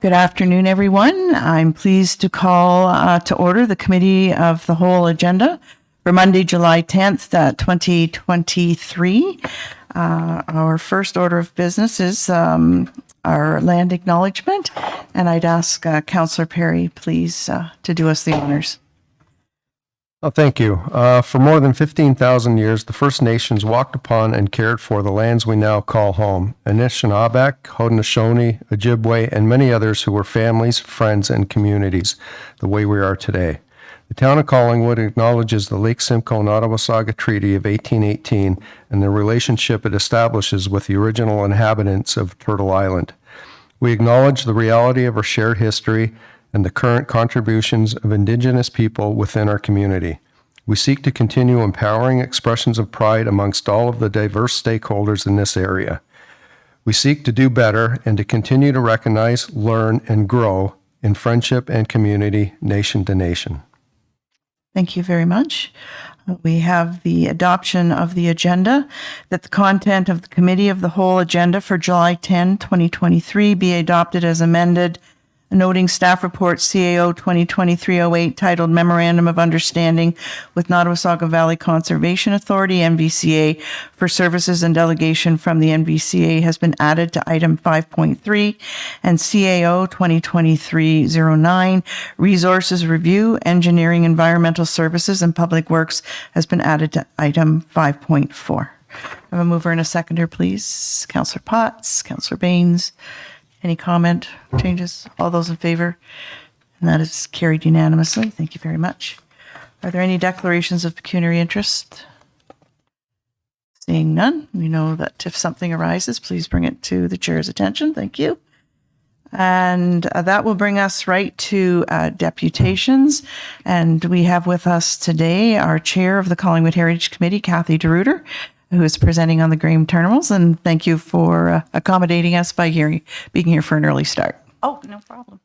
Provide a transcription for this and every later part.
Good afternoon, everyone. I'm pleased to call to order the Committee of the Whole agenda for Monday, July 10th, 2023. Our first order of business is our land acknowledgement, and I'd ask Councillor Perry, please, to do us the honors. Oh, thank you. For more than 15,000 years, the First Nations walked upon and cared for the lands we now call home. Anishinaabek, Haudenosaunee, Ojibwe, and many others who were families, friends, and communities, the way we are today. The town of Collingwood acknowledges the Lake Simcoe-Nottawasaga Treaty of 1818 and the relationship it establishes with the original inhabitants of Turtle Island. We acknowledge the reality of our shared history and the current contributions of Indigenous people within our community. We seek to continue empowering expressions of pride amongst all of the diverse stakeholders in this area. We seek to do better and to continue to recognize, learn, and grow in friendship and community, nation to nation. Thank you very much. We have the adoption of the agenda, that the content of the Committee of the Whole agenda for July 10, 2023 be adopted as amended, noting staff report CAO 2023-08 titled Memorandum of Understanding with Nottawasaga Valley Conservation Authority, NVCA, for services and delegation from the NVCA has been added to item 5.3, and CAO 2023-09 Resources Review, Engineering, Environmental Services, and Public Works has been added to item 5.4. I have a mover and a seconder, please. Councillor Potts, Councillor Baines. Any comment, changes? All those in favor? And that is carried unanimously. Thank you very much. Are there any declarations of pecuniary interest? Seeing none, we know that if something arises, please bring it to the chair's attention. Thank you. And that will bring us right to deputations. And we have with us today our chair of the Collingwood Heritage Committee, Cathy Ruiter, who is presenting on the Graham Terminals, and thank you for accommodating us by being here for an early start. Oh, no problem.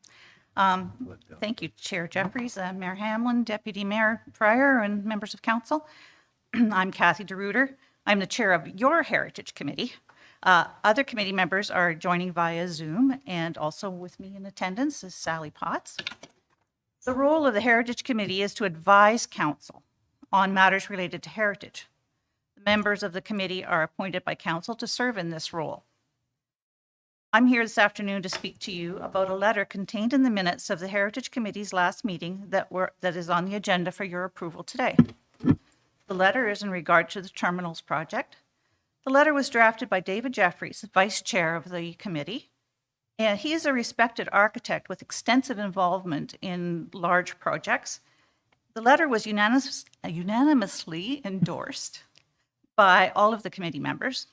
Thank you, Chair Jeffries, Mayor Hamlin, Deputy Mayor Pryor, and members of council. I'm Cathy Ruiter. I'm the chair of your Heritage Committee. Other committee members are joining via Zoom, and also with me in attendance is Sally Potts. The role of the Heritage Committee is to advise council on matters related to heritage. Members of the committee are appointed by council to serve in this role. I'm here this afternoon to speak to you about a letter contained in the minutes of the Heritage Committee's last meeting that is on the agenda for your approval today. The letter is in regard to the Terminals project. The letter was drafted by David Jeffries, vice chair of the committee, and he is a respected architect with extensive involvement in large projects. The letter was unanimously endorsed by all of the committee members.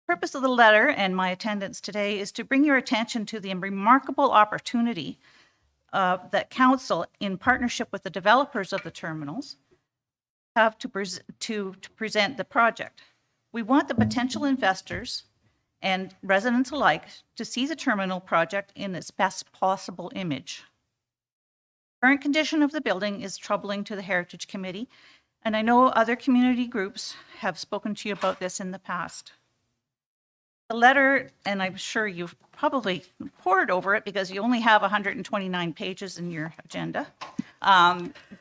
The purpose of the letter and my attendance today is to bring your attention to the remarkable opportunity that council, in partnership with the developers of the terminals, have to present the project. We want the potential investors and residents alike to see the terminal project in its best possible image. Current condition of the building is troubling to the Heritage Committee, and I know other community groups have spoken to you about this in the past. The letter, and I'm sure you've probably pored over it because you only have 129 pages in your agenda,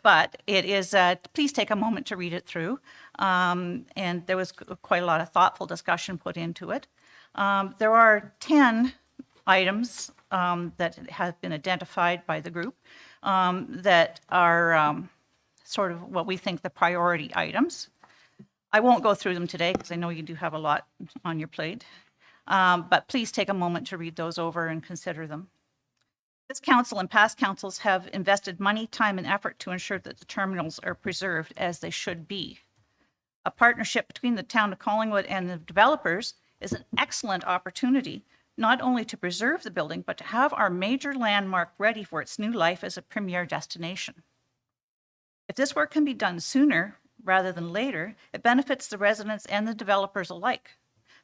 but it is, please take a moment to read it through. And there was quite a lot of thoughtful discussion put into it. There are 10 items that have been identified by the group that are sort of what we think the priority items. I won't go through them today because I know you do have a lot on your plate, but please take a moment to read those over and consider them. This council and past councils have invested money, time, and effort to ensure that the terminals are preserved as they should be. A partnership between the town of Collingwood and the developers is an excellent opportunity, not only to preserve the building, but to have our major landmark ready for its new life as a premier destination. If this work can be done sooner rather than later, it benefits the residents and the developers alike.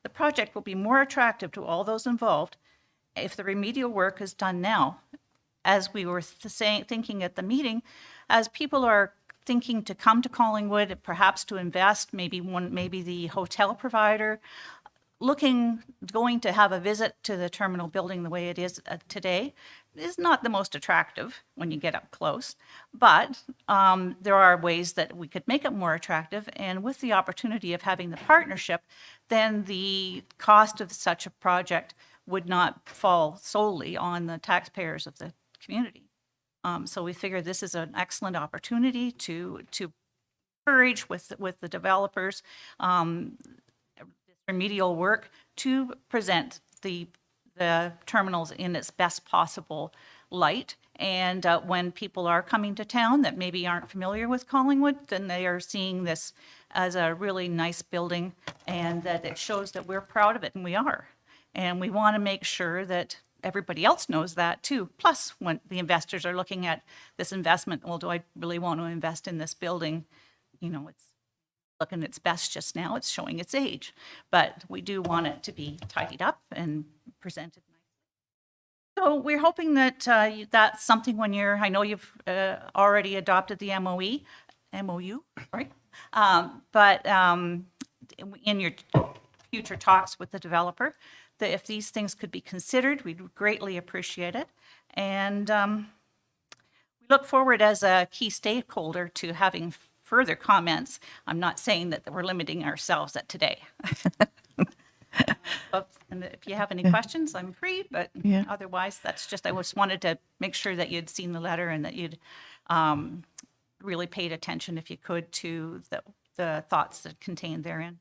The project will be more attractive to all those involved if the remedial work is done now. As we were thinking at the meeting, as people are thinking to come to Collingwood, perhaps to invest, maybe the hotel provider, going to have a visit to the terminal building the way it is today is not the most attractive when you get up close, but there are ways that we could make it more attractive. And with the opportunity of having the partnership, then the cost of such a project would not fall solely on the taxpayers of the community. So we figure this is an excellent opportunity to encourage with the developers remedial work to present the terminals in its best possible light. And when people are coming to town that maybe aren't familiar with Collingwood, then they are seeing this as a really nice building, and that it shows that we're proud of it, and we are. And we want to make sure that everybody else knows that too. Plus, when the investors are looking at this investment, well, do I really want to invest in this building? You know, it's looking its best just now. It's showing its age, but we do want it to be tidied up and presented nicely. So we're hoping that that's something when I know you've already adopted the MOU, right? But in your future talks with the developer, that if these things could be considered, we'd greatly appreciate it. And we look forward as a key stakeholder to having further comments. I'm not saying that we're limiting ourselves at today. And if you have any questions, I'm free, but otherwise, that's just, I just wanted to make sure that you'd seen the letter and that you'd really paid attention, if you could, to the thoughts that contained therein.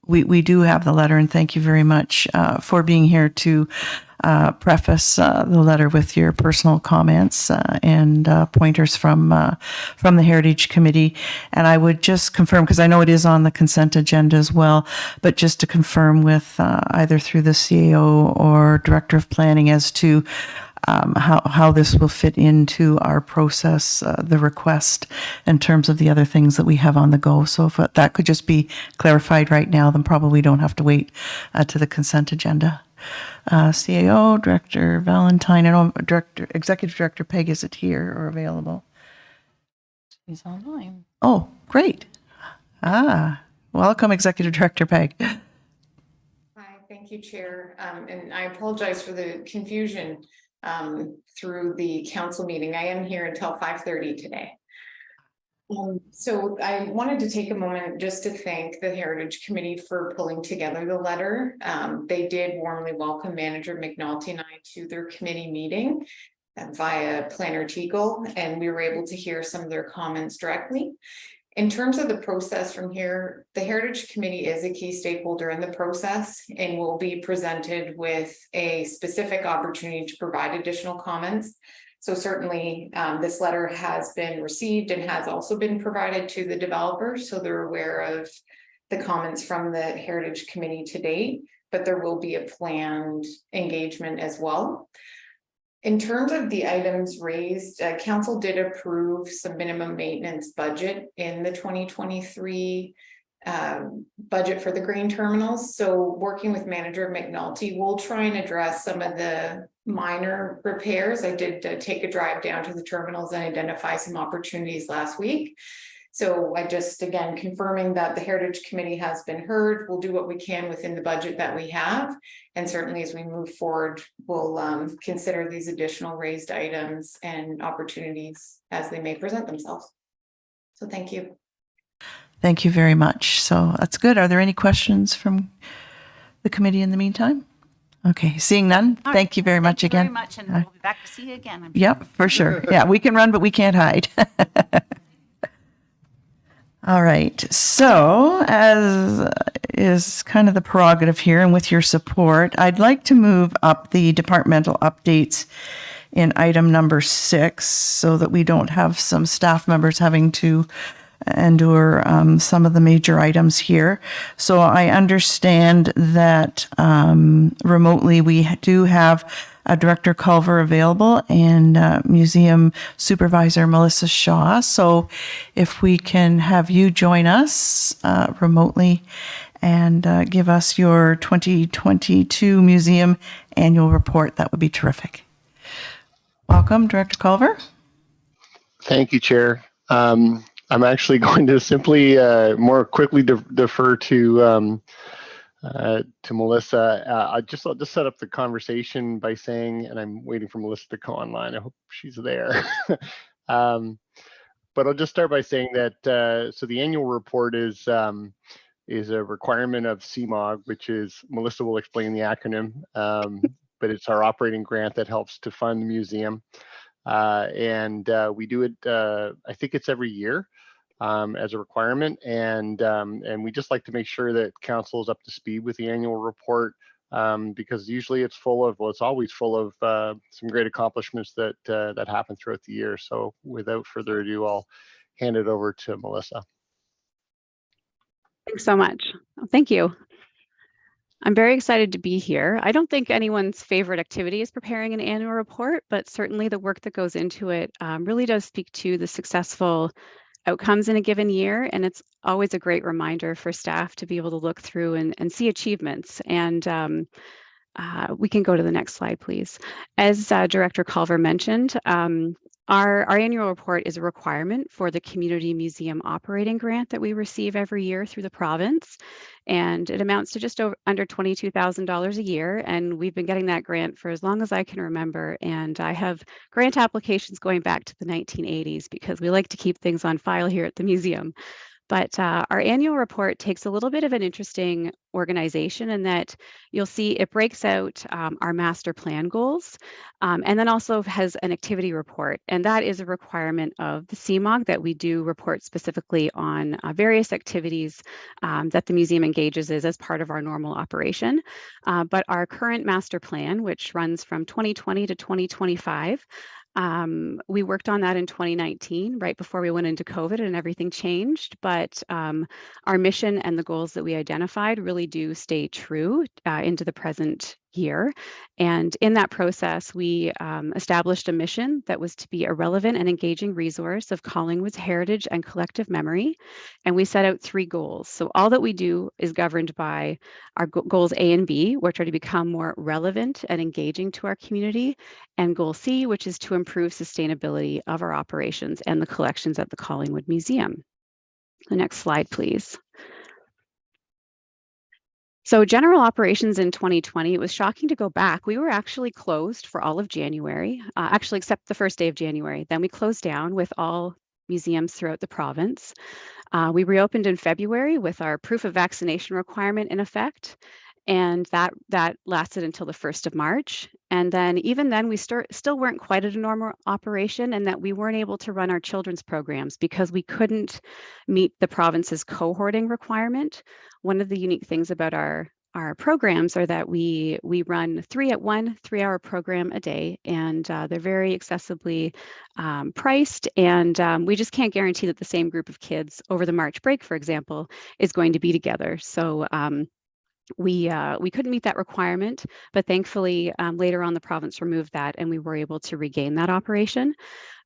We do have the letter, and thank you very much for being here to preface the letter with your personal comments and pointers from the Heritage Committee. And I would just confirm, because I know it is on the consent agenda as well, but just to confirm with either through the CAO or Director of Planning as to how this will fit into our process, the request, in terms of the other things that we have on the go. So if that could just be clarified right now, then probably don't have to wait to the consent agenda. CAO, Director Valentine, I know Executive Director Peg isn't here or available. He's online. Oh, great. Welcome, Executive Director Peg. Hi, thank you, Chair. And I apologize for the confusion through the council meeting. I am here until 5:30 today. So I wanted to take a moment just to thank the Heritage Committee for pulling together the letter. They did warmly welcome Manager McNulty and I to their committee meeting via Planner Teagle, and we were able to hear some of their comments directly. In terms of the process from here, the Heritage Committee is a key stakeholder in the process and will be presented with a specific opportunity to provide additional comments. So certainly this letter has been received and has also been provided to the developers, so they're aware of the comments from the Heritage Committee to date, but there will be a planned engagement as well. In terms of the items raised, Council did approve some minimum maintenance budget in the 2023 budget for the grain terminals. So working with Manager McNulty, we'll try and address some of the minor repairs. I did take a drive down to the terminals and identify some opportunities last week. So I just, again, confirming that the Heritage Committee has been heard. We'll do what we can within the budget that we have. And certainly as we move forward, we'll consider these additional raised items and opportunities as they may present themselves. So thank you. Thank you very much. So that's good. Are there any questions from the committee in the meantime? Okay, seeing none. Thank you very much again. Thank you very much, and we'll be back to see you again. I'm sure. Yep, for sure. Yeah, we can run, but we can't hide. All right. So, as is kind of the prerogative here, and with your support, I'd like to move up the departmental updates in item number 6 so that we don't have some staff members having to endure some of the major items here. So I understand that remotely we do have Director Culver available and Museum Supervisor Melissa Shaw. So if we can have you join us remotely and give us your 2022 Museum Annual Report, that would be terrific. Welcome, Director Culver. Thank you, Chair. I'm actually going to simply more quickly defer to to Melissa. I'll just set up the conversation by saying, and I'm waiting for Melissa to come online. I hope she's there. But I'll just start by saying that so the annual report is a requirement of CMOG, which is, Melissa will explain the acronym, but it's our operating grant that helps to fund the museum. And we do it, I think it's every year as a requirement. And we just like to make sure that council is up to speed with the annual report, because usually it's full of, well, it's always full of some great accomplishments that that happen throughout the year. So without further ado, I'll hand it over to Melissa. Thanks so much. Thank you. I'm very excited to be here. I don't think anyone's favorite activity is preparing an annual report, but certainly the work that goes into it really does speak to the successful outcomes in a given year. And it's always a great reminder for staff to be able to look through and see achievements. And we can go to the next slide, please. As Director Culver mentioned, our annual report is a requirement for the Community Museum Operating Grant that we receive every year through the province. And it amounts to just under $22,000 a year. And we've been getting that grant for as long as I can remember. And I have grant applications going back to the 1980s because we like to keep things on file here at the museum. But our annual report takes a little bit of an interesting organization in that you'll see it breaks out our master plan goals, and then also has an activity report. And that is a requirement of the CMOG that we do report specifically on various activities that the museum engages in as part of our normal operation. But our current master plan, which runs from 2020 to 2025, we worked on that in 2019, right before we went into COVID and everything changed. But our mission and the goals that we identified really do stay true into the present year. And in that process, we established a mission that was to be a relevant and engaging resource of Collingwood's heritage and collective memory. And we set out 3 goals. So all that we do is governed by our goals A and B, which are to become more relevant and engaging to our community, and goal C, which is to improve sustainability of our operations and the collections at the Collingwood Museum. The next slide, please. So general operations in 2020, it was shocking to go back. We were actually closed for all of January, actually except the first day of January. Then we closed down with all museums throughout the province. We reopened in February with our proof of vaccination requirement in effect. And that lasted until the 1st of March. And then even then, we still weren't quite at a normal operation, and that we weren't able to run our children's programs because we couldn't meet the province's cohorting requirement. One of the unique things about our programs are that we run 3-hour program a day, and they're very accessibly priced, and we just can't guarantee that the same group of kids over the March break, for example, is going to be together. So we couldn't meet that requirement, but thankfully later on the province removed that and we were able to regain that operation.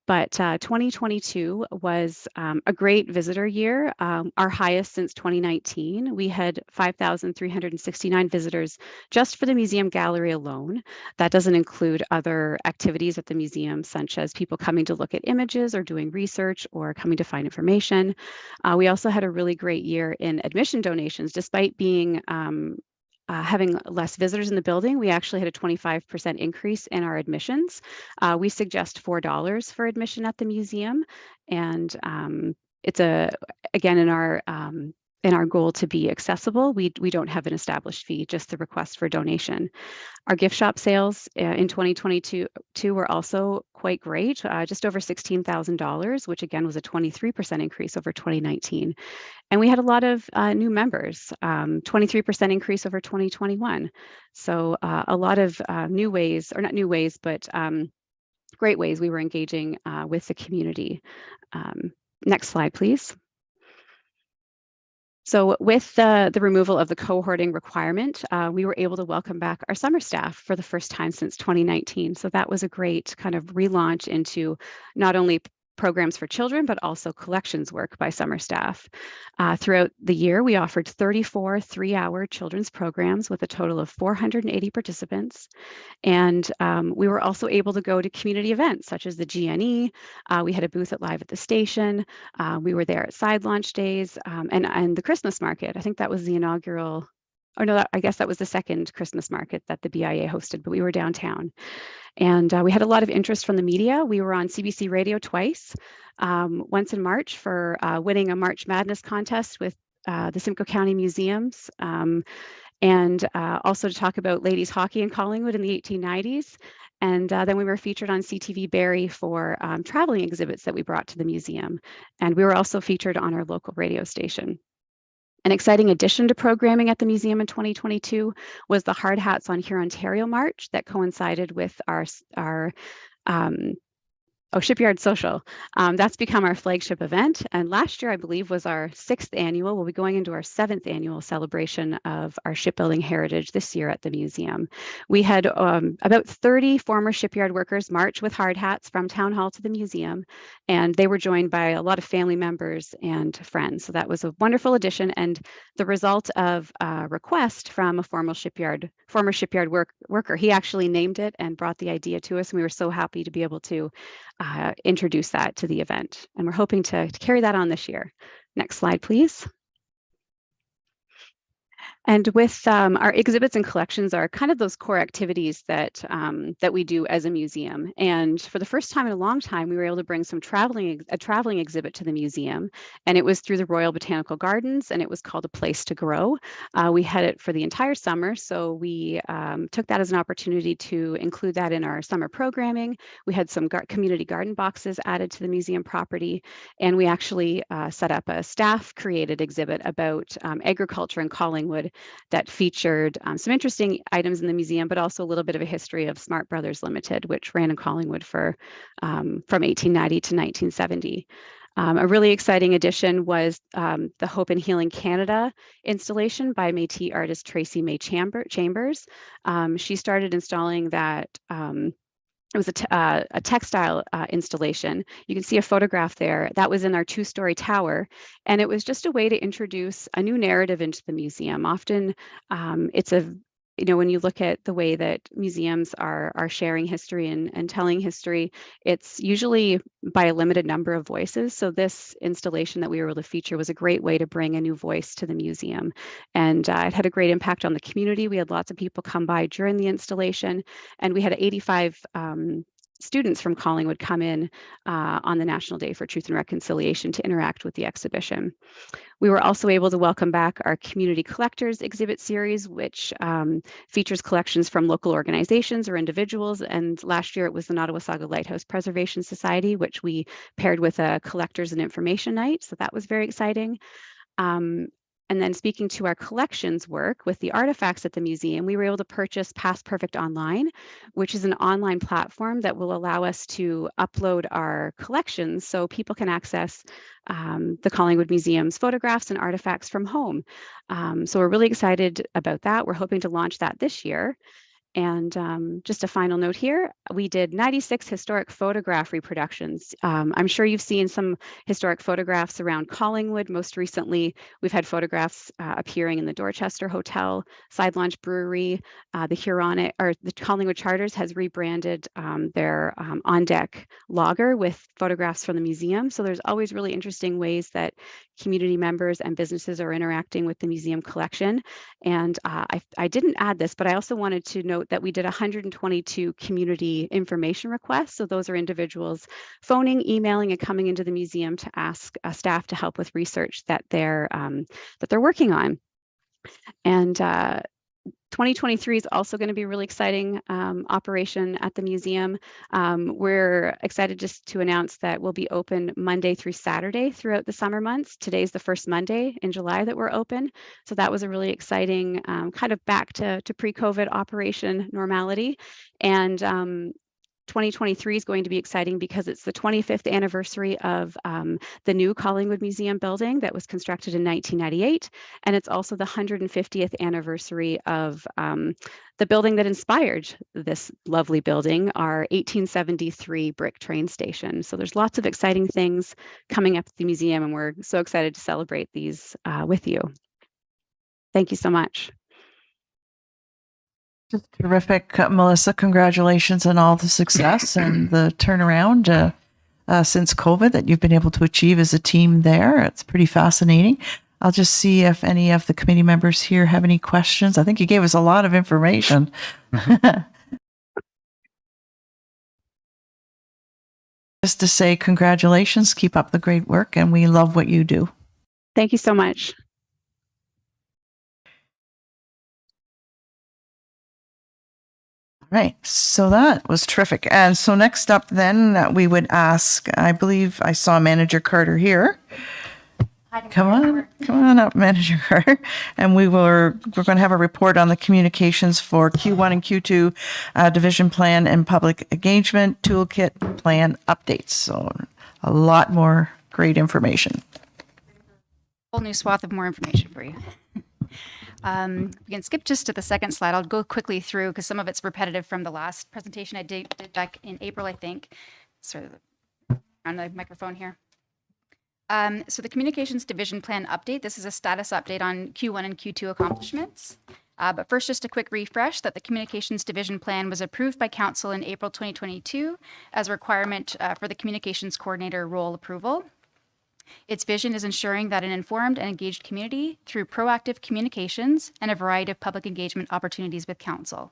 But 2022 was a great visitor year, our highest since 2019. We had 5,369 visitors just for the museum gallery alone. That doesn't include other activities at the museum, such as people coming to look at images or doing research or coming to find information. We also had a really great year in admission donations, despite being having less visitors in the building. We actually had a 25% increase in our admissions. We suggest $4 for admission at the museum, and it's again in our goal to be accessible. We don't have an established fee, just the request for donation. Our gift shop sales in 2022 were also quite great, just over $16,000, which again was a 23% increase over 2019. And we had a lot of new members, 23% increase over 2021. So a lot of new ways, or not new ways, but great ways we were engaging with the community. Next slide, please. So with the removal of the cohorting requirement, we were able to welcome back our summer staff for the first time since 2019. So that was a great kind of relaunch into not only programs for children, but also collections work by summer staff. Throughout the year, we offered 34 3-hour children's programs with a total of 480 participants. And we were also able to go to community events such as the GNE. We had a booth at Live at the Station. We were there at Side Launch Days and the Christmas market. I think that was the inaugural oh no, I guess that was the second Christmas market that the BIA hosted, but we were downtown. And we had a lot of interest from the media. We were on CBC Radio twice, once in March for winning a March Madness contest with the Simcoe County Museums, and also to talk about ladies hockey in Collingwood in the 1890s. And then we were featured on CTV Barrie for traveling exhibits that we brought to the museum. And we were also featured on our local radio station. An exciting addition to programming at the museum in 2022 was the Hard Hats on Hurontario March that coincided with our Shipyard Social. That's become our flagship event. And last year, I believe, was our 6th annual. We'll be going into our 7th annual celebration of our shipbuilding heritage this year at the museum. We had about 30 former shipyard workers march with hard hats from Town Hall to the museum, and they were joined by a lot of family members and friends. So that was a wonderful addition, and the result of a request from a former shipyard worker. He actually named it and brought the idea to us, and we were so happy to be able to introduce that to the event. And we're hoping to carry that on this year. Next slide, please. And with our exhibits and collections are kind of those core activities that that we do as a museum. And for the first time in a long time, we were able to bring a traveling exhibit to the museum, and it was through the Royal Botanical Gardens, and it was called A Place to Grow. We had it for the entire summer, so we took that as an opportunity to include that in our summer programming. We had some community garden boxes added to the museum property, and we actually set up a staff-created exhibit about agriculture in Collingwood that featured some interesting items in the museum, but also a little bit of a history of Smart Brothers Limited, which ran in Collingwood from 1890 to 1970. A really exciting addition was the Hope and Healing Canada installation by Métis artist Tracy May Chambers. She started installing that. It was a textile installation. You can see a photograph there. That was in our 2-story tower. And it was just a way to introduce a new narrative into the museum. Often it's when you look at the way that museums are sharing history and telling history, it's usually by a limited number of voices. So this installation that we were able to feature was a great way to bring a new voice to the museum. And it had a great impact on the community. We had lots of people come by during the installation, and we had 85 students from Collingwood come in on the National Day for Truth and Reconciliation to interact with the exhibition. We were also able to welcome back our Community Collectors exhibit series, which features collections from local organizations or individuals. And last year it was the Nottawasaga Lighthouse Preservation Society, which we paired with a collectors and information night. So that was very exciting. And then speaking to our collections work with the artifacts at the museum, we were able to purchase Past Perfect Online, which is an online platform that will allow us to upload our collections so people can access the Collingwood Museum's photographs and artifacts from home. So we're really excited about that. We're hoping to launch that this year. And just a final note here, we did 96 historic photograph reproductions. I'm sure you've seen some historic photographs around Collingwood. Most recently, we've had photographs appearing in the Dorchester Hotel, Side Launch Brewery. The Collingwood Charters has rebranded their on-deck lager with photographs from the museum. So there's always really interesting ways that community members and businesses are interacting with the museum collection. And I didn't add this, but I also wanted to note that we did 122 community information requests. So those are individuals phoning, emailing, and coming into the museum to ask staff to help with research that they're working on. And 2023 is also going to be a really exciting operation at the museum. We're excited just to announce that we'll be open Monday through Saturday throughout the summer months. Today's the first Monday in July that we're open. So that was a really exciting kind of back to pre-COVID operation normality. And 2023 is going to be exciting because it's the 25th anniversary of the new Collingwood Museum building that was constructed in 1998. And it's also the 150th anniversary of the building that inspired this lovely building, our 1873 brick train station. So there's lots of exciting things coming up at the museum, and we're so excited to celebrate these with you. Thank you so much. Just terrific, Melissa. Congratulations on all the success and the turnaround since COVID that you've been able to achieve as a team there. It's pretty fascinating. I'll just see if any of the committee members here have any questions. I think you gave us a lot of information. Just to say congratulations, keep up the great work, and we love what you do. Thank you so much. Right. So that was terrific. And so next up then we would ask, I believe I saw Manager Carter here. Come on up, Manager Carter. And we're going to have a report on the communications for Q1 and Q2 division plan and public engagement toolkit plan updates. So a lot more great information. Whole new swath of more information for you. We can skip just to the second slide. I'll go quickly through because some of it's repetitive from the last presentation I did back in April, I think. Sort of on the microphone here. So the Communications Division Plan update, this is a status update on Q1 and Q2 accomplishments. But first, just a quick refresh that the Communications Division Plan was approved by Council in April 2022 as a requirement for the Communications Coordinator role approval. Its vision is ensuring that an informed and engaged community through proactive communications and a variety of public engagement opportunities with Council.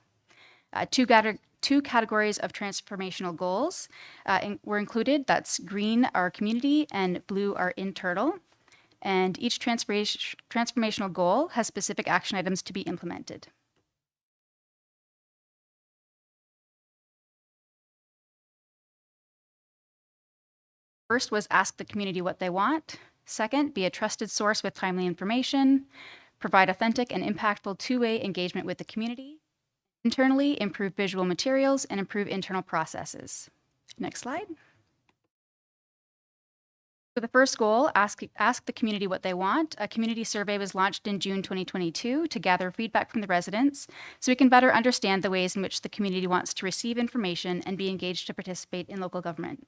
Two categories of transformational goals were included. That's green, our community, and blue, our internal. And each transformational goal has specific action items to be implemented. First was ask the community what they want. Second, be a trusted source with timely information. Provide authentic and impactful two-way engagement with the community. Internally, improve visual materials and improve internal processes. Next slide. So the first goal, ask the community what they want. A community survey was launched in June 2022 to gather feedback from the residents so we can better understand the ways in which the community wants to receive information and be engaged to participate in local government.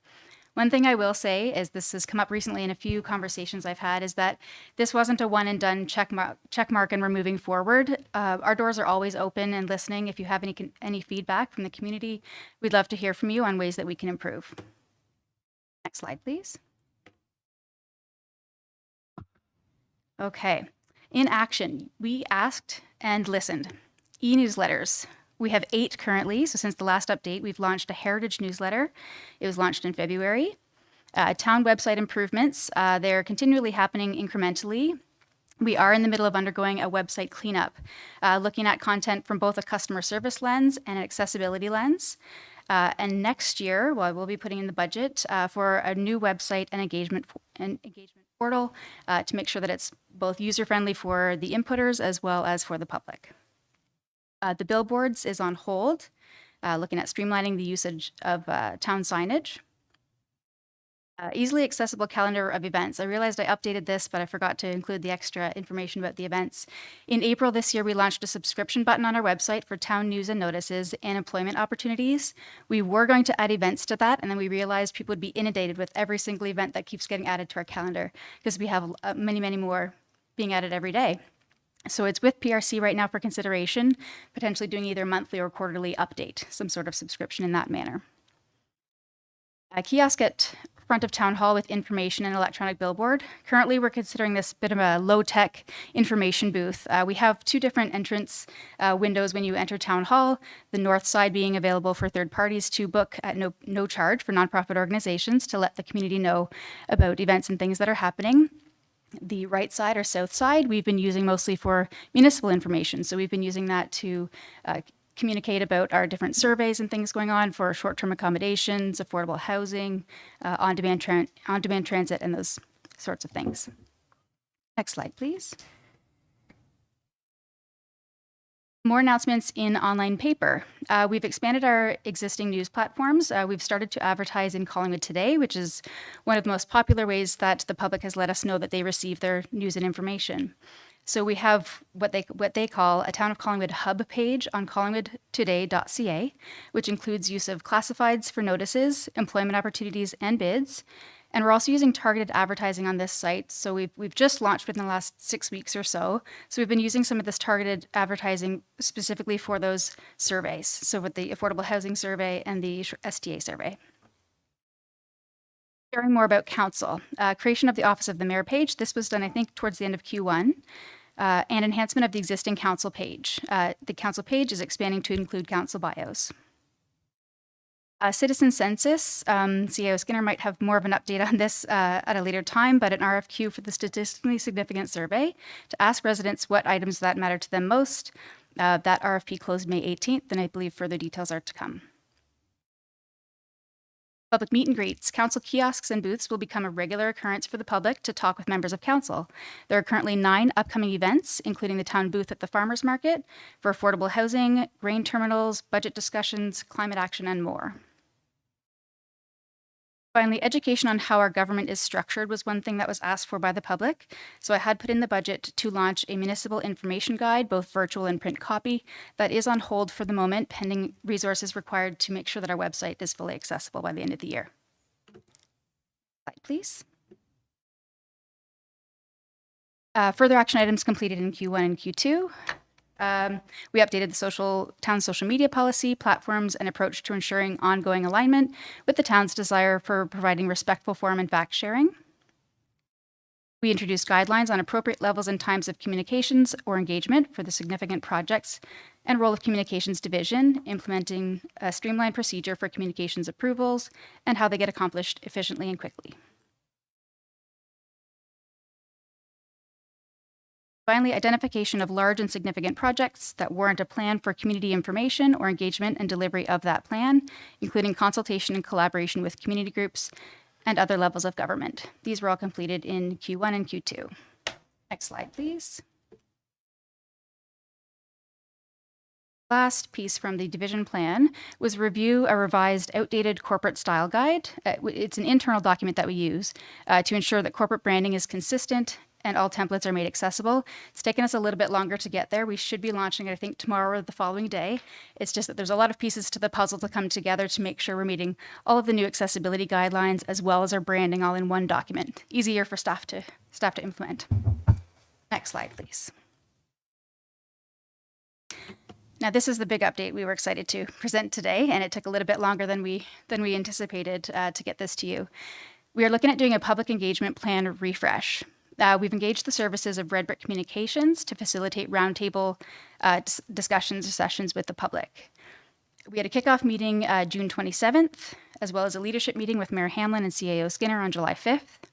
One thing I will say is this has come up recently in a few conversations I've had is that this wasn't a one and done check mark and we're moving forward. Our doors are always open and listening. If you have any feedback from the community, we'd love to hear from you on ways that we can improve. Next slide, please. Okay, in action, we asked and listened. E-newsletters. We have 8 currently, so since the last update, we've launched a heritage newsletter. It was launched in February. Town website improvements, they're continually happening incrementally. We are in the middle of undergoing a website cleanup, looking at content from both a customer service lens and an accessibility lens. And next year, we'll be putting in the budget for a new website and engagement portal to make sure that it's both user-friendly for the inputters as well as for the public. The billboards is on hold, looking at streamlining the usage of town signage. Easily accessible calendar of events. I realized I updated this, but I forgot to include the extra information about the events. In April this year, we launched a subscription button on our website for town news and notices and employment opportunities. We were going to add events to that, and then we realized people would be inundated with every single event that keeps getting added to our calendar because we have many, many more being added every day. So it's with PRC right now for consideration, potentially doing either monthly or quarterly update, some sort of subscription in that manner. A kiosk at front of Town Hall with information and electronic billboard. Currently, we're considering this bit of a low-tech information booth. We have 2 different entrance windows when you enter Town Hall, the north side being available for third parties to book at no charge for nonprofit organizations to let the community know about events and things that are happening. The right side or south side, we've been using mostly for municipal information. So we've been using that to communicate about our different surveys and things going on for short-term accommodations, affordable housing, on-demand transit, and those sorts of things. Next slide, please. More announcements in online paper. We've expanded our existing news platforms. We've started to advertise in Collingwood Today, which is one of the most popular ways that the public has let us know that they receive their news and information. So we have what they call a Town of Collingwood hub page on collingwoodtoday.ca, which includes use of classifieds for notices, employment opportunities, and bids. And we're also using targeted advertising on this site. So we've just launched within the last 6 weeks or so. So we've been using some of this targeted advertising specifically for those surveys. So with the Affordable Housing Survey and the STA Survey. Sharing more about council. Creation of the Office of the Mayor page. This was done, I think, towards the end of Q1. And enhancement of the existing council page. The council page is expanding to include council bios. Citizen census. CAO Skinner might have more of an update on this at a later time, but an RFQ for the statistically significant survey to ask residents what items that matter to them most. That RFP closed May 18th, and I believe further details are to come. Public meet and greets. Council kiosks and booths will become a regular occurrence for the public to talk with members of council. There are currently 9 upcoming events, including the town booth at the farmers market for affordable housing, grain terminals, budget discussions, climate action, and more. Finally, education on how our government is structured was one thing that was asked for by the public. So I had put in the budget to launch a municipal information guide, both virtual and print copy, that is on hold for the moment, pending resources required to make sure that our website is fully accessible by the end of the year. Slide, please. Further action items completed in Q1 and Q2. We updated the town's social media policy, platforms, and approach to ensuring ongoing alignment with the town's desire for providing respectful forum and fact sharing. We introduced guidelines on appropriate levels and times of communications or engagement for the significant projects and role of communications division, implementing a streamlined procedure for communications approvals and how they get accomplished efficiently and quickly. Finally, identification of large and significant projects that warrant a plan for community information or engagement and delivery of that plan, including consultation and collaboration with community groups and other levels of government. These were all completed in Q1 and Q2. Next slide, please. Last piece from the division plan was review a revised outdated corporate style guide. It's an internal document that we use to ensure that corporate branding is consistent and all templates are made accessible. It's taken us a little bit longer to get there. We should be launching it, I think, tomorrow or the following day. It's just that there's a lot of pieces to the puzzle to come together to make sure we're meeting all of the new accessibility guidelines as well as our branding all in one document. Easier for staff to implement. Next slide, please. Now, this is the big update we were excited to present today, and it took a little bit longer than we anticipated to get this to you. We are looking at doing a public engagement plan refresh. We've engaged the services of Red Brick Communications to facilitate roundtable discussions or sessions with the public. We had a kickoff meeting June 27th, as well as a leadership meeting with Mayor Hamlin and CAO Skinner on July 5th.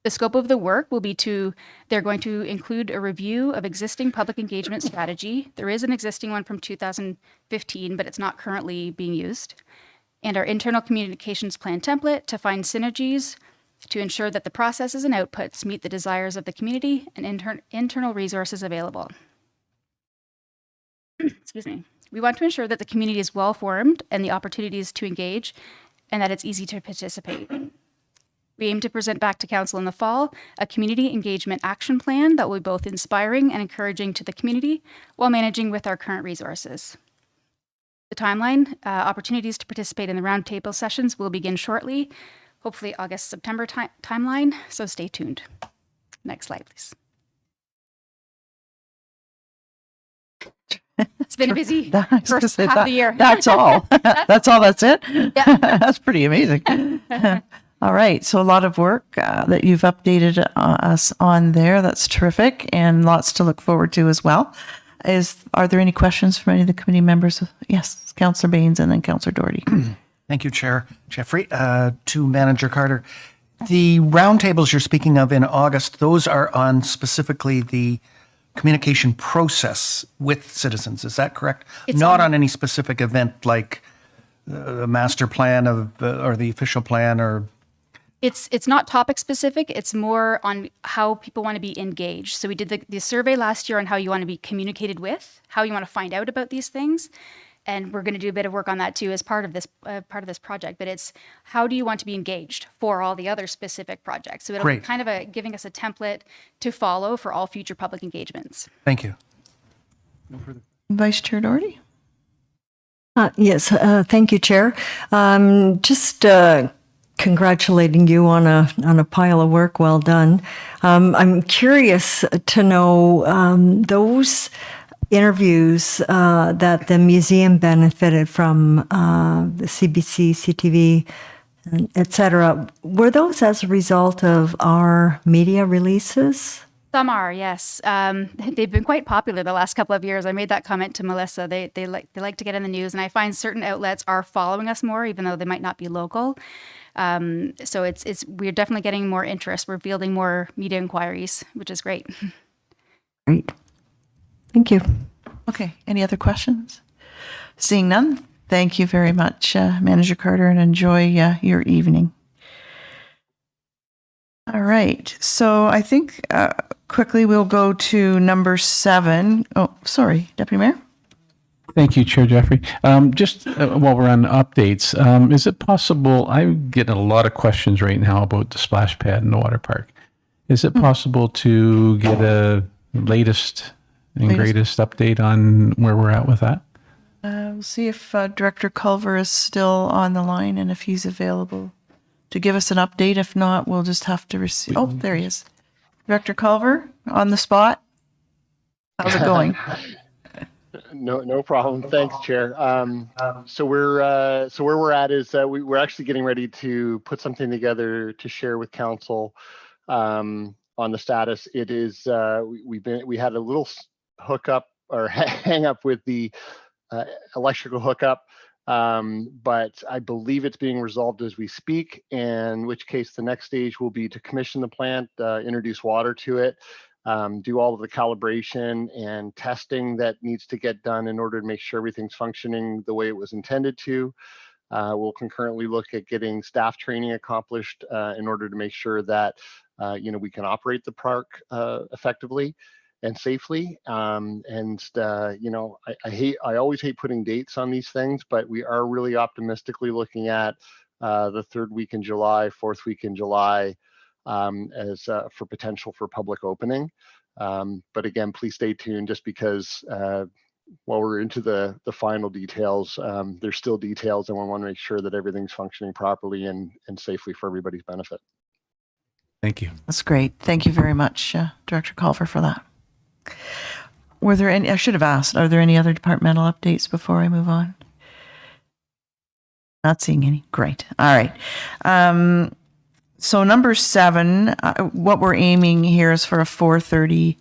The scope of the work will be they're going to include a review of existing public engagement strategy. There is an existing one from 2015, but it's not currently being used. And our internal communications plan template to find synergies to ensure that the processes and outputs meet the desires of the community and internal resources available. Excuse me. We want to ensure that the community is well-formed and the opportunities to engage and that it's easy to participate. We aim to present back to Council in the fall a community engagement action plan that will be both inspiring and encouraging to the community while managing with our current resources. The timeline, opportunities to participate in the roundtable sessions will begin shortly, hopefully August, September timeline, so stay tuned. Next slide, please. It's been a busy first half of the year. That's all. That's all, that's it? Yeah. That's pretty amazing. All right, so a lot of work that you've updated us on there. That's terrific, and lots to look forward to as well. Are there any questions from any of the committee members? Yes, Councillor Baines and then Councillor Doherty. Thank you, Chair Jeffrey. To Manager Carter, the roundtables you're speaking of in August, those are on specifically the communication process with citizens. Is that correct? Not on any specific event like the master plan or the official plan or... It's not topic specific. It's more on how people want to be engaged. So we did the survey last year on how you want to be communicated with, how you want to find out about these things. And we're going to do a bit of work on that too as part of this project. But it's how do you want to be engaged for all the other specific projects? So it'll be kind of giving us a template to follow for all future public engagements. Thank you. Vice Chair Doherty? Yes, thank you, Chair. Just congratulating you on a pile of work well done. I'm curious to know those interviews that the museum benefited from, the CBC, CTV et cetera. Were those as a result of our media releases? Some are, yes. They've been quite popular the last couple of years. I made that comment to Melissa. They like to get in the news, and I find certain outlets are following us more, even though they might not be local. So we're definitely getting more interest. We're fielding more media inquiries, which is great. Great. Thank you. Okay, any other questions? Seeing none, thank you very much, Manager Carter, and enjoy your evening. All right, so I think quickly we'll go to number 7. Oh, sorry, Deputy Mayor? Thank you, Chair Jeffrey. Just while we're on updates, is it possible, I'm getting a lot of questions right now about the splash pad in the water park. Is it possible to get a latest and greatest update on where we're at with that? We'll see if Director Culver is still on the line and if he's available to give us an update. If not, we'll just have to receive. Oh, there he is. Director Culver, on the spot. How's it going? No problem. Thanks, Chair. So where we're at is we're actually getting ready to put something together to share with council on the status. It is we had a little hookup or hang up with the electrical hookup, but I believe it's being resolved as we speak. In which case, the next stage will be to commission the plant, introduce water to it. Do all of the calibration and testing that needs to get done in order to make sure everything's functioning the way it was intended to. We'll concurrently look at getting staff training accomplished in order to make sure that we can operate the park effectively and safely. I always hate putting dates on these things, but we are really optimistically looking at the 3rd week in July, 4th week in July, as for potential for public opening. But again, please stay tuned, just because while we're into the final details, there's still details, and we want to make sure that everything's functioning properly and safely for everybody's benefit. Thank you. That's great. Thank you very much, Director Culver, for that. Were there any, I should have asked, are there any other departmental updates before I move on? Not seeing any. Great. All right. So number 7, what we're aiming here is for a 4:30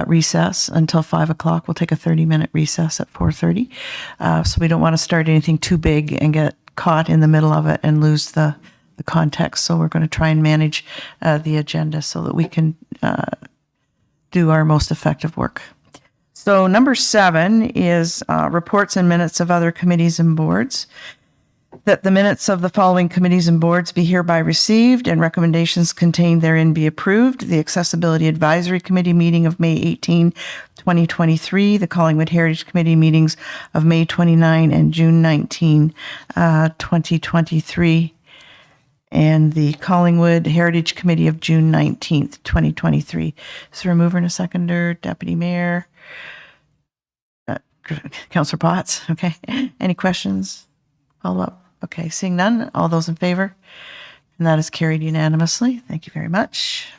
recess until 5 o'clock. We'll take a 30-minute recess at 4:30. So we don't want to start anything too big and get caught in the middle of it and lose the context. So we're going to try and manage the agenda so that we can do our most effective work. So number 7 is reports and minutes of other committees and boards. That the minutes of the following committees and boards be hereby received and recommendations contained therein be approved. The Accessibility Advisory Committee meeting of May 18, 2023, the Collingwood Heritage Committee meetings of May 29 and June 19, 2023, and the Collingwood Heritage Committee of June 19th, 2023. Is there a mover and a seconder? Deputy Mayor? Councillor Potts? Okay. Any questions? Follow up? Okay, seeing none, all those in favor? And that is carried unanimously. Thank you very much.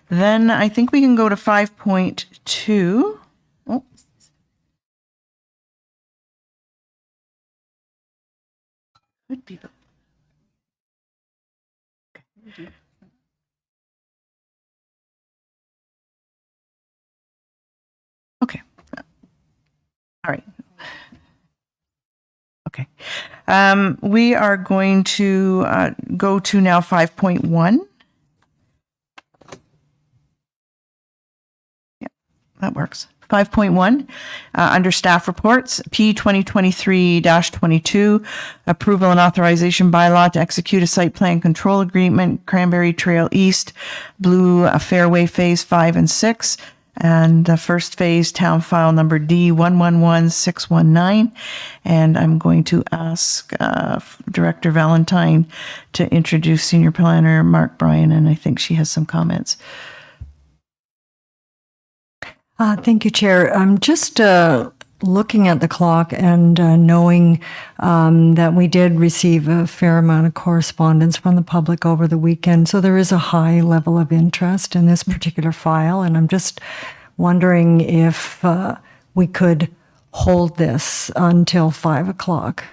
Then I think we can go to 5.2. Oh. Could be. Okay. All right. Okay. We are going to go to now 5.1. Yeah, that works. 5.1, under staff reports, P 2023-22, approval and authorization bylaw to execute a site plan control agreement, Cranberry Trail East, Blue Fairway Phase 5 and 6. And first phase, town file number D111619. And I'm going to ask Director Valentine to introduce Senior Planner Mark Bryan, and I think she has some comments. Thank you, Chair. I'm just looking at the clock and knowing that we did receive a fair amount of correspondence from the public over the weekend. So there is a high level of interest in this particular file. And I'm just wondering if we could hold this until 5 o'clock.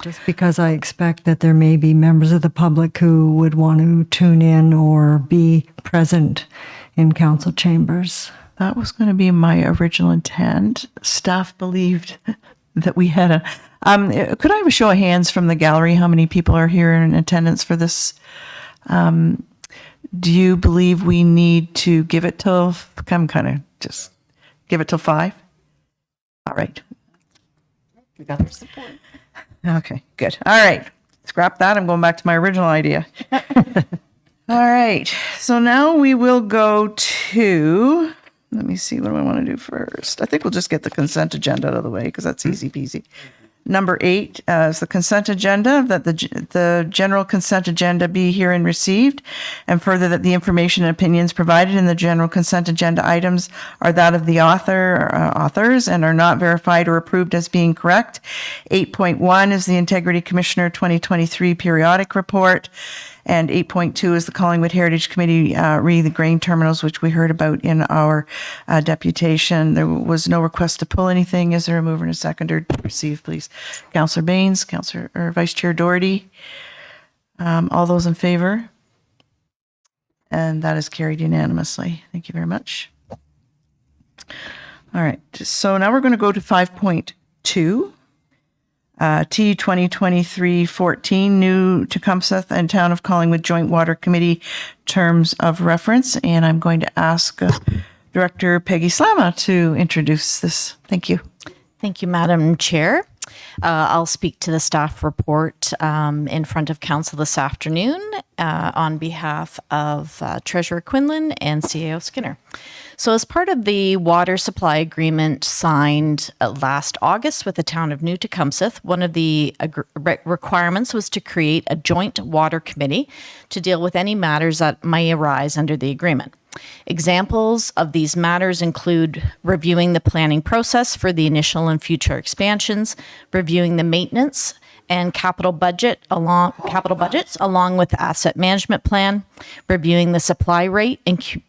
Just because I expect that there may be members of the public who would want to tune in or be present in council chambers. That was going to be my original intent. Staff believed that we had a. Could I have a show of hands from the gallery? How many people are here in attendance for this? Do you believe we need to give it till? Just give it till 5? All right. We got their support. Okay, good. All right. Scrap that. I'm going back to my original idea. All right. So now we will go to, let me see, what do I want to do first? I think we'll just get the consent agenda out of the way because that's easy peasy. Number 8 is the consent agenda, that the general consent agenda be herein received, and further that the information and opinions provided in the general consent agenda items are that of the authors and are not verified or approved as being correct. 8.1 is the Integrity Commissioner 2023 periodic report. And 8.2 is the Collingwood Heritage Committee re the grain terminals, which we heard about in our deputation. There was no request to pull anything. Is there a mover and a seconder to receive, please? Councillor Baines, Vice Chair Doherty. All those in favor? And that is carried unanimously. Thank you very much. All right. So now we're going to go to 5.2. T 2023-14, new Tecumseth and Town of Collingwood Joint Water Committee terms of reference. And I'm going to ask Director Peggy Slama to introduce this. Thank you. Thank you, Madam Chair. I'll speak to the staff report in front of Council this afternoon on behalf of Treasurer Quinlan and CAO Skinner. So as part of the water supply agreement signed last August with the town of New Tecumseth, one of the requirements was to create a joint water committee to deal with any matters that may arise under the agreement. Examples of these matters include reviewing the planning process for the initial and future expansions, reviewing the maintenance and capital budgets along with the asset management plan, reviewing the supply rate,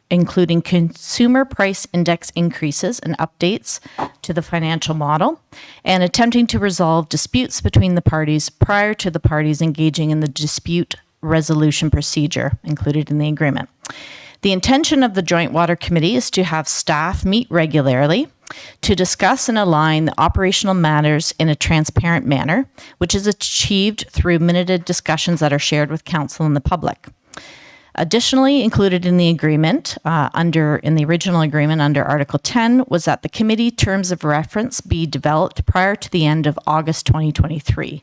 including consumer price index increases and updates to the financial model, and attempting to resolve disputes between the parties prior to the parties engaging in the dispute resolution procedure included in the agreement. The intention of the Joint Water Committee is to have staff meet regularly to discuss and align the operational matters in a transparent manner, which is achieved through minuted discussions that are shared with council and the public. Additionally, included in the agreement, in the original agreement under Article 10, was that the committee terms of reference be developed prior to the end of August 2023.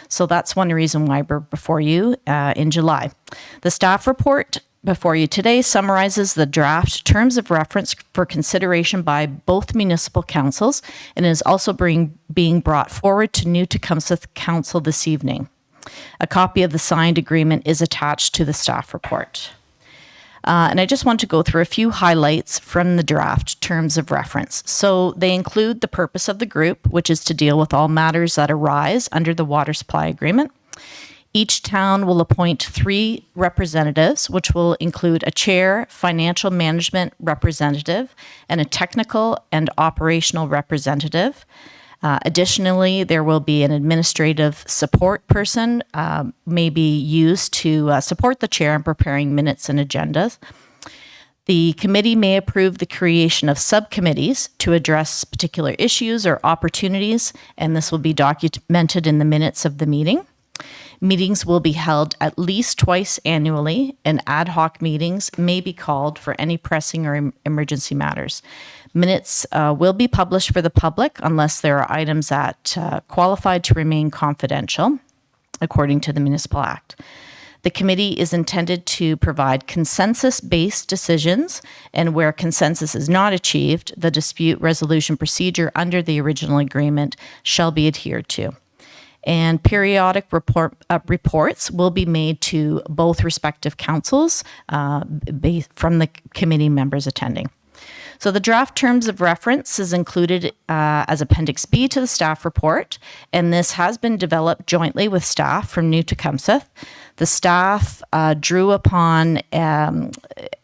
So that's one reason why we're before you in July. The staff report before you today summarizes the draft terms of reference for consideration by both municipal councils and is also being brought forward to New Tecumseth Council this evening. A copy of the signed agreement is attached to the staff report. And I just want to go through a few highlights from the draft terms of reference. So they include the purpose of the group, which is to deal with all matters that arise under the water supply agreement. Each town will appoint 3 representatives, which will include a chair, financial management representative, and a technical and operational representative. Additionally, there will be an administrative support person, may be used to support the chair in preparing minutes and agendas. The committee may approve the creation of subcommittees to address particular issues or opportunities, and this will be documented in the minutes of the meeting. Meetings will be held at least twice annually, and ad hoc meetings may be called for any pressing or emergency matters. Minutes will be published for the public unless there are items that qualified to remain confidential, according to the Municipal Act. The committee is intended to provide consensus-based decisions, and where consensus is not achieved, the dispute resolution procedure under the original agreement shall be adhered to. And periodic reports will be made to both respective councils from the committee members attending. So the draft terms of reference is included as Appendix B to the staff report, and this has been developed jointly with staff from New Tecumseth. The staff drew upon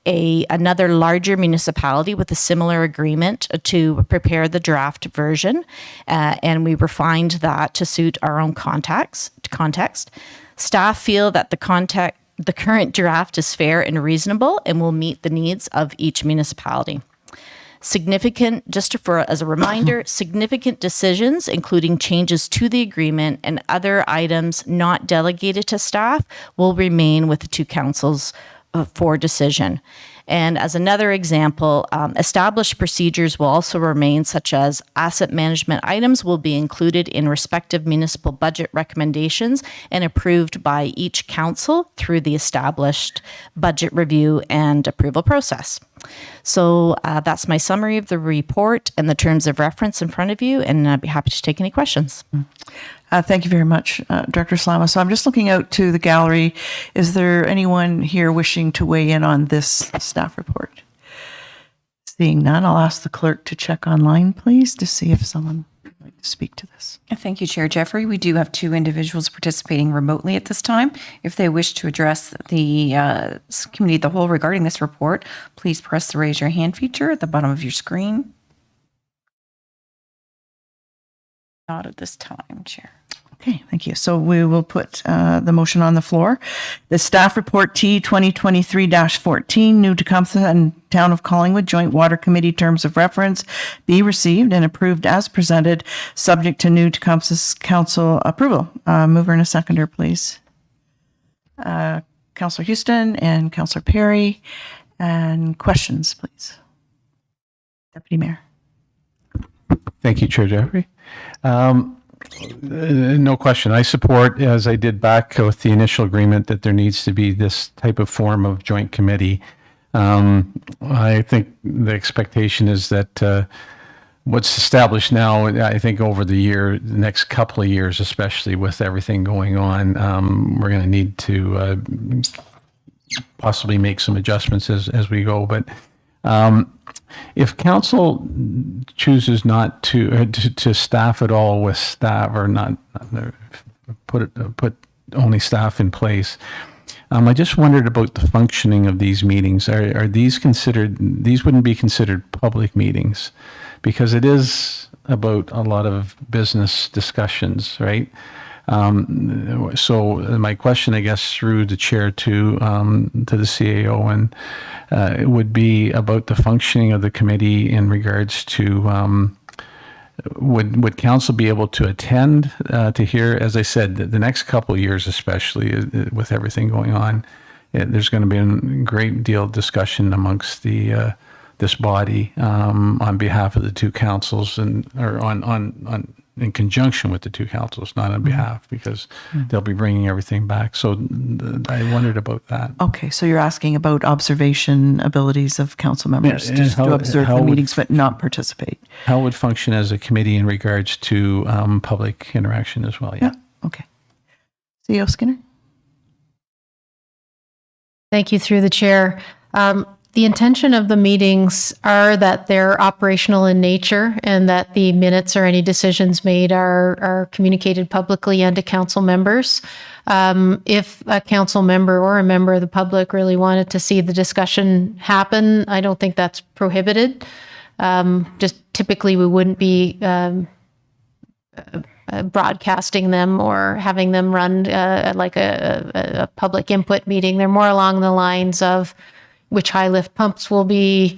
another larger municipality with a similar agreement to prepare the draft version, and we refined that to suit our own context. Staff feel that the current draft is fair and reasonable and will meet the needs of each municipality. As a reminder, significant decisions, including changes to the agreement and other items not delegated to staff, will remain with the two councils for decision. And as another example, established procedures will also remain, such as asset management items will be included in respective municipal budget recommendations and approved by each council through the established budget review and approval process. So that's my summary of the report and the terms of reference in front of you, and I'd be happy to take any questions. Thank you very much, Director Slama. So I'm just looking out to the gallery. Is there anyone here wishing to weigh in on this staff report? Seeing none, I'll ask the clerk to check online, please, to see if someone would like to speak to this. Thank you, Chair Jeffrey. We do have 2 individuals participating remotely at this time. If they wish to address the committee of the whole regarding this report, please press the raise your hand feature at the bottom of your screen. Not at this time, Chair. Okay, thank you. So we will put the motion on the floor. The staff report T 2023-14, New Tecumseth and Town of Collingwood Joint Water Committee terms of reference be received and approved as presented, subject to New Tecumseth's council approval. Mover and a seconder, please. Councillor Houston and Councillor Perry. And questions, please. Deputy Mayor. Thank you, Chair Jeffrey. No question. I support, as I did back with the initial agreement, that there needs to be this type of form of joint committee. I think the expectation is that what's established now, I think over the next couple of years, especially with everything going on, we're going to need to possibly make some adjustments as we go. But if council chooses not to staff at all with staff, or not put only staff in place, I just wondered about the functioning of these meetings. Are these considered? These wouldn't be considered public meetings, because it is about a lot of business discussions, right? So my question, I guess, through the chair to the CAO, and it would be about the functioning of the committee in regards to would council be able to attend to hear, as I said, the next couple of years, especially with everything going on, there's going to be a great deal of discussion amongst the this body on behalf of the two councils, or in conjunction with the two councils, not on behalf, because they'll be bringing everything back. So I wondered about that. Okay, so you're asking about observation abilities of council members, just to observe the meetings but not participate. How it would function as a committee in regards to public interaction as well, yeah. Okay. CEO Skinner? Thank you, through the chair. The intention of the meetings are that they're operational in nature, and that the minutes or any decisions made are communicated publicly and to council members. If a council member or a member of the public really wanted to see the discussion happen, I don't think that's prohibited. Just typically we wouldn't be broadcasting them or having them run like a public input meeting. They're more along the lines of which high lift pumps will be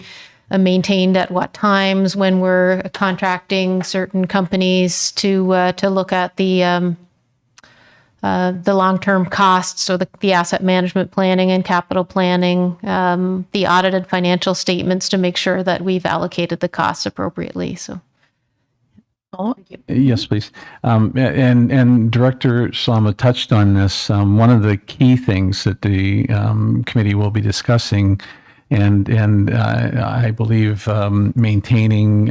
maintained at what times, when we're contracting certain companies to look at the long-term costs, or the asset management planning and capital planning, the audited financial statements to make sure that we've allocated the costs appropriately. So. Yes, please. And Director Slama touched on this. One of the key things that the committee will be discussing, and I believe maintaining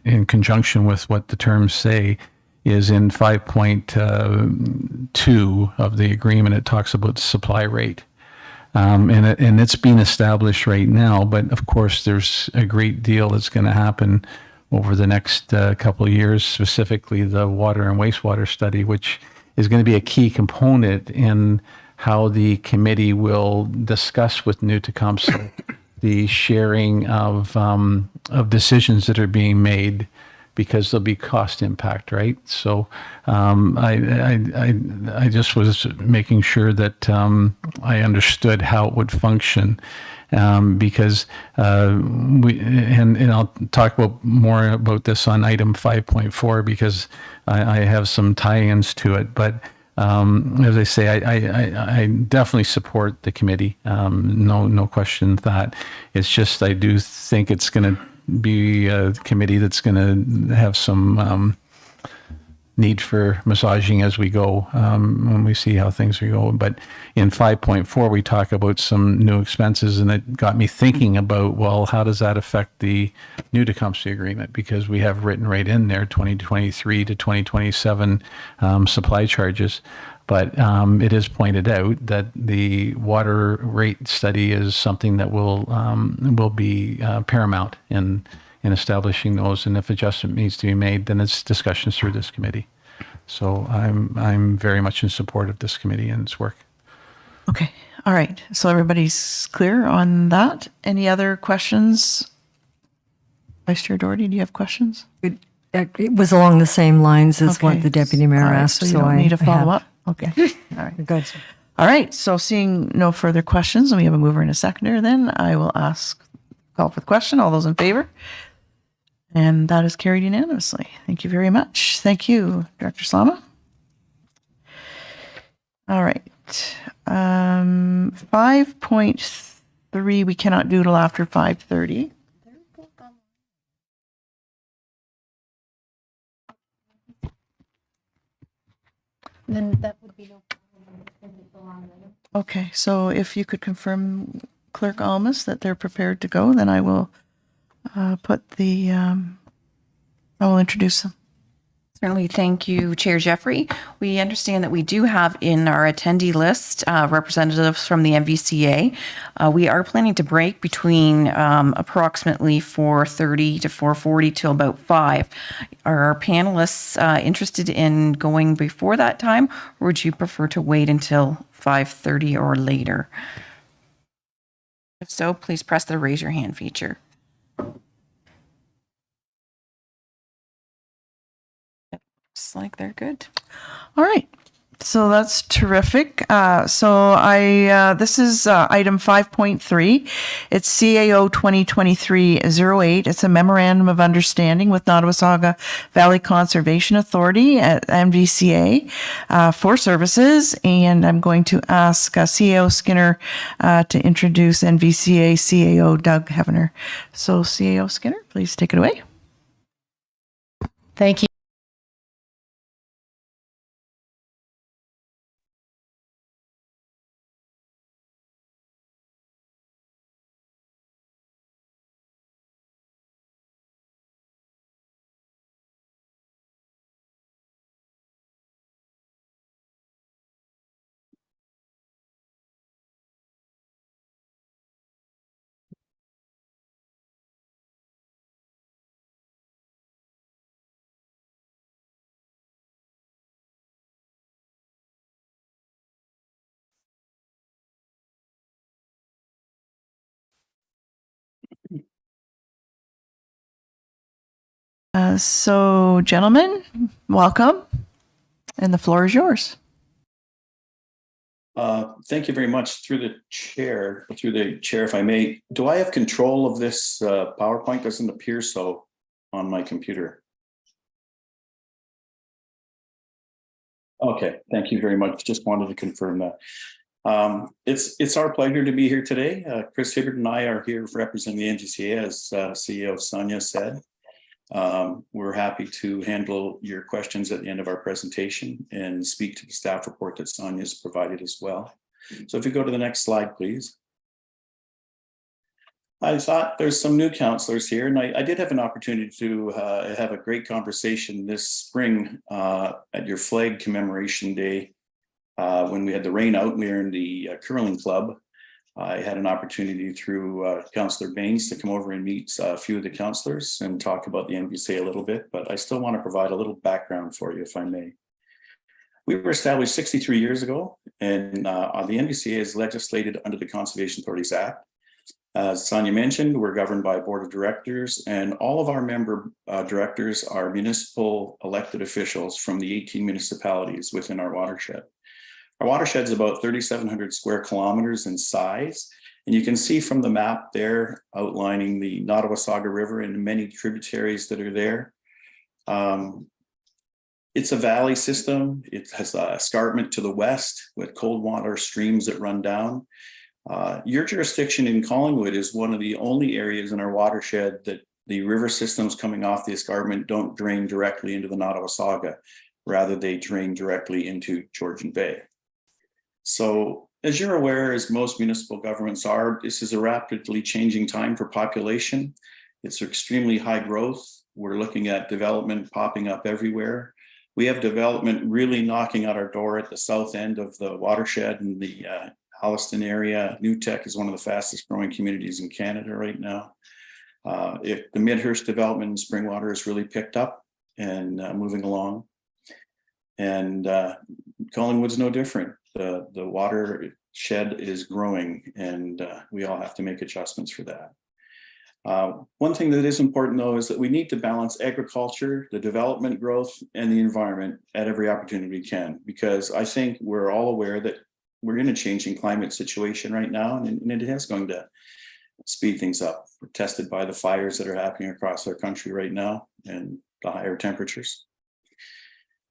in conjunction with what the terms say, is in 5.2 of the agreement. It talks about the supply rate. and it's being established right now. But of course, there's a great deal that's going to happen over the next couple of years, specifically the water and wastewater study, which is going to be a key component in how the committee will discuss with New Tecumseth the sharing of decisions that are being made, because there'll be cost impact, right? So I just was making sure that I understood how it would function, because and I'll talk more about this on item 5.4, because I have some tie-ins to it. But as I say, I definitely support the committee. No question that. It's just I do think it's going to be a committee that's going to have some need for massaging as we go, when we see how things are going. But in 5.4, we talk about some new expenses, and it got me thinking about, well, how does that affect the New Tecumseh agreement? Because we have written right in there 2023 to 2027 supply charges. But it is pointed out that the water rate study is something that will be paramount in establishing those. And if adjustment needs to be made, then it's discussions through this committee. So I'm very much in support of this committee and its work. Okay. All right. So everybody's clear on that. Any other questions? Vice Chair Doherty, do you have questions? It was along the same lines as Okay. what the deputy mayor All right, asked. So you don't need to I have- follow up? Okay. All right. Good. All right. So seeing no further questions, and we have a mover and a seconder, then I will call for the question. All those in favor? And that is carried unanimously. Thank you very much. Thank you, Director Slama. All right. 5.3, we cannot do till after 5:30. Then that would be no problem. Okay, so if you could confirm, Clerk Almus, that they're prepared to go, then I will I will introduce them. Certainly. Thank you, Chair Jeffrey. We understand that we do have in our attendee list representatives from the NVCA. We are planning to break between approximately 4:30 to 4:40 till about 5. Are our panelists interested in going before that time, or would you prefer to wait until 5:30 or later? If so, please press the raise your hand feature. Looks like they're good. All right. So that's terrific. This is item 5.3. It's CAO 2023-08. It's a memorandum of understanding with Nottawasaga Valley Conservation Authority at NVCA for services. And I'm going to ask CAO Skinner to introduce NVCA CAO Doug Hevenor. So CAO Skinner, please take it away. Thank you. So, gentlemen, welcome, and the floor is yours. Thank you very much. Through the chair, if I may, do I have control of this PowerPoint? Doesn't appear so on my computer. Okay, thank you very much. Just wanted to confirm that. It's our pleasure to be here today. Chris Hibbert and I are here representing the NVCA, as CEO Sonia said. We're happy to handle your questions at the end of our presentation and speak to the staff report that Sonia has provided as well. So if you go to the next slide, please. I thought there's some new counselors here, and I did have an opportunity to have a great conversation this spring at your flag commemoration day when we had the rain out. We were in the curling club. I had an opportunity through Councillor Baines to come over and meet a few of the councillors and talk about the NVCA a little bit, but I still want to provide a little background for you, if I may. We were established 63 years ago, and the NVCA is legislated under the Conservation Authorities Act. As Sonia mentioned, we're governed by a board of directors, and all of our member directors are municipal elected officials from the 18 municipalities within our watershed. Our watershed is about 3,700 square kilometers in size, and you can see from the map there outlining the Nottawasaga River and many tributaries that are there. It's a valley system. It has an escarpment to the west with cold water streams that run down. Your jurisdiction in Collingwood is one of the only areas in our watershed that the river systems coming off the escarpment don't drain directly into the Nottawasaga. Rather, they drain directly into Georgian Bay. So as you're aware, as most municipal governments are, this is a rapidly changing time for population. It's extremely high growth. We're looking at development popping up everywhere. We have development really knocking at our door at the south end of the watershed in the Holliston area. New Tech is one of the fastest growing communities in Canada right now. If the Midhurst development in Springwater has really picked up and moving along. And Collingwood's no different. The watershed is growing, and we all have to make adjustments for that. One thing that is important, though, is that we need to balance agriculture, the development growth, and the environment at every opportunity we can, because I think we're all aware that we're in a changing climate situation right now, and it is going to speed things up. We're tested by the fires that are happening across our country right now and the higher temperatures.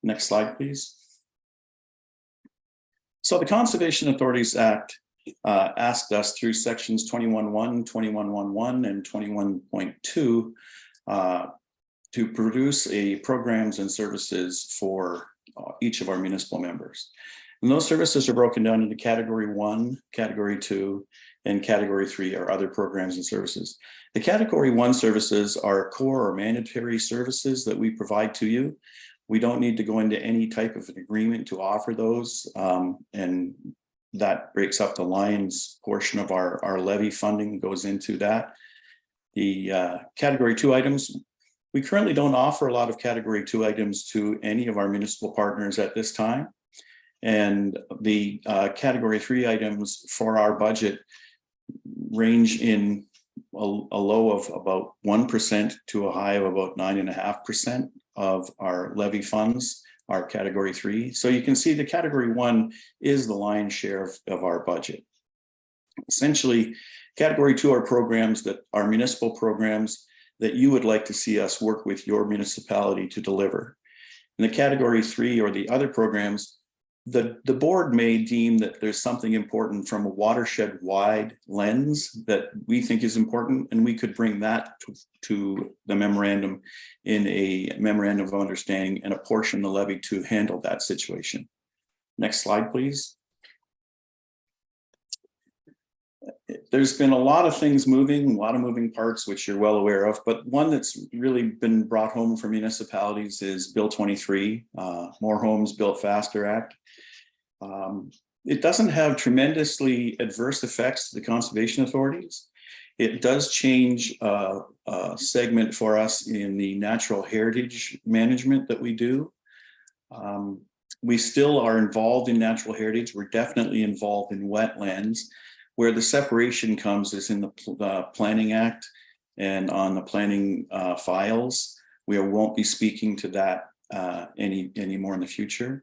Next slide, please. So the Conservation Authorities Act asked us through sections 21.1, 21.11, and 21.2 to produce programs and services for each of our municipal members. And those services are broken down into category 1, category 2, and category 3 are other programs and services. The category 1 services are core or mandatory services that we provide to you. We don't need to go into any type of an agreement to offer those, and that breaks up the lion's portion of our levy funding goes into that. The category 2 items, we currently don't offer a lot of category 2 items to any of our municipal partners at this time. And the category 3 items for our budget range in a low of about 1% to a high of about 9.5% of our levy funds are category 3. So you can see the category 1 is the lion's share of our budget. Essentially, category 2 are programs that are municipal programs that you would like to see us work with your municipality to deliver. In the category 3 or the other programs, the board may deem that there's something important from a watershed-wide lens that we think is important, and we could bring that to the memorandum in a memorandum of understanding and apportion the levy to handle that situation. Next slide, please. There's been a lot of things moving, a lot of moving parts, which you're well aware of, but one that's really been brought home for municipalities is Bill 23, More Homes Built Faster Act. It doesn't have tremendously adverse effects to the conservation authorities. It does change a segment for us in the natural heritage management that we do. We still are involved in natural heritage. We're definitely involved in wetlands. Where the separation comes is in the Planning Act and on the planning files. We won't be speaking to that any more in the future.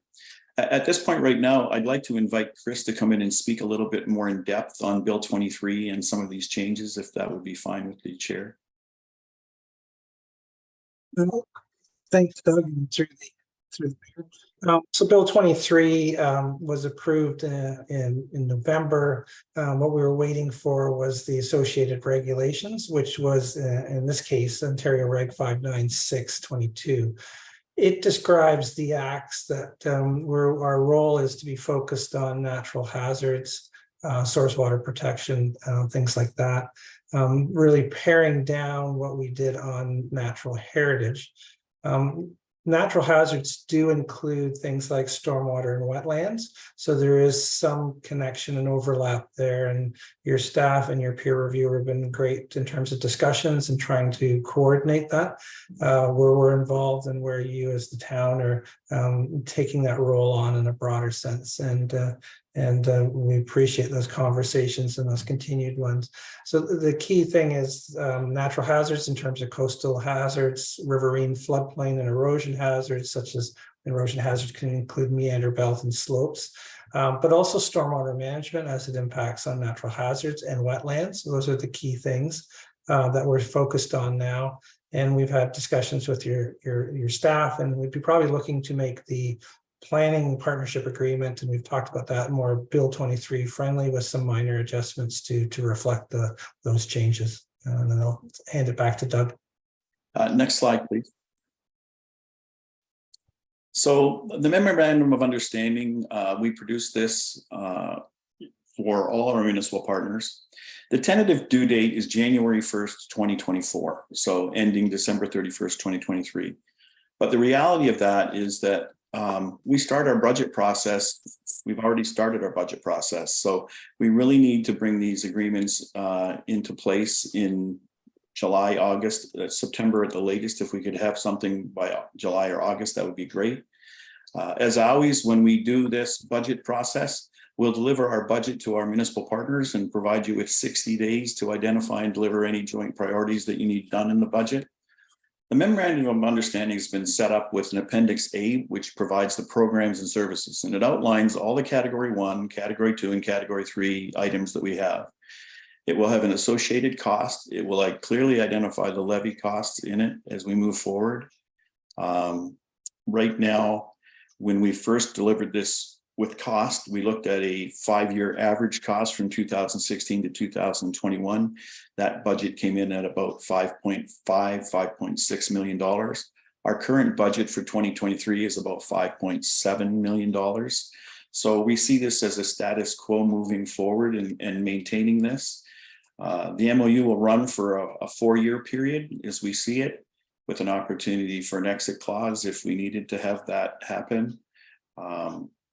At this point right now, I'd like to invite Chris to come in and speak a little bit more in depth on Bill 23 and some of these changes, if that would be fine with the chair. Thanks, Doug, and through the mayor. So Bill 23 was approved in November. What we were waiting for was the associated regulations, which was in this case Ontario Reg 59622. It describes the acts that where our role is to be focused on natural hazards, source water protection, things like that. Really paring down what we did on natural heritage. Natural hazards do include things like stormwater and wetlands. So there is some connection and overlap there. And your staff and your peer reviewer have been great in terms of discussions and trying to coordinate that, where we're involved and where you as the town are taking that role on in a broader sense. And we appreciate those conversations and those continued ones. So the key thing is natural hazards in terms of coastal hazards, riverine floodplain and erosion hazards, such as erosion hazards can include meander belt and slopes, but also stormwater management as it impacts on natural hazards and wetlands. Those are the key things that we're focused on now. And we've had discussions with your staff, and we'd be probably looking to make the planning partnership agreement, and we've talked about that, more Bill 23 friendly with some minor adjustments to reflect those changes. And then I'll hand it back to Doug. Next slide, please. So the Memorandum of Understanding, we produced this for all our municipal partners. The tentative due date is January 1st, 2024, so ending December 31st, 2023. But the reality of that is that we start our budget process. We've already started our budget process. So we really need to bring these agreements into place in July, August, September at the latest. If we could have something by July or August, that would be great. As always, when we do this budget process, we'll deliver our budget to our municipal partners and provide you with 60 days to identify and deliver any joint priorities that you need done in the budget. The Memorandum of Understanding has been set up with an Appendix A, which provides the programs and services, and it outlines all the Category 1, Category 2, and Category 3 items that we have. It will have an associated cost. It will clearly identify the levy costs in it as we move forward. Right now, when we first delivered this with cost, we looked at a 5-year average cost from 2016 to 2021. That budget came in at about $5.6 million. Our current budget for 2023 is about $5.7 million. So we see this as a status quo moving forward and maintaining this. The MOU will run for a 4-year period as we see it, with an opportunity for an exit clause if we needed to have that happen.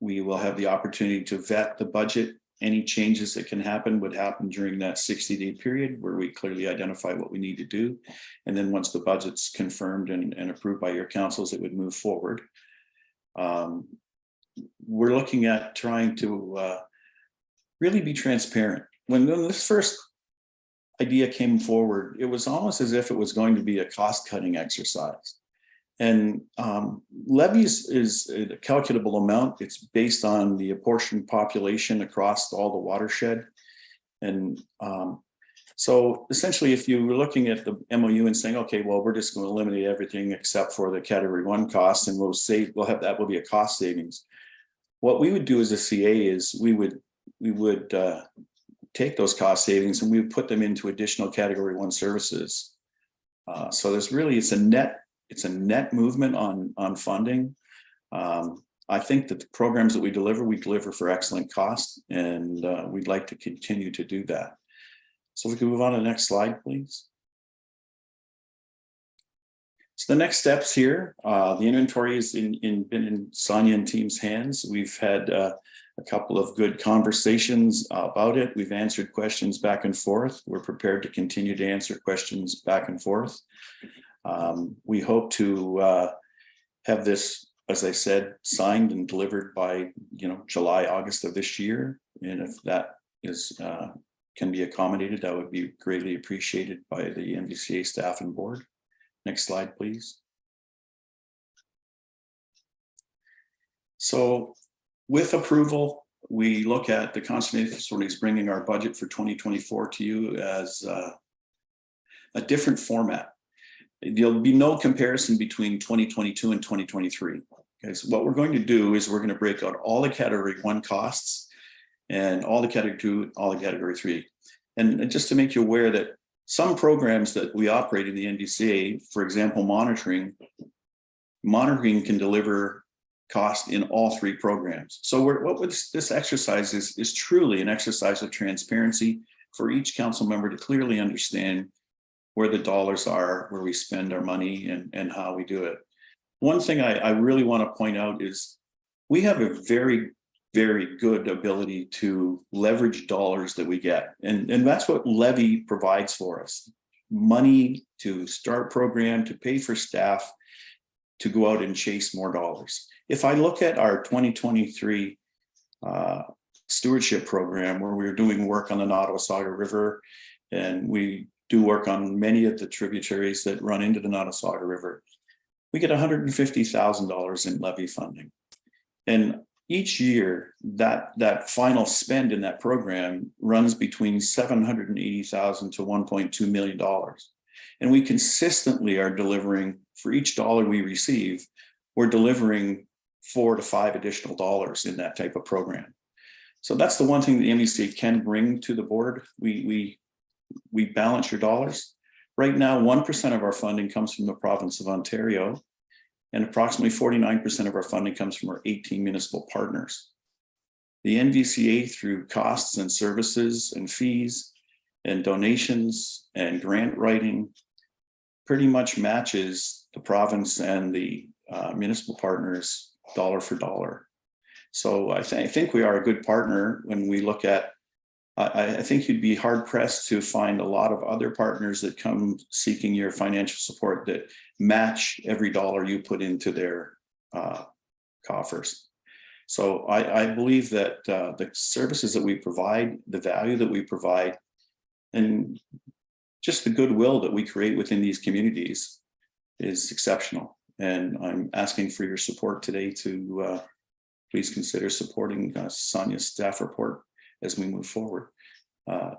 We will have the opportunity to vet the budget. Any changes that can happen would happen during that 60-day period where we clearly identify what we need to do. And then once the budget's confirmed and approved by your councils, it would move forward. We're looking at trying to really be transparent. When this first idea came forward, it was almost as if it was going to be a cost-cutting exercise. And levies is a calculable amount. It's based on the apportioned population across all the watershed. And so essentially, if you were looking at the MOU and saying, okay, well, we're just going to eliminate everything except for the Category 1 costs, and we'll have that will be a cost savings. What we would do as a CA is we would take those cost savings and we would put them into additional Category 1 services. So there's really, it's a net movement on funding. I think that the programs that we deliver for excellent cost, and we'd like to continue to do that. So we can move on to the next slide, please. So the next steps here, the inventory has been in Sonia and team's hands. We've had a couple of good conversations about it. We've answered questions back and forth. We're prepared to continue to answer questions back and forth. We hope to have this, as I said, signed and delivered by July, August of this year. And if that is can be accommodated, that would be greatly appreciated by the NVCA staff and board. Next slide, please. So with approval, we look at the Conservation Authority bringing our budget for 2024 to you as a different format. There'll be no comparison between 2022 and 2023. Okay, so what we're going to do is we're going to break out all the Category 1 costs and all the Category 2, all the Category 3. And just to make you aware that some programs that we operate in the NVCA, for example, monitoring can deliver cost in all 3 programs. So this exercise is truly an exercise of transparency for each council member to clearly understand where the dollars are, where we spend our money, and how we do it. one thing I really want to point out is we have a very, very good ability to leverage dollars that we get. And that's what levy provides for us. Money to start program, to pay for staff, to go out and chase more dollars. If I look at our 2023 stewardship program, where we're doing work on the Nottawasaga River, and we do work on many of the tributaries that run into the Nottawasaga River, we get $150,000 in levy funding. And each year, that final spend in that program runs between $780,000 to $1.2 million. And we consistently are delivering, for each dollar we receive, we're delivering $4 to $5 additional dollars in that type of program. So that's the one thing the NVCA can bring to the board. We balance your dollars. Right now, 1% of our funding comes from the province of Ontario, and approximately 49% of our funding comes from our 18 municipal partners. The NVCA, through costs and services and fees and donations and grant writing, pretty much matches the province and the municipal partners dollar for dollar. So I think we are a good partner when we look at, I think you'd be hard pressed to find a lot of other partners that come seeking your financial support that match every dollar you put into their coffers. So I believe that the services that we provide, the value that we provide, and just the goodwill that we create within these communities is exceptional. And I'm asking for your support today to please consider supporting Sonia's staff report as we move forward.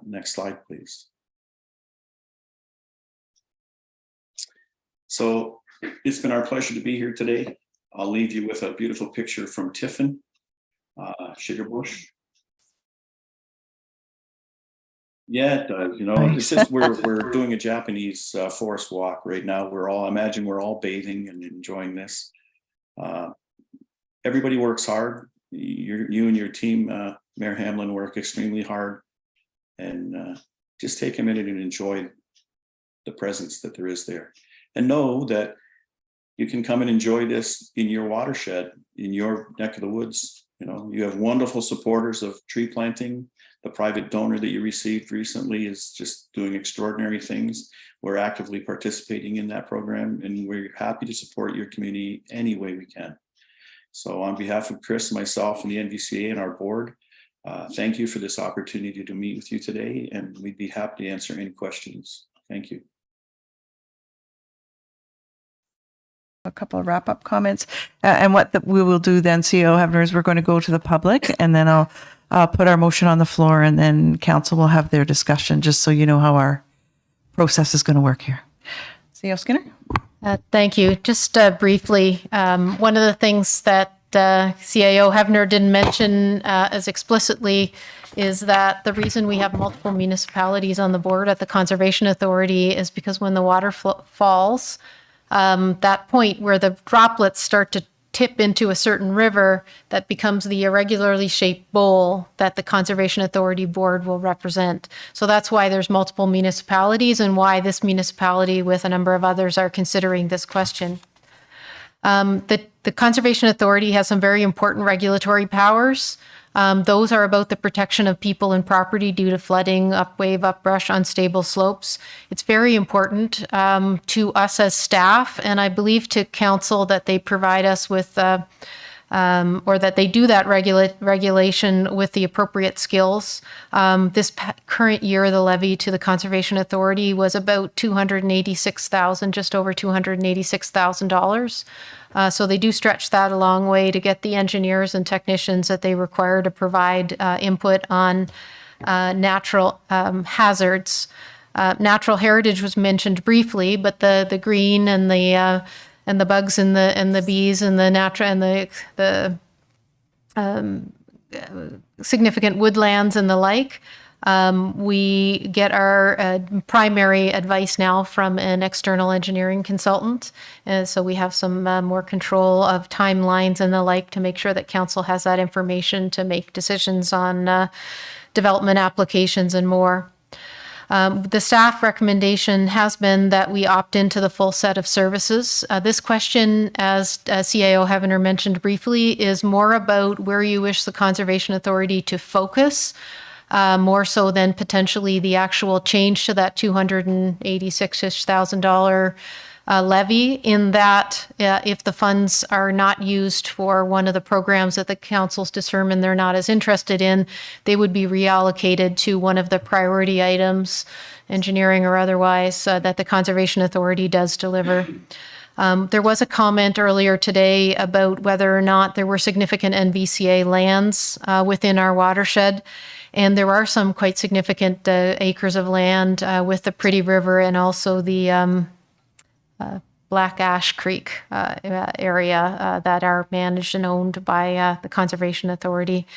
Next slide, please. So it's been our pleasure to be here today. I'll leave you with a beautiful picture from Tiffin, Sugarbush. Yeah, it does. You know, it's just we're doing a Japanese forest walk right now. I imagine we're all bathing and enjoying this. Everybody works hard. You and your team, Mayor Hamlin, work extremely hard, and just take a minute and enjoy the presence that there is there, and know that you can come and enjoy this in your watershed, in your neck of the woods. You know, you have wonderful supporters of tree planting. The private donor that you received recently is just doing extraordinary things. We're actively participating in that program, and we're happy to support your community any way we can. So on behalf of Chris, myself, and the NVCA and our board, thank you for this opportunity to meet with you today, and we'd be happy to answer any questions. Thank you. A couple of wrap-up comments, and what we will do then, CAO Hevenor, is we're going to go to the public, and then I'll put our motion on the floor, and then council will have their discussion, just so you know how our process is going to work here. CAO Skinner? Thank you. Just briefly, one of the things that CAO Hevenor didn't mention as explicitly is that the reason we have multiple municipalities on the board at the Conservation Authority is because when the water falls, that point where the droplets start to tip into a certain river, that becomes the irregularly shaped bowl that the Conservation Authority Board will represent. So that's why there's multiple municipalities, and why this municipality with a number of others are considering this question. The Conservation Authority has some very important regulatory powers. Those are about the protection of people and property due to flooding, upwave, uprush, unstable slopes. It's very important to us as staff, and I believe to council, that they provide us with, or that they do that regulation with the appropriate skills. This current year, the levy to the Conservation Authority was about $286,000, just over $286,000. So they do stretch that a long way to get the engineers and technicians that they require to provide input on natural hazards. Natural heritage was mentioned briefly, but the green and the bugs and the bees and the natural and the significant woodlands and the like. We get our primary advice now from an external engineering consultant. So we have some more control of timelines and the like to make sure that council has that information to make decisions on development applications and more. The staff recommendation has been that we opt into the full set of services. This question, as CAO Hevenor mentioned briefly, is more about where you wish the Conservation Authority to focus, more so than potentially the actual change to that $286,000 levy, in that if the funds are not used for one of the programs that the council's determined they're not as interested in, they would be reallocated to one of the priority items, engineering or otherwise, that the Conservation Authority does deliver. There was a comment earlier today about whether or not there were significant NVCA lands within our watershed. And there are some quite significant acres of land with the Pretty River and also the Black Ash Creek area that are managed and owned by the Conservation Authority.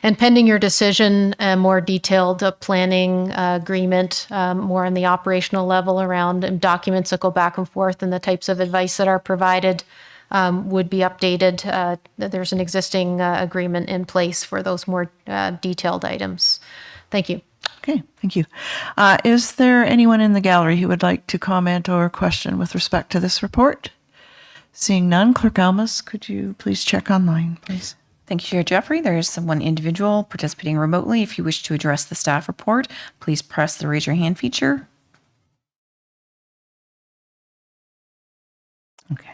And pending your decision, a more detailed planning agreement, more on the operational level around documents that go back and forth and the types of advice that are provided would be updated. There's an existing agreement in place for those more detailed items. Thank you. Okay, thank you. Is there anyone in the gallery who would like to comment or question with respect to this report? Seeing none, Clerk Almas, could you please check online, please? Thank you, Chair Jeffrey. There is one individual participating remotely. If you wish to address the staff report, please press the raise your hand feature. Okay.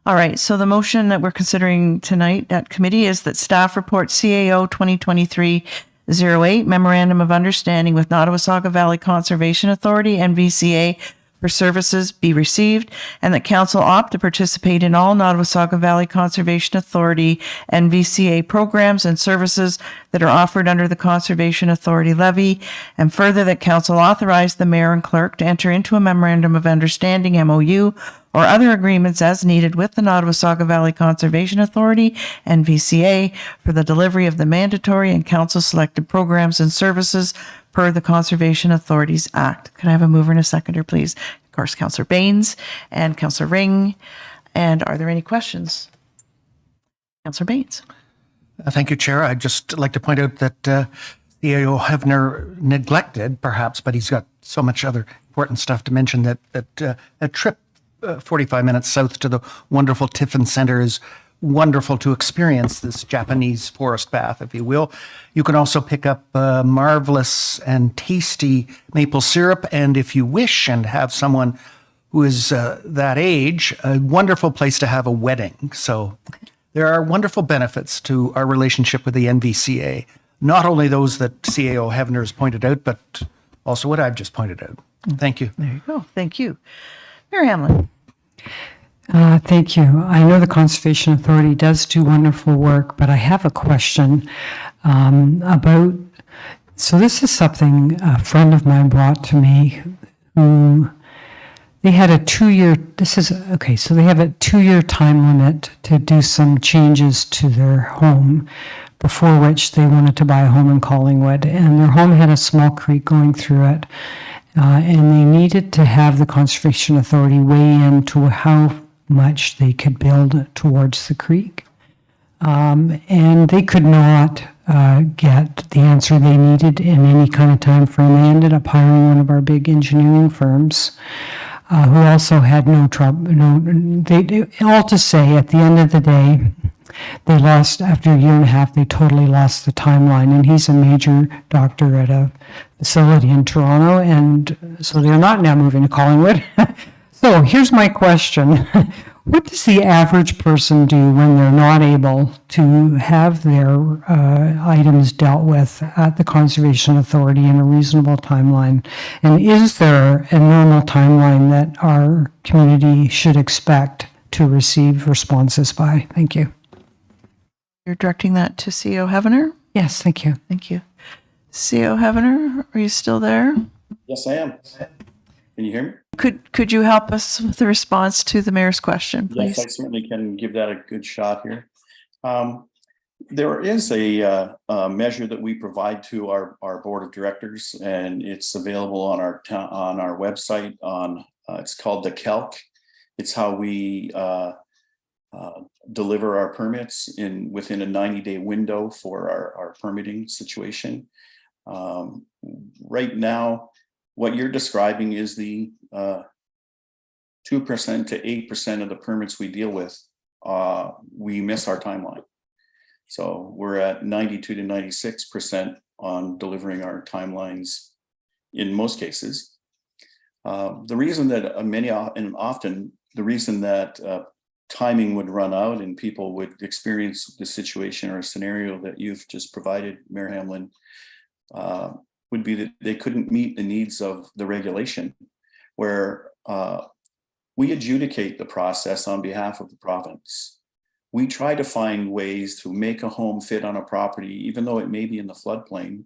All right, so the motion that we're considering tonight at committee is that staff report CAO 2023-08 Memorandum of Understanding with Nottawasaga Valley Conservation Authority, NVCA, for services be received, and that council opt to participate in all Nottawasaga Valley Conservation Authority NVCA programs and services that are offered under the Conservation Authority levy, and further that council authorize the mayor and clerk to enter into a memorandum of understanding MOU or other agreements as needed with the Nottawasaga Valley Conservation Authority, NVCA, for the delivery of the mandatory and council-selected programs and services per the Conservation Authorities Act. Can I have a mover and a seconder, please? Of course, Councillor Baines and Councillor Ring. And are there any questions? Councillor Baines. Thank you, Chair. I'd just like to point out that CAO Hevenor neglected, perhaps, but he's got so much other important stuff to mention that a trip 45 minutes south to the wonderful Tiffin Center is wonderful to experience this Japanese forest bath, if you will. You can also pick up marvelous and tasty maple syrup, and if you wish and have someone who is that age, a wonderful place to have a wedding. So there are wonderful benefits to our relationship with the NVCA, not only those that CAO Hevenor has pointed out, but also what I've just pointed out. Thank you. There you go. Thank you. Mayor Hamlin. Thank you. I know the Conservation Authority does do wonderful work, but I have a question about, so this is something a friend of mine brought to me who, they had a 2-year, so they have a 2-year time limit to do some changes to their home, before which they wanted to buy a home in Collingwood, and their home had a small creek going through it. And they needed to have the Conservation Authority weigh in to how much they could build towards the creek. And they could not get the answer they needed in any kind of time frame. They ended up hiring one of our big engineering firms, who also had no trouble. All to say, at the end of the day, they lost, after a year and a half, they totally lost the timeline. And he's a major doctor at a facility in Toronto. And so they're not now moving to Collingwood. So here's my question. What does the average person do when they're not able to have their items dealt with at the Conservation Authority in a reasonable timeline? And is there a normal timeline that our community should expect to receive responses by? Thank you. You're directing that to CAO Hevenor? Yes, thank you. Thank you. CAO Hevenor, are you still there? Yes, I am. Can you hear me? Could you help us with the response to the mayor's question, please? Yes, I certainly can give that a good shot here. There is a measure that we provide to our board of directors, and it's available on our website. It's called the CALC. It's how we deliver our permits within a 90-day window for our permitting situation. Right now, what you're describing is the 2% to 8% of the permits we deal with, we miss our timeline. So we're at 92 to 96% on delivering our timelines in most cases. The reason that often the reason that timing would run out and people would experience the situation or a scenario that you've just provided, Mayor Hamlin, would be that they couldn't meet the needs of the regulation, where we adjudicate the process on behalf of the province. We try to find ways to make a home fit on a property, even though it may be in the floodplain.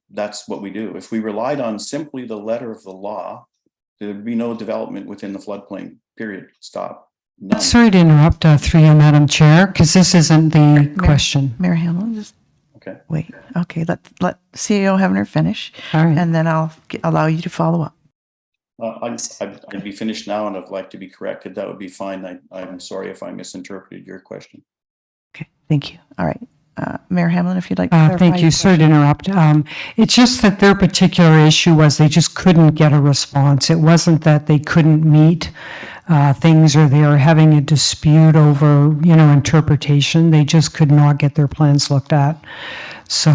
That's what we do. If we relied on simply the letter of the law, there'd be no development within the floodplain, period, stop. None. Sorry to interrupt through you, Madam Chair, because this isn't the question. Mayor Hamlin, just Okay. wait. Okay, let CAO Hevenor finish, All right. and then I'll allow you to follow up. I'd be finished now and I'd like to be corrected. That would be fine. I'm sorry if I misinterpreted your question. Okay, thank you. All right. Mayor Hamlin, if you'd like to clarify. Thank you. your Sorry to interrupt. It's just that their particular issue was they just couldn't get a response. It wasn't that they couldn't meet things or they were having a dispute over, interpretation. They just could not get their plans looked at. So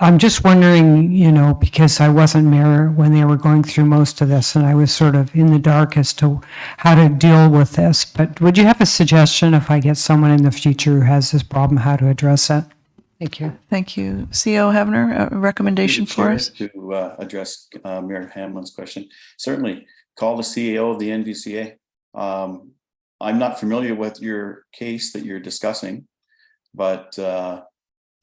I'm just wondering, because I wasn't mayor when they were going through most of this and I was sort of in the dark as to how to deal with this. But would you have a suggestion if I get someone in the future who has this problem, how to address it? Thank you. Thank you. CAO Hevenor, a recommendation for us? To address Mayor Hamlin's question, certainly call the CAO of the NVCA. I'm not familiar with your case that you're discussing, but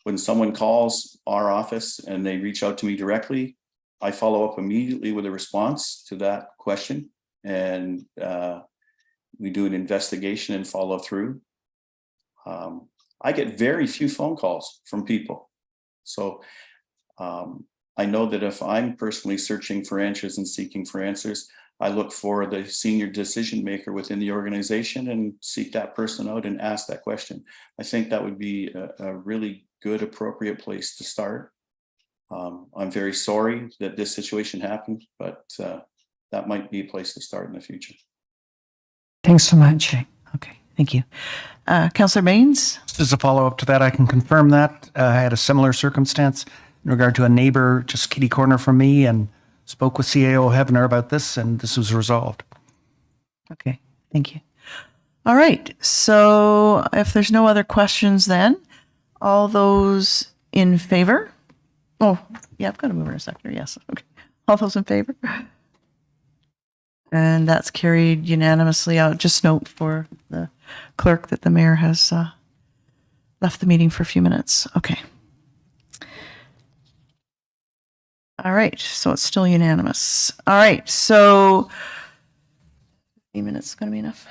when someone calls our office and they reach out to me directly, I follow up immediately with a response to that question. And we do an investigation and follow through. I get very few phone calls from people. So I know that if I'm personally searching for answers and seeking for answers, I look for the senior decision maker within the organization and seek that person out and ask that question. I think that would be a really good, appropriate place to start. I'm very sorry that this situation happened, but that might be a place to start in the future. Thanks so much. Okay, thank you. Councillor Baines? Just as a follow-up to that, I can confirm that. I had a similar circumstance in regard to a neighbor just kitty corner from me and spoke with CAO Hevenor about this, and this was resolved. Okay, thank you. All right, so if there's no other questions then, all those in favor? Oh, yeah, I've got to move in a sector, yes. Okay, all those in favor? And that's carried unanimously. I'll just note for the clerk that the mayor has left the meeting for a few minutes. Okay. All right, so it's still unanimous. All right, so 15 minutes is going to be enough.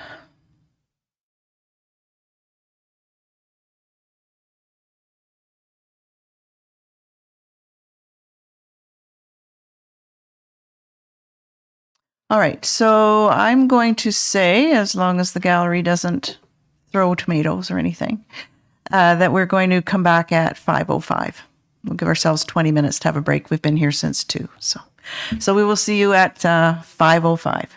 All right, so I'm going to say, as long as the gallery doesn't throw tomatoes or anything, that we're going to come back at 5:05. We'll give ourselves 20 minutes to have a break. We've been here since 2. So we will see you at 5:05.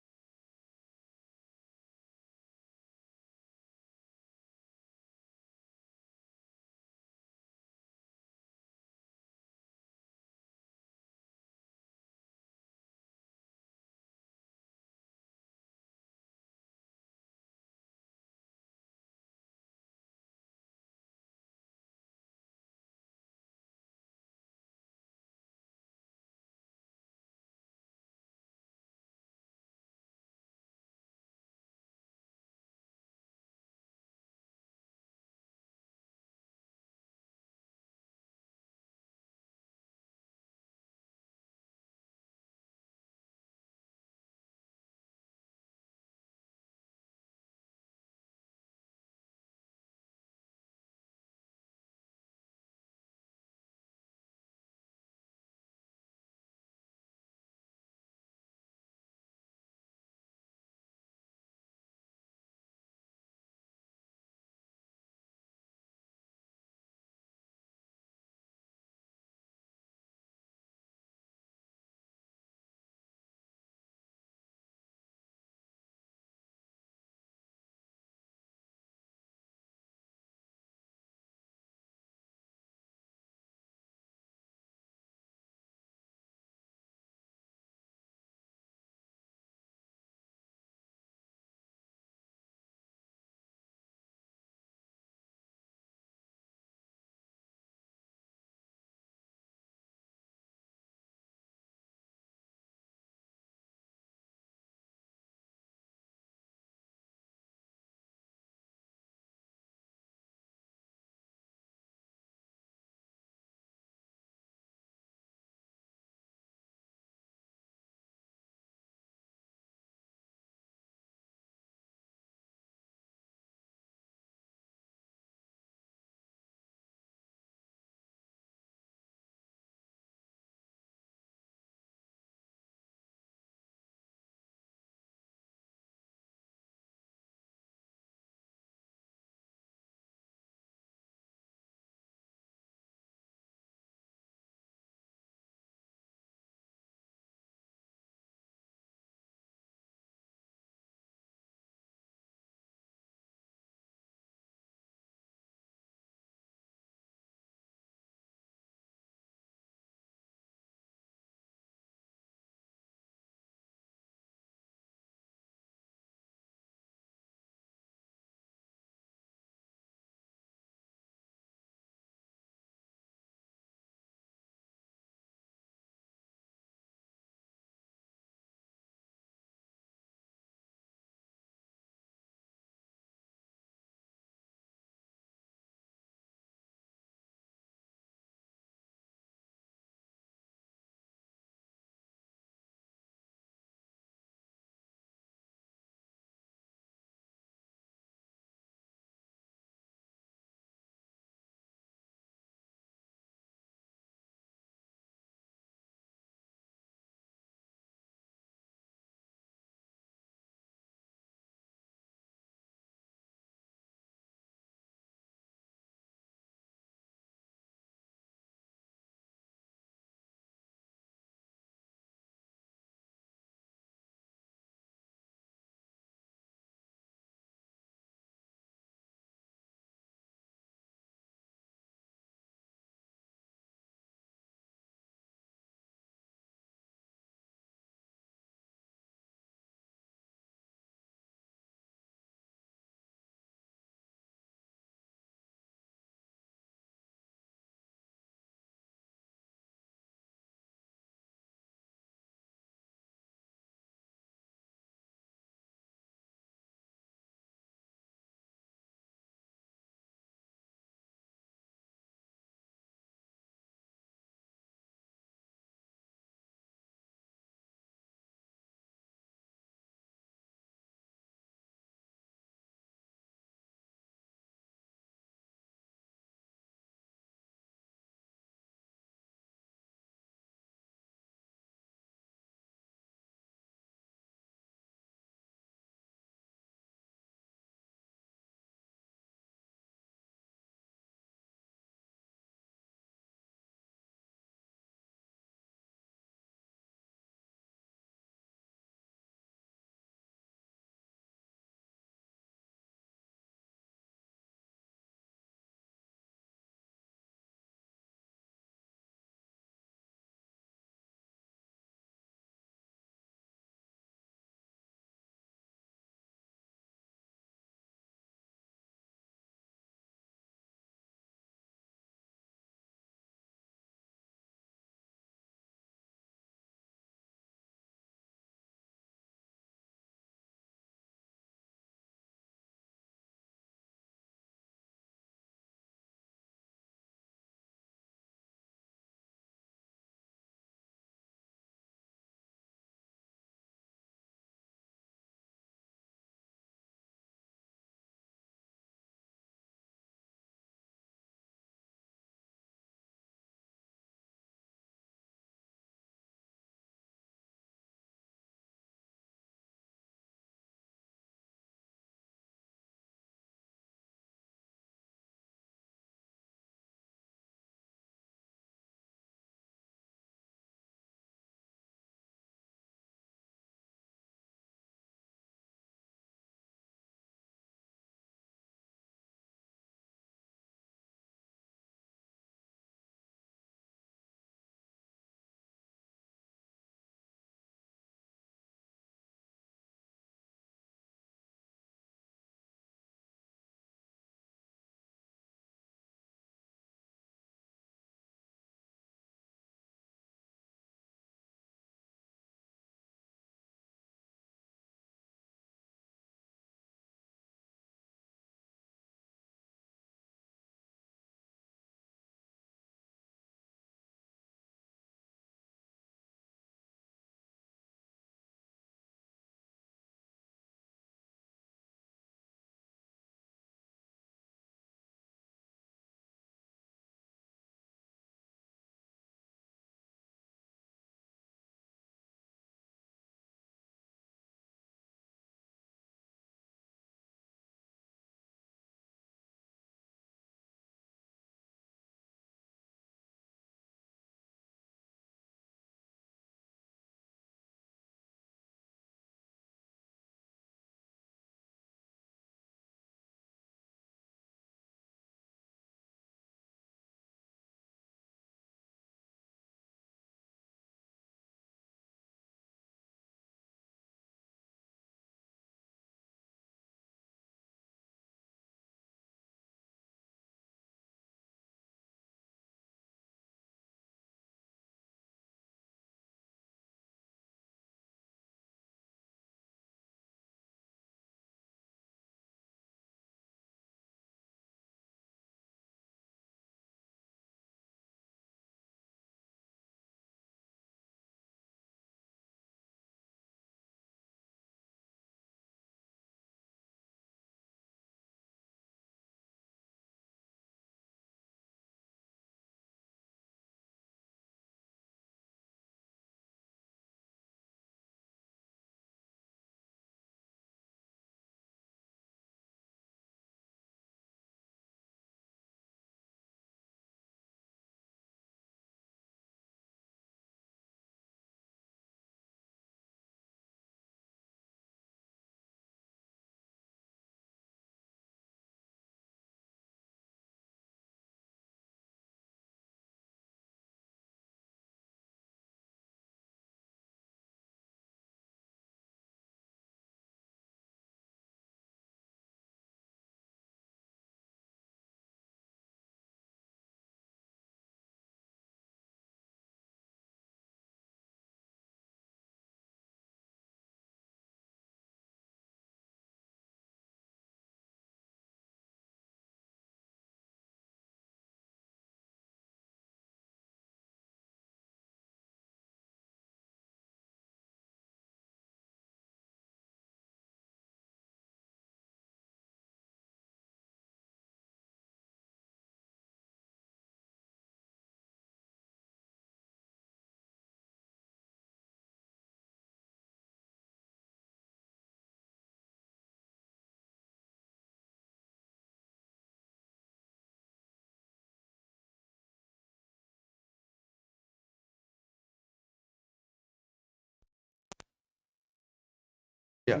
Yeah.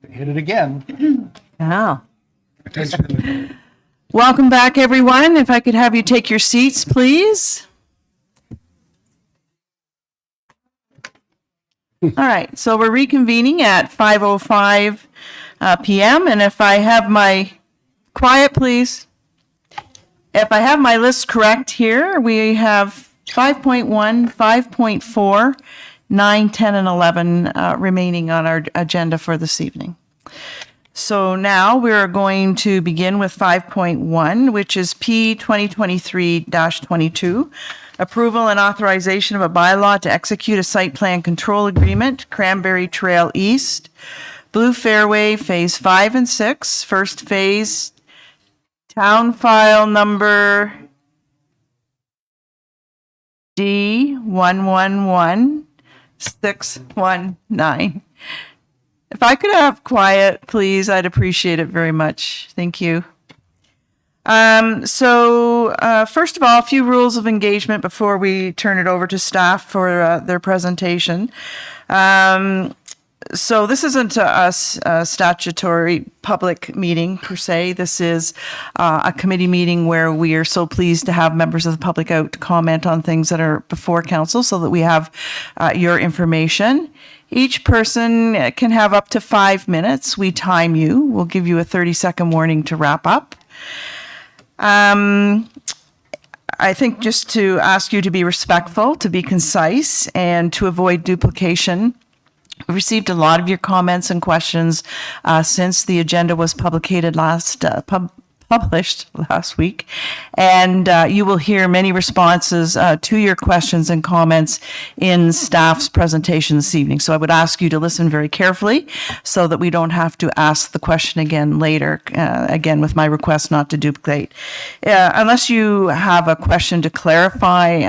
Hit it again. Yeah. Welcome back, everyone. If I could have you take your seats, please. All right, so we're reconvening at 5:05 p.m. And if I have my, quiet please. If I have my list correct here, we have 5.1, 5.4, 9, 10, and 11 remaining on our agenda for this evening. So now we're going to begin with 5.1, which is P 2023-22, approval and authorization of a bylaw to execute a site plan control agreement, Cranberry Trail East, Blue Fairway, Phase 5 and 6, first phase, town file number D111619. If I could have quiet, please, I'd appreciate it very much. Thank you. First of all, a few rules of engagement before we turn it over to staff for their presentation. So this isn't a statutory public meeting per se. This is a committee meeting where we are so pleased to have members of the public out to comment on things that are before council so that we have your information. Each person can have up to 5 minutes. We time you. We'll give you a 30-second warning to wrap up. I think just to ask you to be respectful, to be concise, and to avoid duplication. We received a lot of your comments and questions since the agenda was published last week, and you will hear many responses to your questions and comments in staff's presentation this evening. So I would ask you to listen very carefully so that we don't have to ask the question again later, again with my request not to duplicate. Unless you have a question to clarify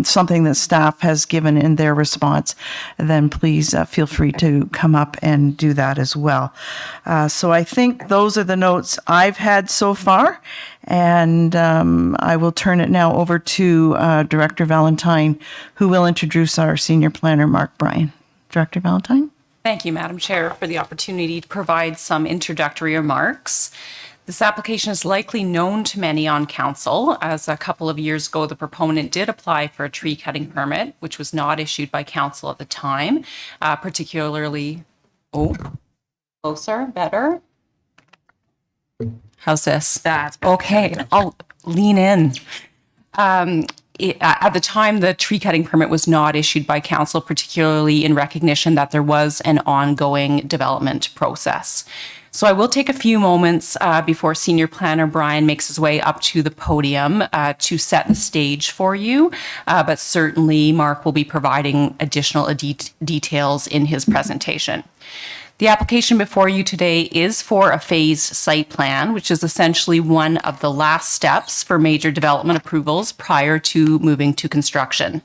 something that staff has given in their response, then please feel free to come up and do that as well. So I think those are the notes I've had so far, and I will turn it now over to Director Valentine, who will introduce our Senior Planner, Mark Bryan. Director Valentine? Thank you, Madam Chair, for the opportunity to provide some introductory remarks. This application is likely known to many on council, as a couple of years ago, the proponent did apply for a tree cutting permit, which was not issued by council at the time, particularly, closer, better. How's this? That's okay. I'll lean in. At the time, the tree cutting permit was not issued by council, particularly in recognition that there was an ongoing development process. So I will take a few moments before Senior Planner Brian makes his way up to the podium to set the stage for you, but certainly Mark will be providing additional details in his presentation. The application before you today is for a phased site plan, which is essentially one of the last steps for major development approvals prior to moving to construction.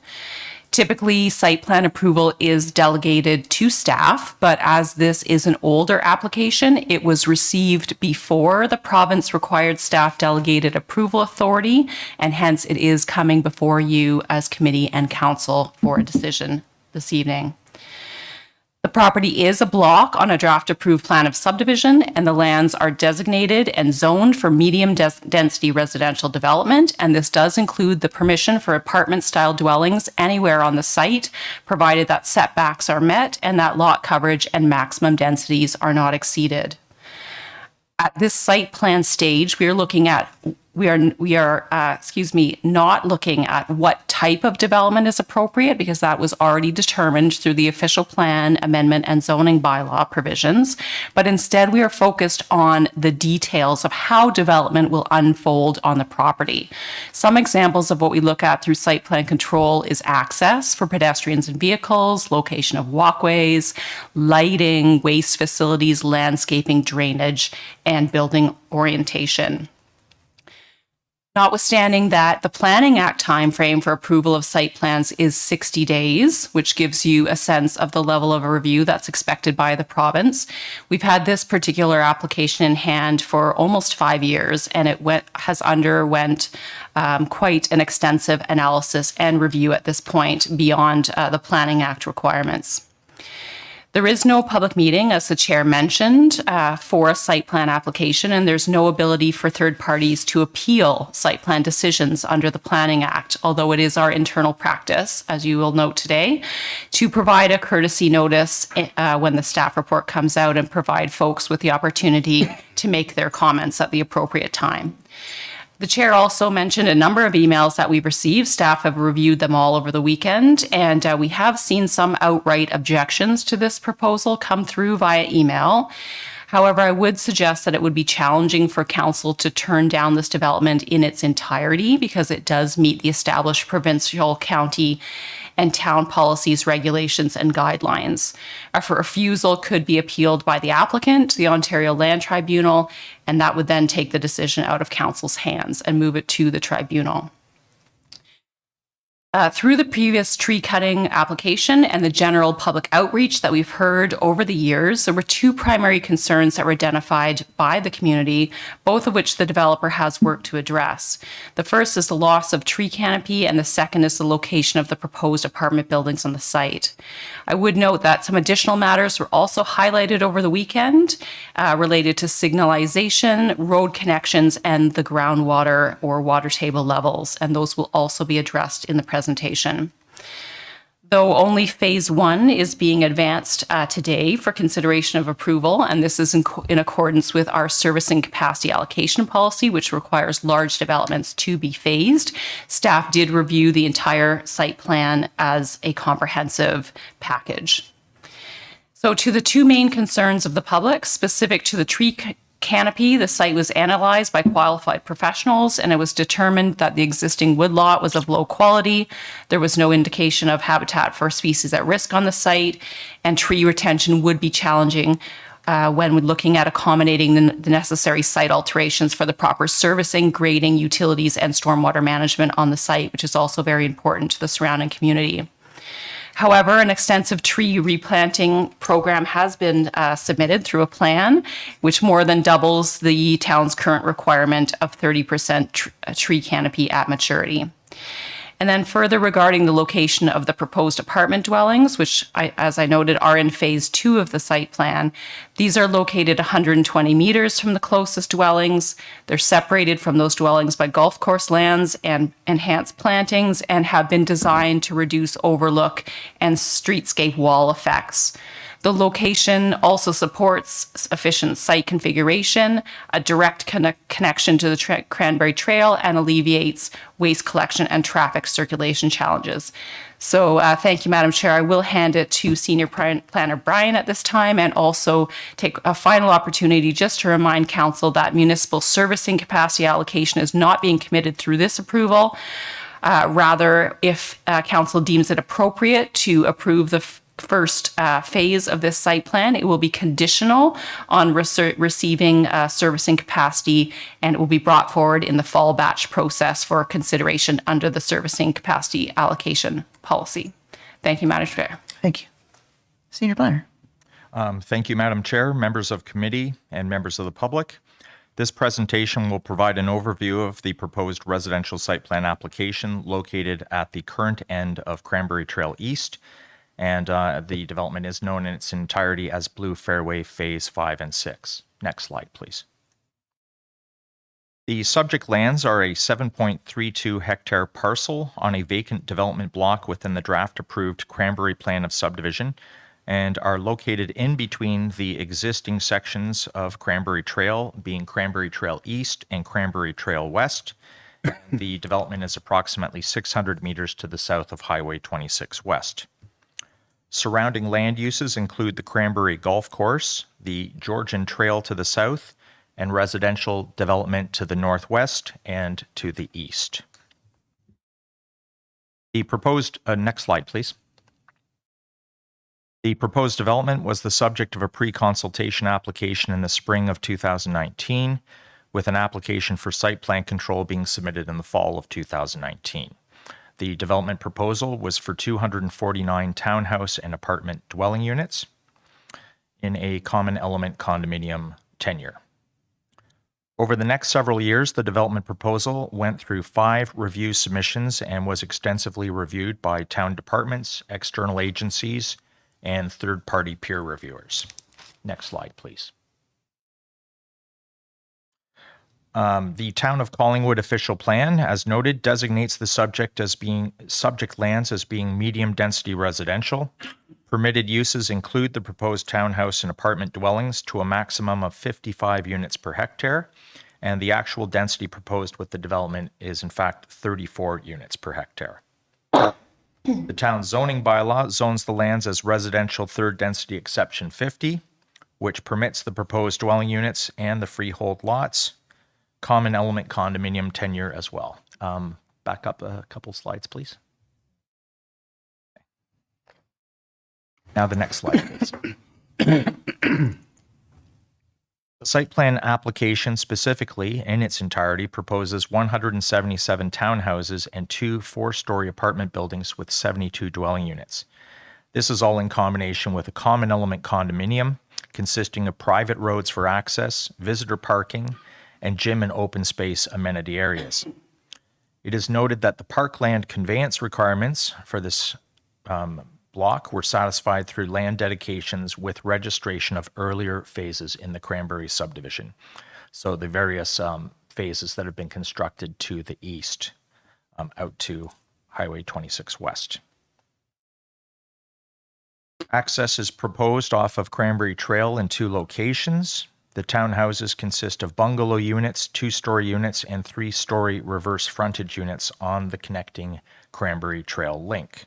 Typically, site plan approval is delegated to staff, but as this is an older application, it was received before the province required staff delegated approval authority, and hence it is coming before you as committee and council for a decision this evening. The property is a block on a draft approved plan of subdivision, and the lands are designated and zoned for medium density residential development. And this does include the permission for apartment style dwellings anywhere on the site, provided that setbacks are met and that lot coverage and maximum densities are not exceeded. At this site plan stage, we are not looking at what type of development is appropriate, because that was already determined through the official plan amendment and zoning bylaw provisions. But instead, we are focused on the details of how development will unfold on the property. Some examples of what we look at through site plan control is access for pedestrians and vehicles, location of walkways, lighting, waste facilities, landscaping, drainage, and building orientation. Notwithstanding that the Planning Act timeframe for approval of site plans is 60 days, which gives you a sense of the level of a review that's expected by the province. We've had this particular application in hand for almost 5 years, and it has underwent quite an extensive analysis and review at this point beyond the Planning Act requirements. There is no public meeting, as the chair mentioned, for a site plan application, and there's no ability for third parties to appeal site plan decisions under the Planning Act, although it is our internal practice, as you will note today, to provide a courtesy notice when the staff report comes out and provide folks with the opportunity to make their comments at the appropriate time. The chair also mentioned a number of emails that we've received. Staff have reviewed them all over the weekend, and we have seen some outright objections to this proposal come through via email. However, I would suggest that it would be challenging for council to turn down this development in its entirety because it does meet the established provincial, county, and town policies, regulations, and guidelines. A refusal could be appealed by the applicant to the Ontario Land Tribunal, and that would then take the decision out of council's hands and move it to the tribunal. Through the previous tree cutting application and the general public outreach that we've heard over the years, there were two primary concerns that were identified by the community, both of which the developer has worked to address. The first is the loss of tree canopy, and the second is the location of the proposed apartment buildings on the site. I would note that some additional matters were also highlighted over the weekend related to signalization, road connections, and the groundwater or water table levels, and those will also be addressed in the presentation. Though only phase 1 is being advanced today for consideration of approval, and this is in accordance with our servicing capacity allocation policy, which requires large developments to be phased. Staff did review the entire site plan as a comprehensive package. So to the two main concerns of the public, specific to the tree canopy, the site was analyzed by qualified professionals, and it was determined that the existing woodlot was of low quality. There was no indication of habitat for species at risk on the site, and tree retention would be challenging when looking at accommodating the necessary site alterations for the proper servicing, grading, utilities, and stormwater management on the site, which is also very important to the surrounding community. However, an extensive tree replanting program has been submitted through a plan, which more than doubles the town's current requirement of 30% tree canopy at maturity. And then further regarding the location of the proposed apartment dwellings, which, as I noted, are in phase 2 of the site plan. These are located 120 meters from the closest dwellings. They're separated from those dwellings by golf course lands and enhanced plantings, and have been designed to reduce overlook and streetscape wall effects. The location also supports efficient site configuration, a direct connection to the Cranberry Trail, and alleviates waste collection and traffic circulation challenges. So thank you, Madam Chair. I will hand it to Senior Planner Brian at this time, and also take a final opportunity just to remind Council that municipal servicing capacity allocation is not being committed through this approval. Rather, if Council deems it appropriate to approve the first phase of this site plan, it will be conditional on receiving servicing capacity, and it will be brought forward in the fall batch process for consideration under the servicing capacity allocation policy. Thank you, Madam Chair. Thank you. Senior Planner. Thank you, Madam Chair, members of committee, and members of the public. This presentation will provide an overview of the proposed residential site plan application located at the current end of Cranberry Trail East, and the development is known in its entirety as Blue Fairway Phase 5 and 6. Next slide, please. The subject lands are a 7.32 hectare parcel on a vacant development block within the draft-approved Cranberry Plan of Subdivision, and are located in between the existing sections of Cranberry Trail, being Cranberry Trail East and Cranberry Trail West. The development is approximately 600 meters to the south of Highway 26 West. Surrounding land uses include the Cranberry Golf Course, the Georgian Trail to the south, and residential development to the northwest and to the east. The proposed, next slide, please. The proposed development was the subject of a pre-consultation application in the spring of 2019, with an application for site plan control being submitted in the fall of 2019. The development proposal was for 249 townhouse and apartment dwelling units in a common element condominium tenure. Over the next several years, the development proposal went through 5 review submissions and was extensively reviewed by town departments, external agencies, and third-party peer reviewers. Next slide, please. The Town of Collingwood official plan, as noted, designates the subject lands as being medium-density residential. Permitted uses include the proposed townhouse and apartment dwellings to a maximum of 55 units per hectare, and the actual density proposed with the development is in fact 34 units per hectare. The town's zoning bylaw zones the lands as residential third density exception 50, which permits the proposed dwelling units and the freehold lots. Common element condominium tenure as well. Back up a couple slides, please. Now the next slide, please. The site plan application specifically, in its entirety, proposes 177 townhouses and 2 4-story apartment buildings with 72 dwelling units. This is all in combination with a common element condominium consisting of private roads for access, visitor parking, and gym and open space amenity areas. It is noted that the parkland conveyance requirements for this block were satisfied through land dedications with registration of earlier phases in the Cranberry subdivision. So the various phases that have been constructed to the east out to Highway 26 West. Access is proposed off of Cranberry Trail in 2 locations. The townhouses consist of bungalow units, 2-story units, and 3-story reverse frontage units on the connecting Cranberry Trail link.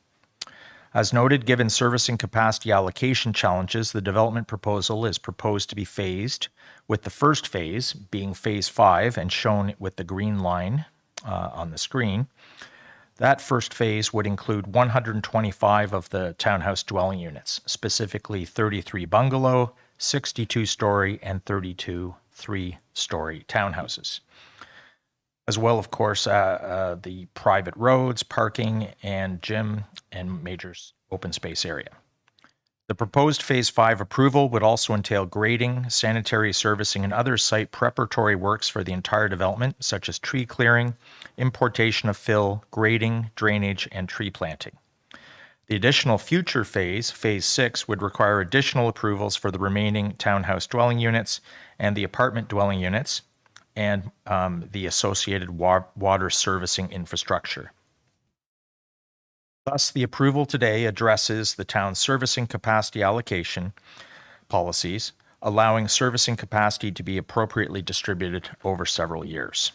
As noted, given servicing capacity allocation challenges, the development proposal is proposed to be phased, with the first phase being phase 5 and shown with the green line on the screen. That first phase would include 125 of the townhouse dwelling units, specifically 33 bungalow, 62-story, and 32 3-story townhouses. As well, of course, the private roads, parking, and gym and major open space area. The proposed Phase 5 approval would also entail grading, sanitary servicing, and other site preparatory works for the entire development, such as tree clearing, importation of fill, grading, drainage, and tree planting. The additional future phase, Phase 6, would require additional approvals for the remaining townhouse dwelling units and the apartment dwelling units, and the associated water servicing infrastructure. Thus, the approval today addresses the town's servicing capacity allocation policies, allowing servicing capacity to be appropriately distributed over several years.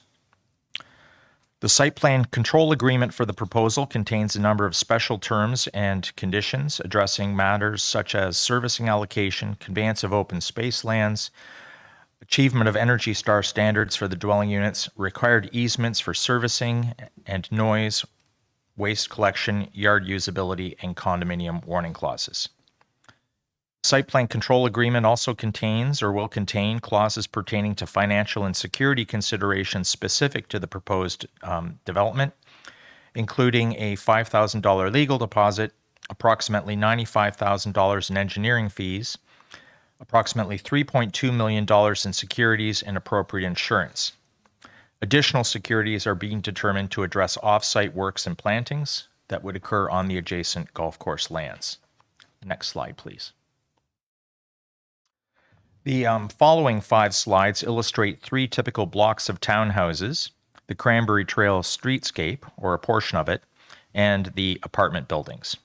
The site plan control agreement for the proposal contains a number of special terms and conditions addressing matters such as servicing allocation, conveyance of open space lands, achievement of Energy Star standards for the dwelling units, required easements for servicing and noise, waste collection, yard usability, and condominium warning clauses. Site plan control agreement also contains or will contain clauses pertaining to financial and security considerations specific to the proposed development, including a $5,000 legal deposit, approximately $95,000 in engineering fees, approximately $3.2 million in securities and appropriate insurance. Additional securities are being determined to address off-site works and plantings that would occur on the adjacent golf course lands. Next slide, please. The following 5 slides illustrate 3 typical blocks of townhouses, the Cranberry Trail streetscape, or a portion of it, and the apartment buildings.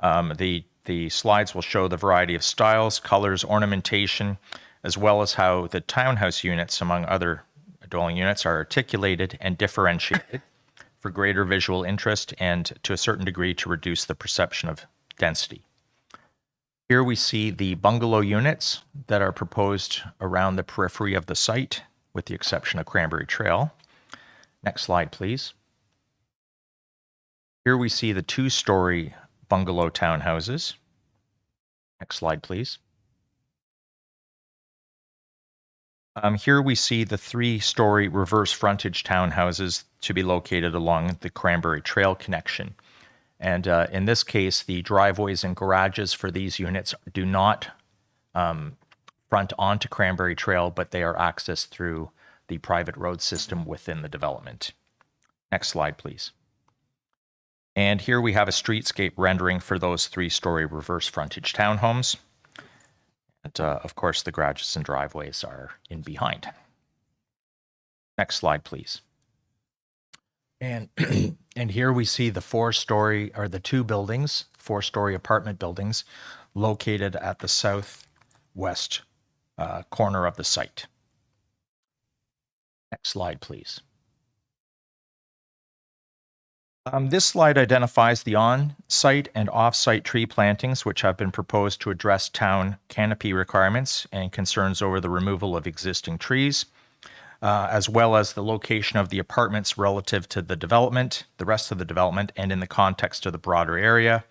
The slides will show the variety of styles, colors, ornamentation, as well as how the townhouse units, among other dwelling units, are articulated and differentiated for greater visual interest and, to a certain degree, to reduce the perception of density. Here we see the bungalow units that are proposed around the periphery of the site, with the exception of Cranberry Trail. Next slide, please. Here we see the 2-story bungalow townhouses. Next slide, please. Here we see the 3-story reverse frontage townhouses to be located along the Cranberry Trail connection. And in this case, the driveways and garages for these units do not front onto Cranberry Trail, but they are accessed through the private road system within the development. Next slide, please. And here we have a streetscape rendering for those 3-story reverse frontage townhomes. And of course, the garages and driveways are in behind. Next slide, please. And and here we see the 4-story, or the 2 buildings, 4-story apartment buildings, located at the southwest corner of the site. Next slide, please. This slide identifies the on-site and off-site tree plantings which have been proposed to address town canopy requirements and concerns over the removal of existing trees, as well as the location of the apartments relative to the development, the rest of the development, and in the context of the broader area,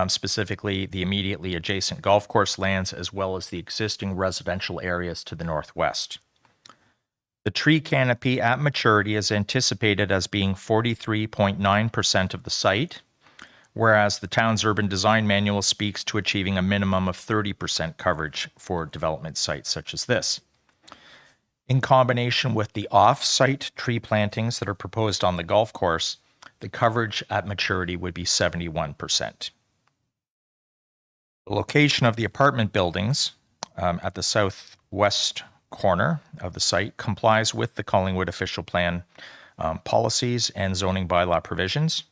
specifically the immediately adjacent golf course lands, as well as the existing residential areas to the northwest. The tree canopy at maturity is anticipated as being 43.9% of the site, whereas the town's urban design manual speaks to achieving a minimum of 30% coverage for development sites such as this. In combination with the off-site tree plantings that are proposed on the golf course, the coverage at maturity would be 71%. The location of the apartment buildings at the southwest corner of the site complies with the Collingwood official plan policies and zoning bylaw provisions,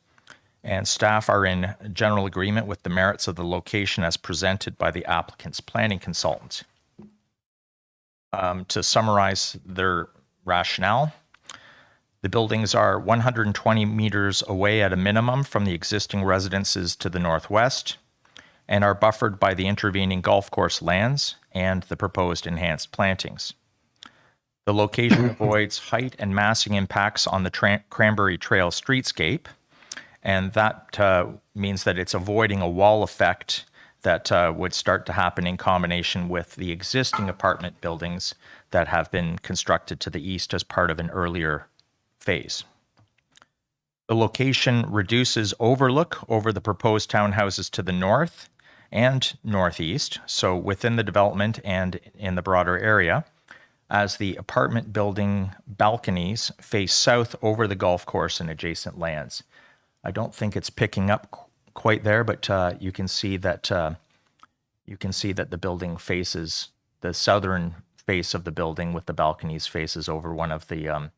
and staff are in general agreement with the merits of the location as presented by the applicant's planning consultant. To summarize their rationale, the buildings are 120 meters away at a minimum from the existing residences to the northwest and are buffered by the intervening golf course lands and the proposed enhanced plantings. The location avoids height and massing impacts on the Cranberry Trail streetscape, and that means that it's avoiding a wall effect that would start to happen in combination with the existing apartment buildings that have been constructed to the east as part of an earlier phase. The location reduces overlook over the proposed townhouses to the north and northeast, so within the development and in the broader area, as the apartment building balconies face south over the golf course and adjacent lands. I don't think it's picking up quite there, but you can see that the building faces the southern face of the building, with the balconies faces over one of the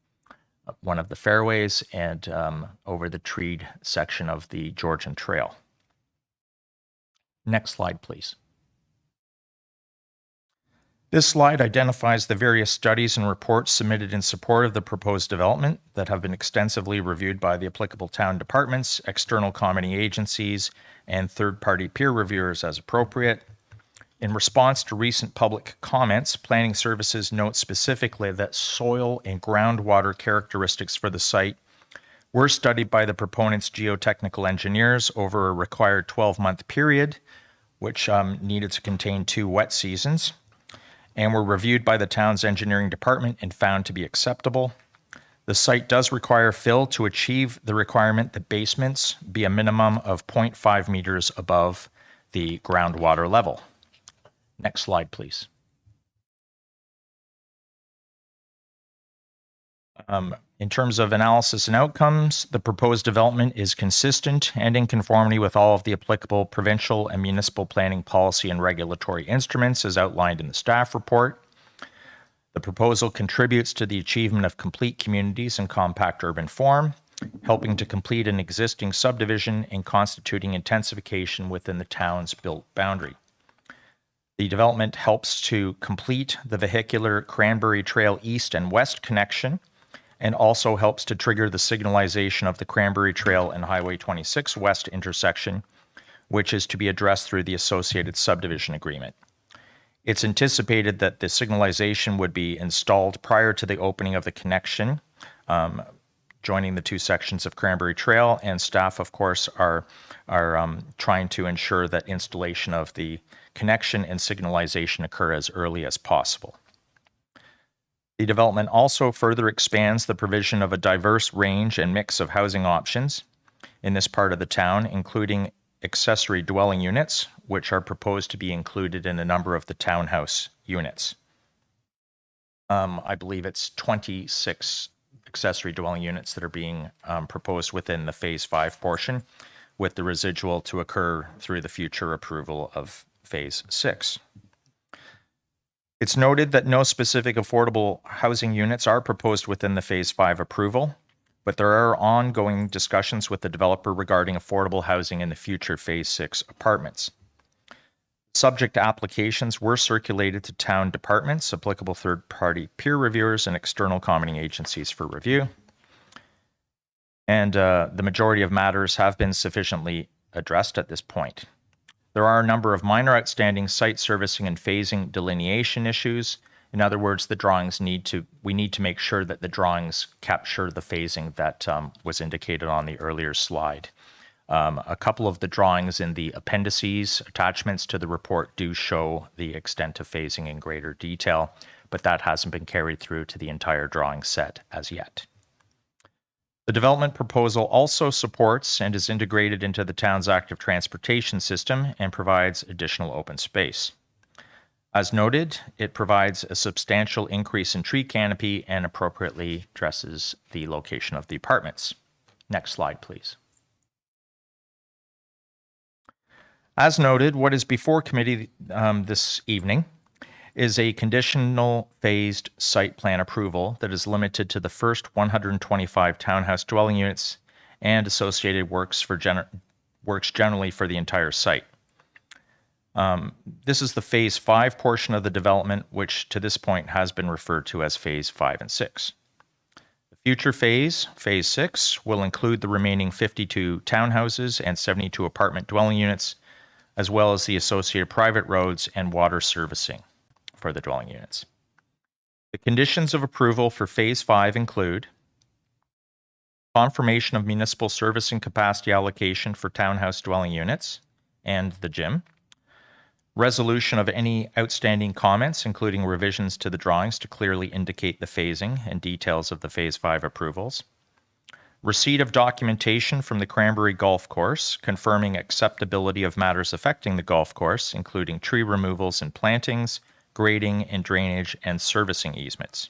fairways and over the treed section of the Georgian Trail. Next slide, please. This slide identifies the various studies and reports submitted in support of the proposed development that have been extensively reviewed by the applicable town departments, external commenting agencies, and third-party peer reviewers as appropriate. In response to recent public comments, Planning Services notes specifically that soil and groundwater characteristics for the site were studied by the proponent's geotechnical engineers over a required 12-month period, which needed to contain 2 wet seasons, and were reviewed by the town's engineering department and found to be acceptable. The site does require fill to achieve the requirement that basements be a minimum of 0.5 meters above the groundwater level. Next slide, please. In terms of analysis and outcomes, the proposed development is consistent and in conformity with all of the applicable provincial and municipal planning policy and regulatory instruments as outlined in the staff report. The proposal contributes to the achievement of complete communities in compact urban form, helping to complete an existing subdivision and constituting intensification within the town's built boundary. The development helps to complete the vehicular Cranberry Trail east and west connection, and also helps to trigger the signalization of the Cranberry Trail and Highway 26 West intersection, which is to be addressed through the associated subdivision agreement. It's anticipated that the signalization would be installed prior to the opening of the connection, joining the 2 sections of Cranberry Trail, and staff, of course, are trying to ensure that installation of the connection and signalization occur as early as possible. The development also further expands the provision of a diverse range and mix of housing options in this part of the town, including accessory dwelling units, which are proposed to be included in a number of the townhouse units. I believe it's 26 accessory dwelling units that are being proposed within the Phase 5 portion, with the residual to occur through the future approval of Phase 6. It's noted that no specific affordable housing units are proposed within the Phase 5 approval, but there are ongoing discussions with the developer regarding affordable housing in the future Phase 6 apartments. Subject applications were circulated to town departments, applicable third-party peer reviewers, and external commenting agencies for review. And the majority of matters have been sufficiently addressed at this point. There are a number of minor outstanding site servicing and phasing delineation issues. In other words, we need to make sure that the drawings capture the phasing that was indicated on the earlier slide. A couple of the drawings in the appendices, attachments to the report, do show the extent of phasing in greater detail, but that hasn't been carried through to the entire drawing set as yet. The development proposal also supports and is integrated into the town's active transportation system and provides additional open space. As noted, it provides a substantial increase in tree canopy and appropriately addresses the location of the apartments. Next slide, please. As noted, what is before committee this evening is a conditional phased site plan approval that is limited to the first 125 townhouse dwelling units and associated works generally for the entire site. This is the Phase 5 portion of the development, which to this point has been referred to as Phase 5 and 6. The future phase, Phase 6, will include the remaining 52 townhouses and 72 apartment dwelling units, as well as the associated private roads and water servicing for the dwelling units. The conditions of approval for Phase 5 include confirmation of municipal servicing capacity allocation for townhouse dwelling units and the gym, resolution of any outstanding comments, including revisions to the drawings to clearly indicate the phasing and details of the Phase 5 approvals, receipt of documentation from the Cranberry Golf Course confirming acceptability of matters affecting the golf course, including tree removals and plantings, grading and drainage, and servicing easements.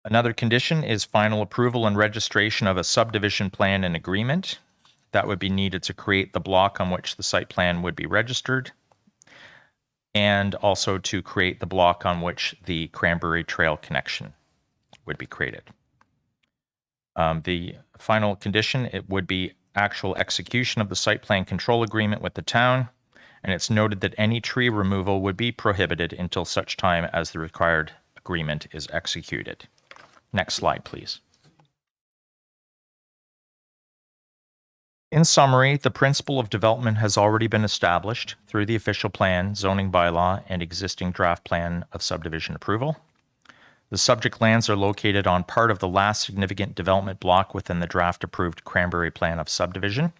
Another condition is final approval and registration of a subdivision plan and agreement. That would be needed to create the block on which the site plan would be registered, and also to create the block on which the Cranberry Trail connection would be created. The final condition, it would be actual execution of the site plan control agreement with the town, and it's noted that any tree removal would be prohibited until such time as the required agreement is executed. Next slide, please. In summary, the principle of development has already been established through the official plan, zoning bylaw, and existing draft plan of subdivision approval. The subject lands are located on part of the last significant development block within the draft-approved Cranberry plan of subdivision.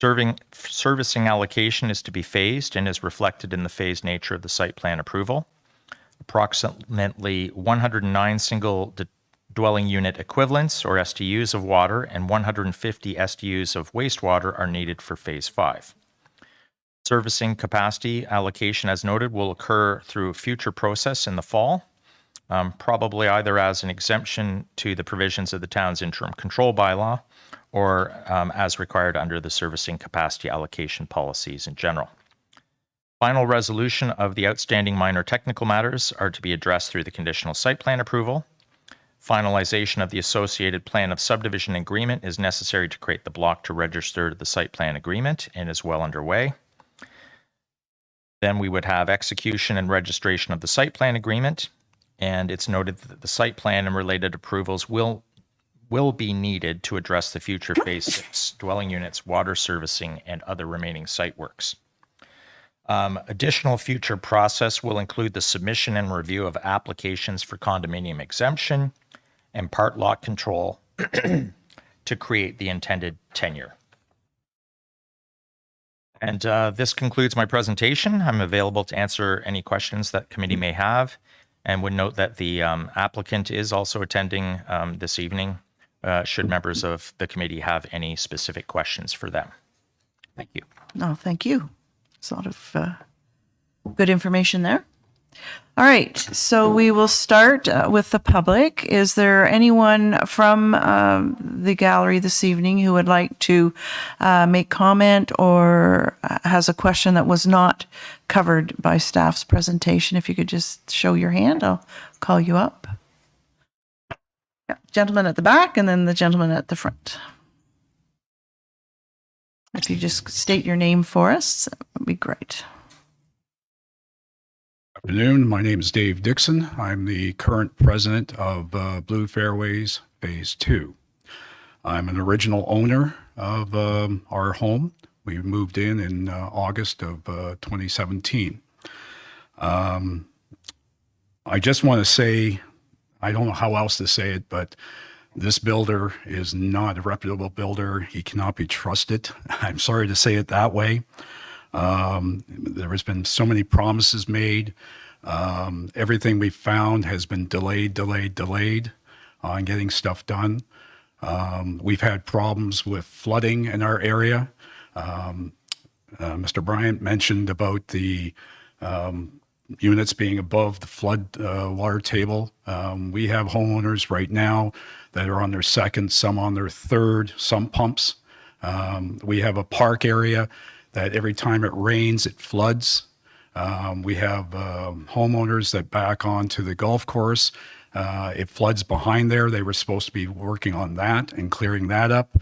Servicing allocation is to be phased and is reflected in the phased nature of the site plan approval. Approximately 109 single dwelling unit equivalents, or SDUs, of water and 150 SDUs of wastewater are needed for Phase 5. Servicing capacity allocation, as noted, will occur through a future process in the fall, probably either as an exemption to the provisions of the town's interim control bylaw or as required under the servicing capacity allocation policies in general. Final resolution of the outstanding minor technical matters are to be addressed through the conditional site plan approval. Finalization of the associated plan of subdivision agreement is necessary to create the block to register the site plan agreement and is well underway. Then we would have execution and registration of the site plan agreement, and it's noted that the site plan and related approvals will be needed to address the future Phase 6 dwelling units, water servicing, and other remaining site works. Additional future process will include the submission and review of applications for condominium exemption and part lot control to create the intended tenure. And this concludes my presentation. I'm available to answer any questions that committee may have, and would note that the applicant is also attending this evening, should members of the committee have any specific questions for them. Thank you. No, thank you. There's a lot of good information there. All right, so we will start with the public. Is there anyone from the gallery this evening who would like to make comment or has a question that was not covered by staff's presentation? If you could just show your hand, I'll call you up. Yeah, gentleman at the back and then the gentleman at the front. If you just state your name for us, that would be great. Afternoon. My name is Dave Dixon. I'm the current president of Blue Fairways Phase 2. I'm an original owner of our home. We moved in August of 2017. I just want to say, I don't know how else to say it, but this builder is not a reputable builder. He cannot be trusted. I'm sorry to say it that way. There has been so many promises made. Everything we found has been delayed on getting stuff done. We've had problems with flooding in our area. Mr. Bryant mentioned about the units being above the flood water table. We have homeowners right now that are on their second, some on their third sump pumps. We have a park area that every time it rains, it floods. We have homeowners that back onto the golf course. It floods behind there. They were supposed to be working on that and clearing that up.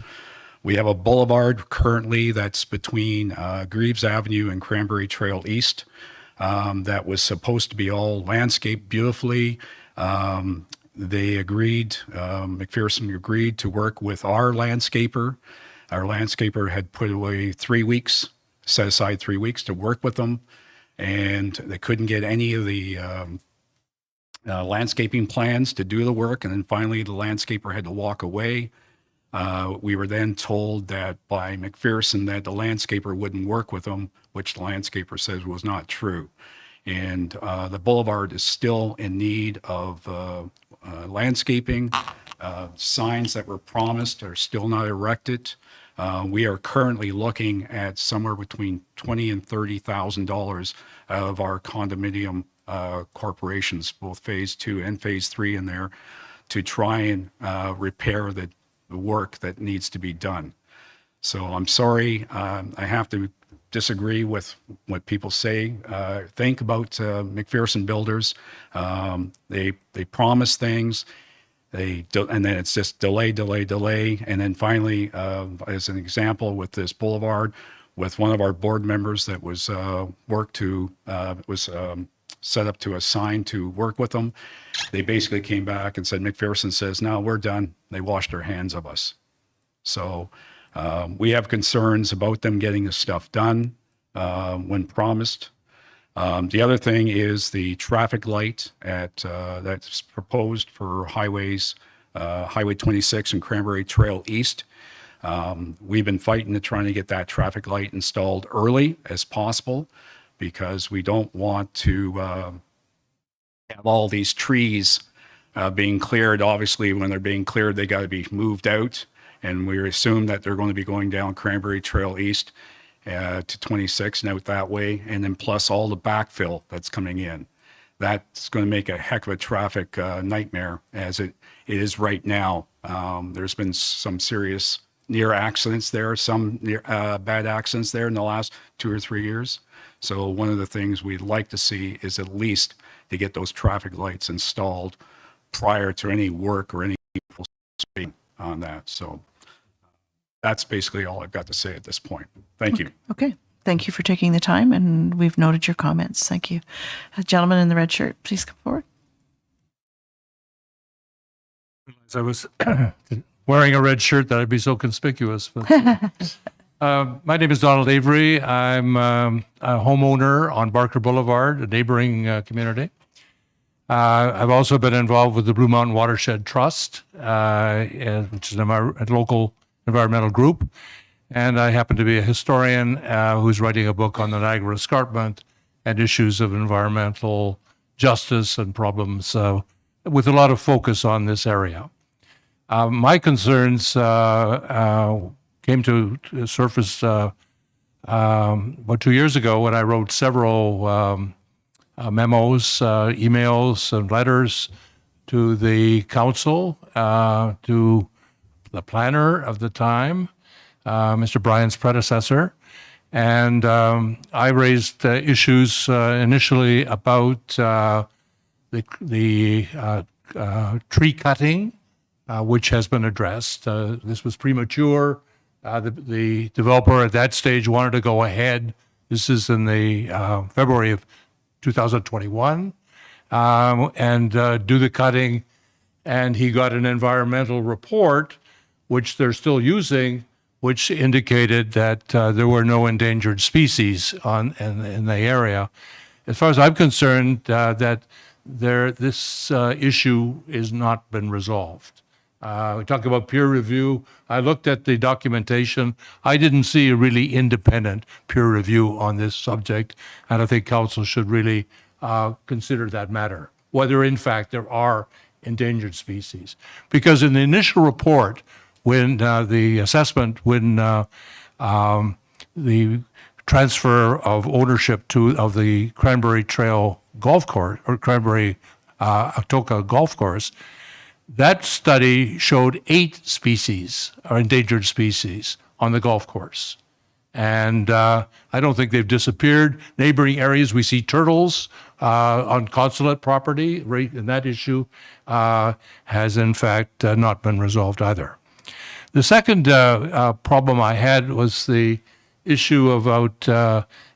We have a boulevard currently that's between Greaves Avenue and Cranberry Trail East that was supposed to be all landscaped beautifully. They agreed, McPherson agreed to work with our landscaper. Our landscaper had put away 3 weeks, set aside 3 weeks to work with them, and they couldn't get any of the landscaping plans to do the work. And then finally, the landscaper had to walk away. We were then told that by McPherson that the landscaper wouldn't work with them, which the landscaper says was not true. And the boulevard is still in need of landscaping. Signs that were promised are still not erected. We are currently looking at somewhere between $20,000 and $30,000 out of our condominium corporations, both Phase 2 and Phase 3 in there, to try and repair the work that needs to be done. So I'm sorry, I have to disagree with what people say, think about McPherson Builders. They promise things. And then it's just delay. And then finally, as an example with this boulevard, with one of our board members that was set up to assign to work with them, they basically came back and said, McPherson says, no, we're done. They washed their hands of us. So we have concerns about them getting this stuff done when promised. The other thing is the traffic light that's proposed for Highway 26 and Cranberry Trail East. We've been fighting to trying to get that traffic light installed early as possible because we don't want to have all these trees being cleared. Obviously, when they're being cleared, they got to be moved out. And we assume that they're going to be going down Cranberry Trail East to 26 and out that way, and then plus all the backfill that's coming in. That's going to make a heck of a traffic nightmare as it is right now. There's been some serious near accidents there, some bad accidents there in the last 2 or 3 years. So one of the things we'd like to see is at least to get those traffic lights installed prior to any work or any people speaking on that. So that's basically all I've got to say at this point. Thank you. Okay. Thank you for taking the time, and we've noted your comments. Thank you. Gentleman in the red shirt, please come forward. I was wearing a red shirt that I'd be so conspicuous. But, my name is Donald Avery. I'm a homeowner on Barker Boulevard, a neighboring community. I've also been involved with the Blue Mountain Watershed Trust, which is a local environmental group. And I happen to be a historian who's writing a book on the Niagara Escarpment and issues of environmental justice and problems with a lot of focus on this area. My concerns came to surface about 2 years ago when I wrote several memos, emails, and letters to the council, to the planner of the time, Mr. Bryan's predecessor. And I raised issues initially about the tree cutting, which has been addressed. This was premature. The developer at that stage wanted to go ahead. This is in the February of 2021, and do the cutting. And he got an environmental report, which they're still using, which indicated that there were no endangered species in the area. As far as I'm concerned, that this issue has not been resolved. We talk about peer review. I looked at the documentation. I didn't see a really independent peer review on this subject, and I think council should really consider that matter, whether in fact there are endangered species. Because in the initial report, when the assessment, when the transfer of ownership of the Cranberry Trail Golf Course, or Cranberry Atoka Golf Course, that study showed 8 species, or endangered species, on the golf course. And I don't think they've disappeared. Neighboring areas, we see turtles on consulate property, right, and that issue has in fact not been resolved either. The second problem I had was the issue about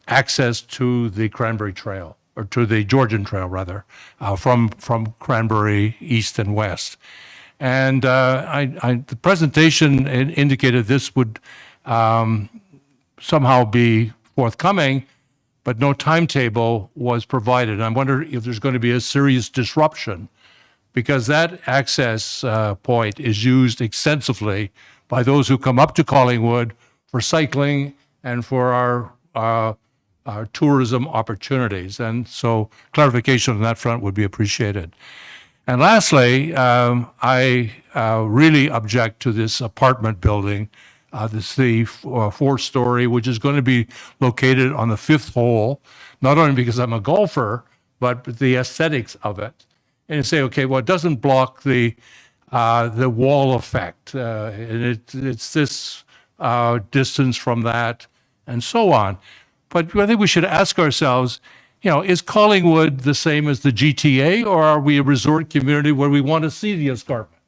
access to the Cranberry Trail, or to the Georgian Trail rather, from Cranberry east and west. And the presentation indicated this would somehow be forthcoming, but no timetable was provided. I wonder if there's going to be a serious disruption, because that access point is used extensively by those who come up to Collingwood for cycling and for our tourism opportunities. And so clarification on that front would be appreciated. And lastly, I really object to this apartment building, this the 4-story, which is going to be located on the 5th hole, not only because I'm a golfer, but the aesthetics of it. And you say, okay, well, it doesn't block the wall effect. And it's this distance from that, and so on. But I think we should ask ourselves, is Collingwood the same as the GTA, or are we a resort community where we want to see the escarpment?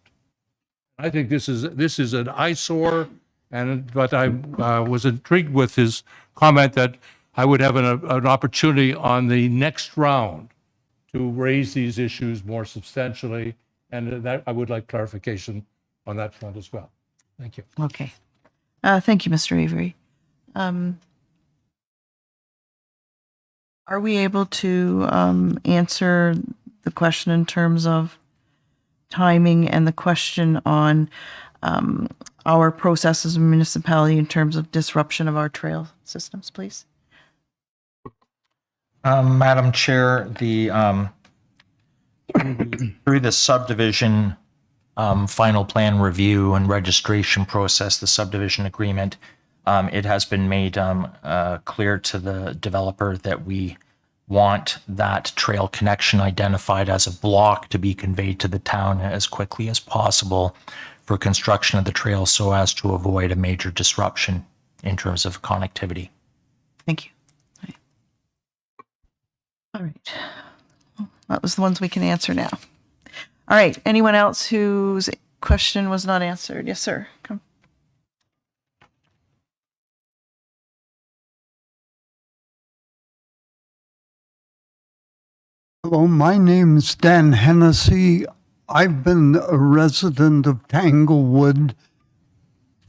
I think this is an eyesore, but I was intrigued with his comment that I would have an opportunity on the next round to raise these issues more substantially, and that I would like clarification on that front as well. Thank you. Okay. Thank you, Mr. Avery. Are we able to answer the question in terms of timing and the question on our process as a municipality in terms of disruption of our trail systems, please? Madam Chair, through the subdivision final plan review and registration process, the subdivision agreement, it has been made clear to the developer that we want that trail connection identified as a block to be conveyed to the town as quickly as possible for construction of the trail, so as to avoid a major disruption in terms of connectivity. Thank you. All right. That was the ones we can answer now. All right. Anyone else whose question was not answered? Yes, sir. Come. Hello, my name's Dan Hennessy. I've been a resident of Tanglewood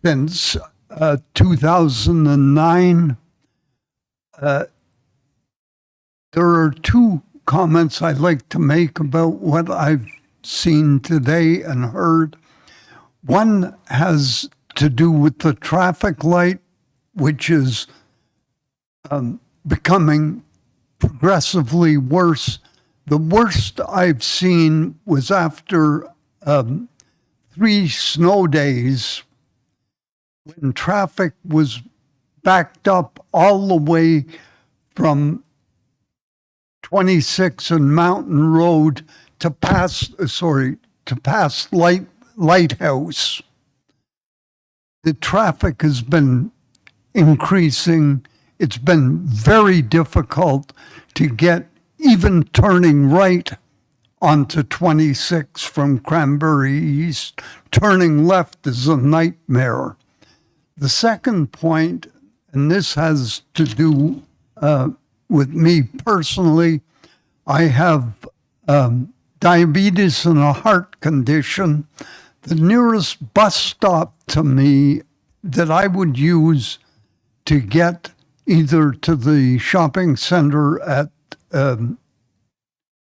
since 2009. There are 2 comments I'd like to make about what I've seen today and heard. One has to do with the traffic light, which is becoming progressively worse. The worst I've seen was after 3 snow days when traffic was backed up all the way from 26 and Mountain Road to pass Lighthouse. The traffic has been increasing. It's been very difficult to get even turning right onto 26 from Cranberry East. Turning left is a nightmare. The second point, and this has to do with me personally, I have diabetes and a heart condition. The nearest bus stop to me that I would use to get either to the shopping center at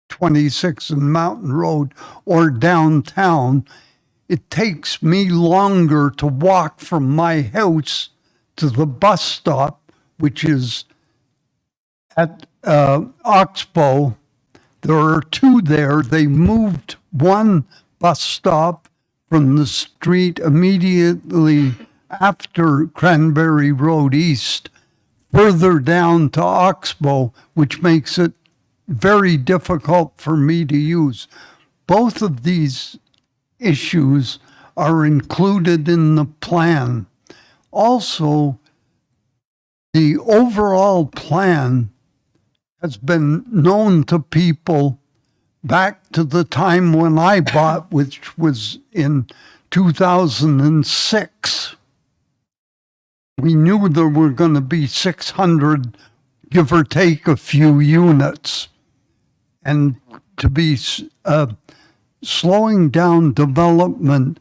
26 and Mountain Road or downtown, it takes me longer to walk from my house to the bus stop, which is at Oxbow. There are two there. They moved one bus stop from the street immediately after Cranberry Road East further down to Oxbow, which makes it very difficult for me to use. Both of these issues are included in the plan. Also, the overall plan has been known to people back to the time when I bought, which was in 2006. We knew there were going to be 600, give or take a few units. And to be slowing down development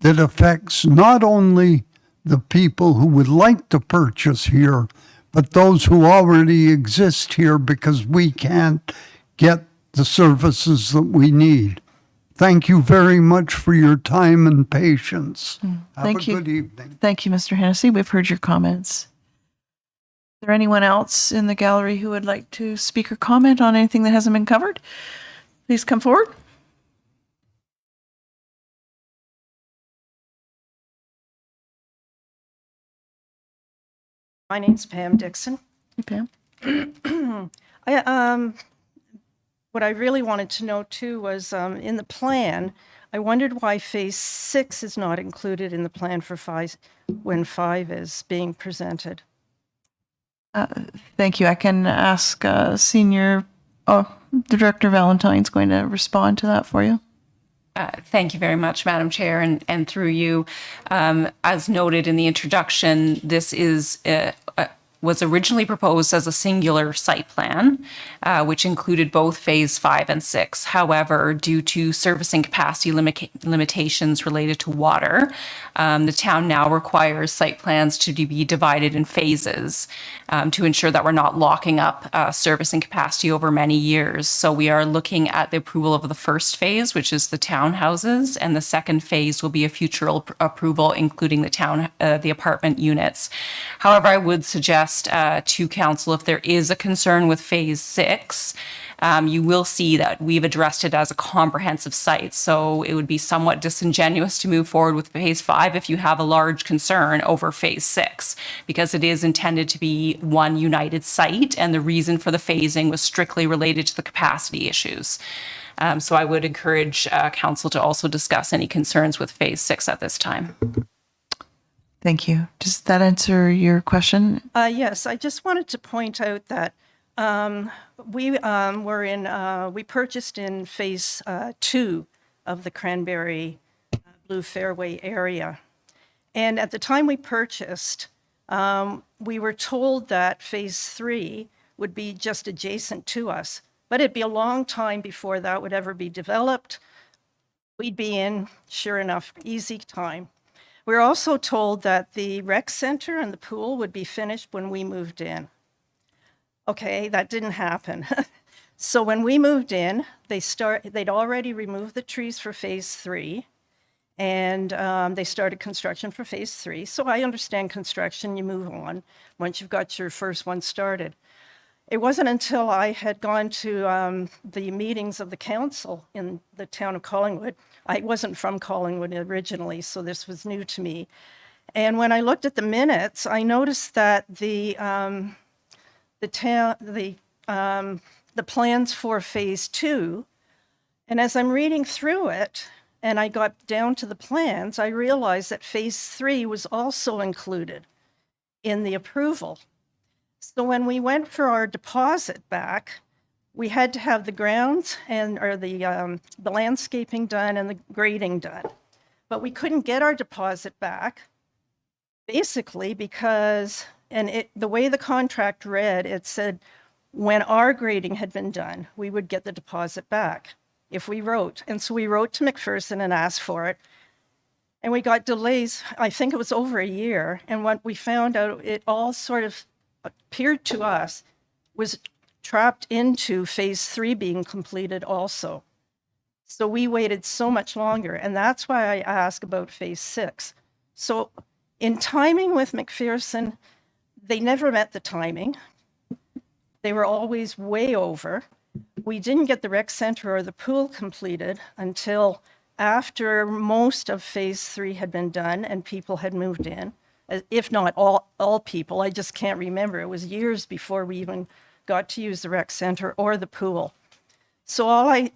that affects not only the people who would like to purchase here, but those who already exist here because we can't get the services that we need. Thank you very much for your time and patience. Thank you. Have a good evening. Thank you, Mr. Hennessy. We've heard your comments. Is there anyone else in the gallery who would like to speak or comment on anything that hasn't been covered? Please come forward. My name's Pam Dixon. Hey, Pam. What I really wanted to know too was in the plan, I wondered why phase 6 is not included in the plan for 5 when 5 is being presented. Thank you. I can ask Senior Director Valentine's going to respond to that for you. Thank you very much, Madam Chair, and through you. As noted in the introduction, this was originally proposed as a singular site plan, which included both phase 5 and 6. However, due to servicing capacity limitations related to water, the town now requires site plans to be divided in phases to ensure that we're not locking up servicing capacity over many years. So we are looking at the approval of the first phase, which is the townhouses, and the second phase will be a future approval, including the apartment units. However, I would suggest to council, if there is a concern with phase 6, you will see that we've addressed it as a comprehensive site. So it would be somewhat disingenuous to move forward with phase 5 if you have a large concern over phase 6, because it is intended to be one united site, and the reason for the phasing was strictly related to the capacity issues. So I would encourage council to also discuss any concerns with phase 6 at this time. Thank you. Does that answer your question? Yes, I just wanted to point out that we purchased in phase 2 of the Cranberry Blue Fairway area. And at the time we purchased, we were told that phase 3 would be just adjacent to us, but it'd be a long time before that would ever be developed. We'd be in, sure enough, easy time. We were also told that the rec center and the pool would be finished when we moved in. Okay, that didn't happen. So when we moved in, they'd already removed the trees for phase 3, and they started construction for phase 3. So I understand construction, you move on once you've got your first one started. It wasn't until I had gone to the meetings of the council in the town of Collingwood. I wasn't from Collingwood originally, so this was new to me. And when I looked at the minutes, I noticed that the the plans for phase 2. And as I'm reading through it, and I got down to the plans, I realized that phase 3 was also included in the approval. So when we went for our deposit back, we had to have the grounds or the landscaping done and the grading done. But we couldn't get our deposit back, basically because, the way the contract read, it said when our grading had been done, we would get the deposit back if we wrote. And so we wrote to McPherson and asked for it. And we got delays, I think it was over a year. And what we found out, it all sort of appeared to us was trapped into phase 3 being completed also. So we waited so much longer. And that's why I ask about phase 6. So in timing with McPherson, they never met the timing. They were always way over. We didn't get the rec center or the pool completed until after most of phase 3 had been done and people had moved in, if not all people. I just can't remember. It was years before we even got to use the rec center or the pool. So all I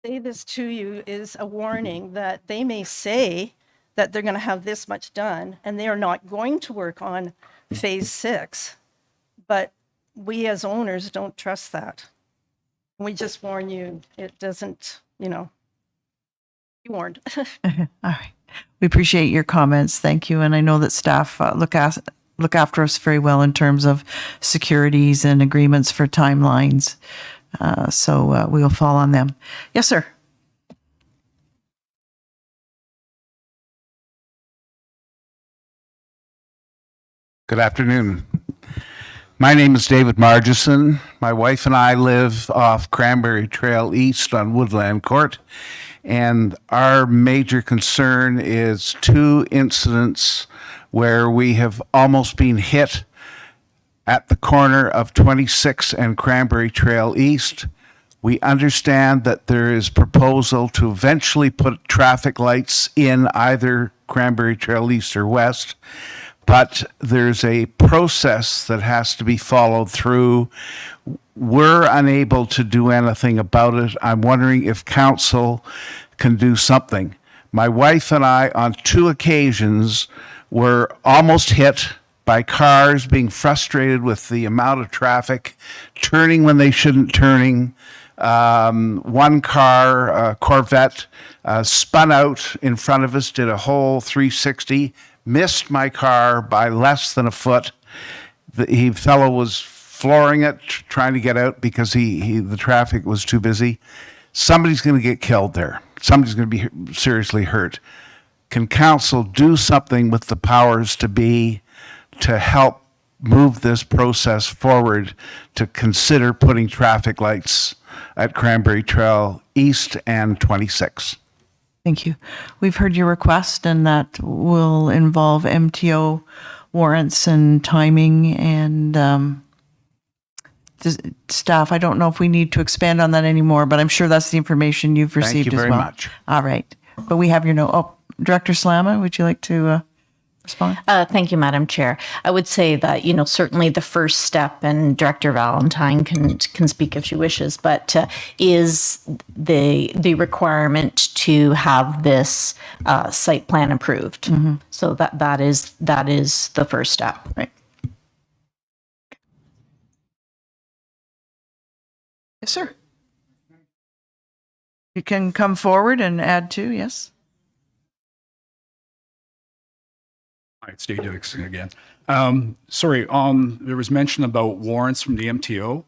say this to you is a warning that they may say that they're going to have this much done and they are not going to work on phase 6, but we as owners don't trust that. We just warn you, it doesn't, be warned. All right. We appreciate your comments. Thank you. And I know that staff look after us very well in terms of securities and agreements for timelines. So we will fall on them. Yes, sir. Good afternoon. My name is David Margison. My wife and I live off Cranberry Trail East on Woodland Court, and our major concern is 2 incidents where we have almost been hit at the corner of 26 and Cranberry Trail East. We understand that there is proposal to eventually put traffic lights in either Cranberry Trail East or West, but there's a process that has to be followed through. We're unable to do anything about it. I'm wondering if council can do something. My wife and I, on 2 occasions, were almost hit by cars being frustrated with the amount of traffic, turning when they shouldn't turning. One car, a Corvette, spun out in front of us, did a whole 360, missed my car by less than a foot. The fellow was flooring it, trying to get out because the traffic was too busy. Somebody's going to get killed there. Somebody's going to be seriously hurt. Can council do something with the powers to be to help move this process forward to consider putting traffic lights at Cranberry Trail East and 26? Thank you. We've heard your request, and that will involve MTO warrants and timing and staff. I don't know if we need to expand on that anymore, but I'm sure that's the information you've received as well. Thank you very much. All right. But we have your note. Oh, Director Slama, would you like to respond? Thank you, Madam Chair. I would say that, certainly the first step, and Director Valentine can speak if she wishes, but is the requirement to have this site plan approved. Mm-hmm. So that is the first step. Right. Yes, sir. You can come forward and add to, yes. Hi, it's Dave Dixon again. Sorry, there was mention about warrants from the MTO.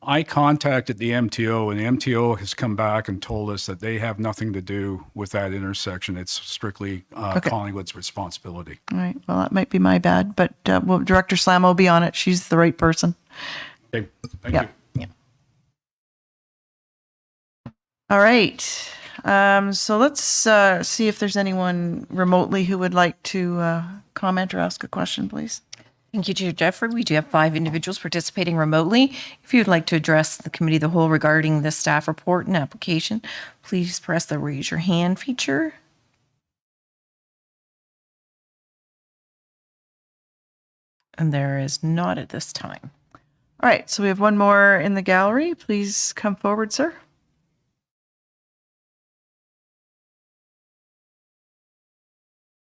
I contacted the MTO, and the MTO has come back and told us that they have nothing to do with that intersection. It's strictly Collingwood's responsibility. All right. Well, that might be my bad, but Director Slama will be on it. She's the right person. Okay, thank you. Yeah. All right. So let's see if there's anyone remotely who would like to comment or ask a question, please. Thank you, Chair Jeffrey. We do have 5 individuals participating remotely. If you'd like to address the committee of the whole regarding the staff report and application, please press the raise your hand feature. And there is not at this time. All right, so we have one more in the gallery. Please come forward, sir.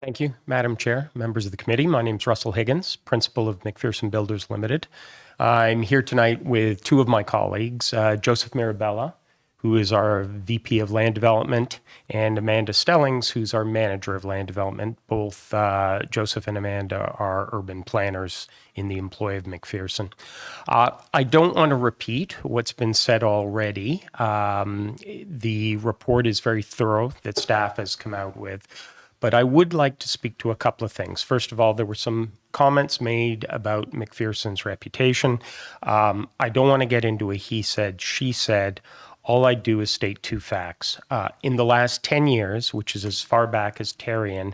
Thank you, Madam Chair, members of the committee. My name is Russell Higgins, principal of McPherson Builders Limited. I'm here tonight with two of my colleagues, Joseph Mirabella, who is our VP of Land Development, and Amanda Stellings, who's our Manager of Land Development. Both Joseph and Amanda are urban planners in the employ of McPherson. I don't want to repeat what's been said already. The report is very thorough that staff has come out with. But I would like to speak to a couple of things. First of all, there were some comments made about McPherson's reputation. I don't want to get into a he said, she said. All I do is state two facts. In the last 10 years, which is as far back as Terrian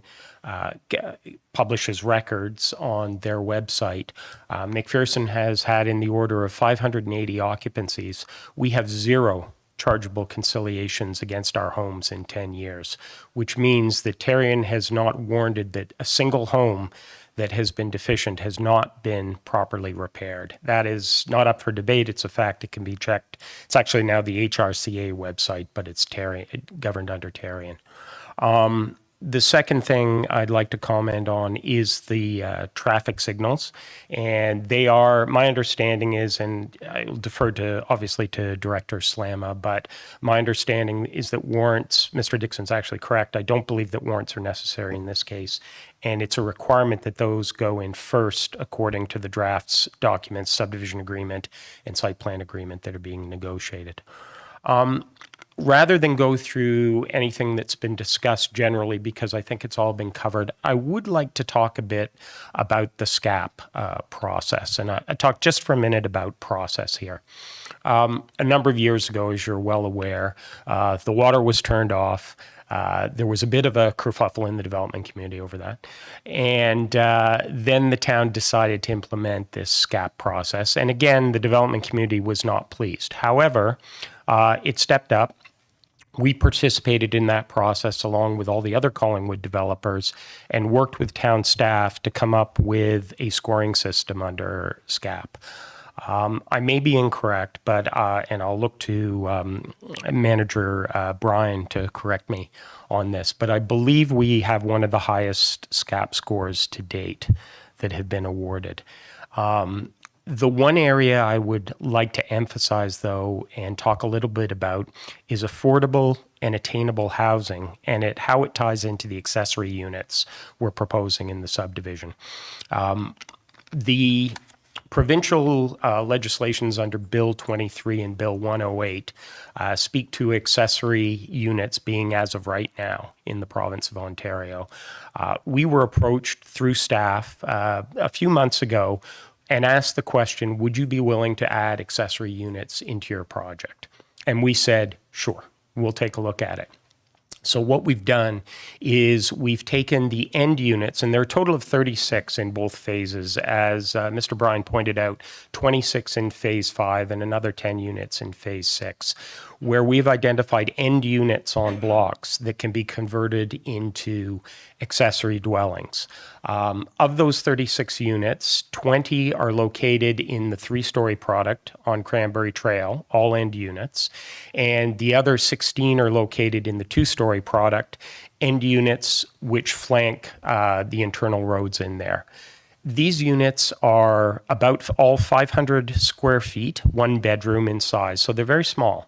publishes records on their website, McPherson has had in the order of 580 occupancies. We have 0 chargeable conciliations against our homes in 10 years, which means that Terrian has not warranted that a single home that has been deficient has not been properly repaired. That is not up for debate. It's a fact. It can be checked. It's actually now the HRCA website, but it's governed under Terrian. The second thing I'd like to comment on is the traffic signals. And they are, my understanding is, and I'll defer to, obviously, to Director Slama, but my understanding is that warrants, Mr. Dixon's actually correct, I don't believe that warrants are necessary in this case. And it's a requirement that those go in first according to the drafts, documents, subdivision agreement, and site plan agreement that are being negotiated. Rather than go through anything that's been discussed generally, because I think it's all been covered, I would like to talk a bit about the SCAP process. And I talk just for a minute about process here. A number of years ago, as you're well aware, the water was turned off. There was a bit of a kerfuffle in the development community over that. And then the town decided to implement this SCAP process. And again, the development community was not pleased. However, it stepped up. We participated in that process along with all the other Collingwood developers and worked with town staff to come up with a scoring system under SCAP. I may be incorrect, but and I'll look to Manager Brian to correct me on this, but I believe we have one of the highest SCAP scores to date that have been awarded. The one area I would like to emphasize, though, and talk a little bit about is affordable and attainable housing and how it ties into the accessory units we're proposing in the subdivision. The provincial legislations under Bill 23 and Bill 108 speak to accessory units being as of right now in the province of Ontario. We were approached through staff a few months ago and asked the question, would you be willing to add accessory units into your project? And we said, sure, we'll take a look at it. So what we've done is we've taken the end units, and there are a total of 36 in both phases. As Mr. Bryan pointed out, 26 in phase 5 and another 10 units in phase 6, where we've identified end units on blocks that can be converted into accessory dwellings. Of those 36 units, 20 are located in the 3-story product on Cranberry Trail, all end units, and the other 16 are located in the 2-story product, end units which flank the internal roads in there. These units are about all 500 square feet, 1 bedroom in size, so they're very small.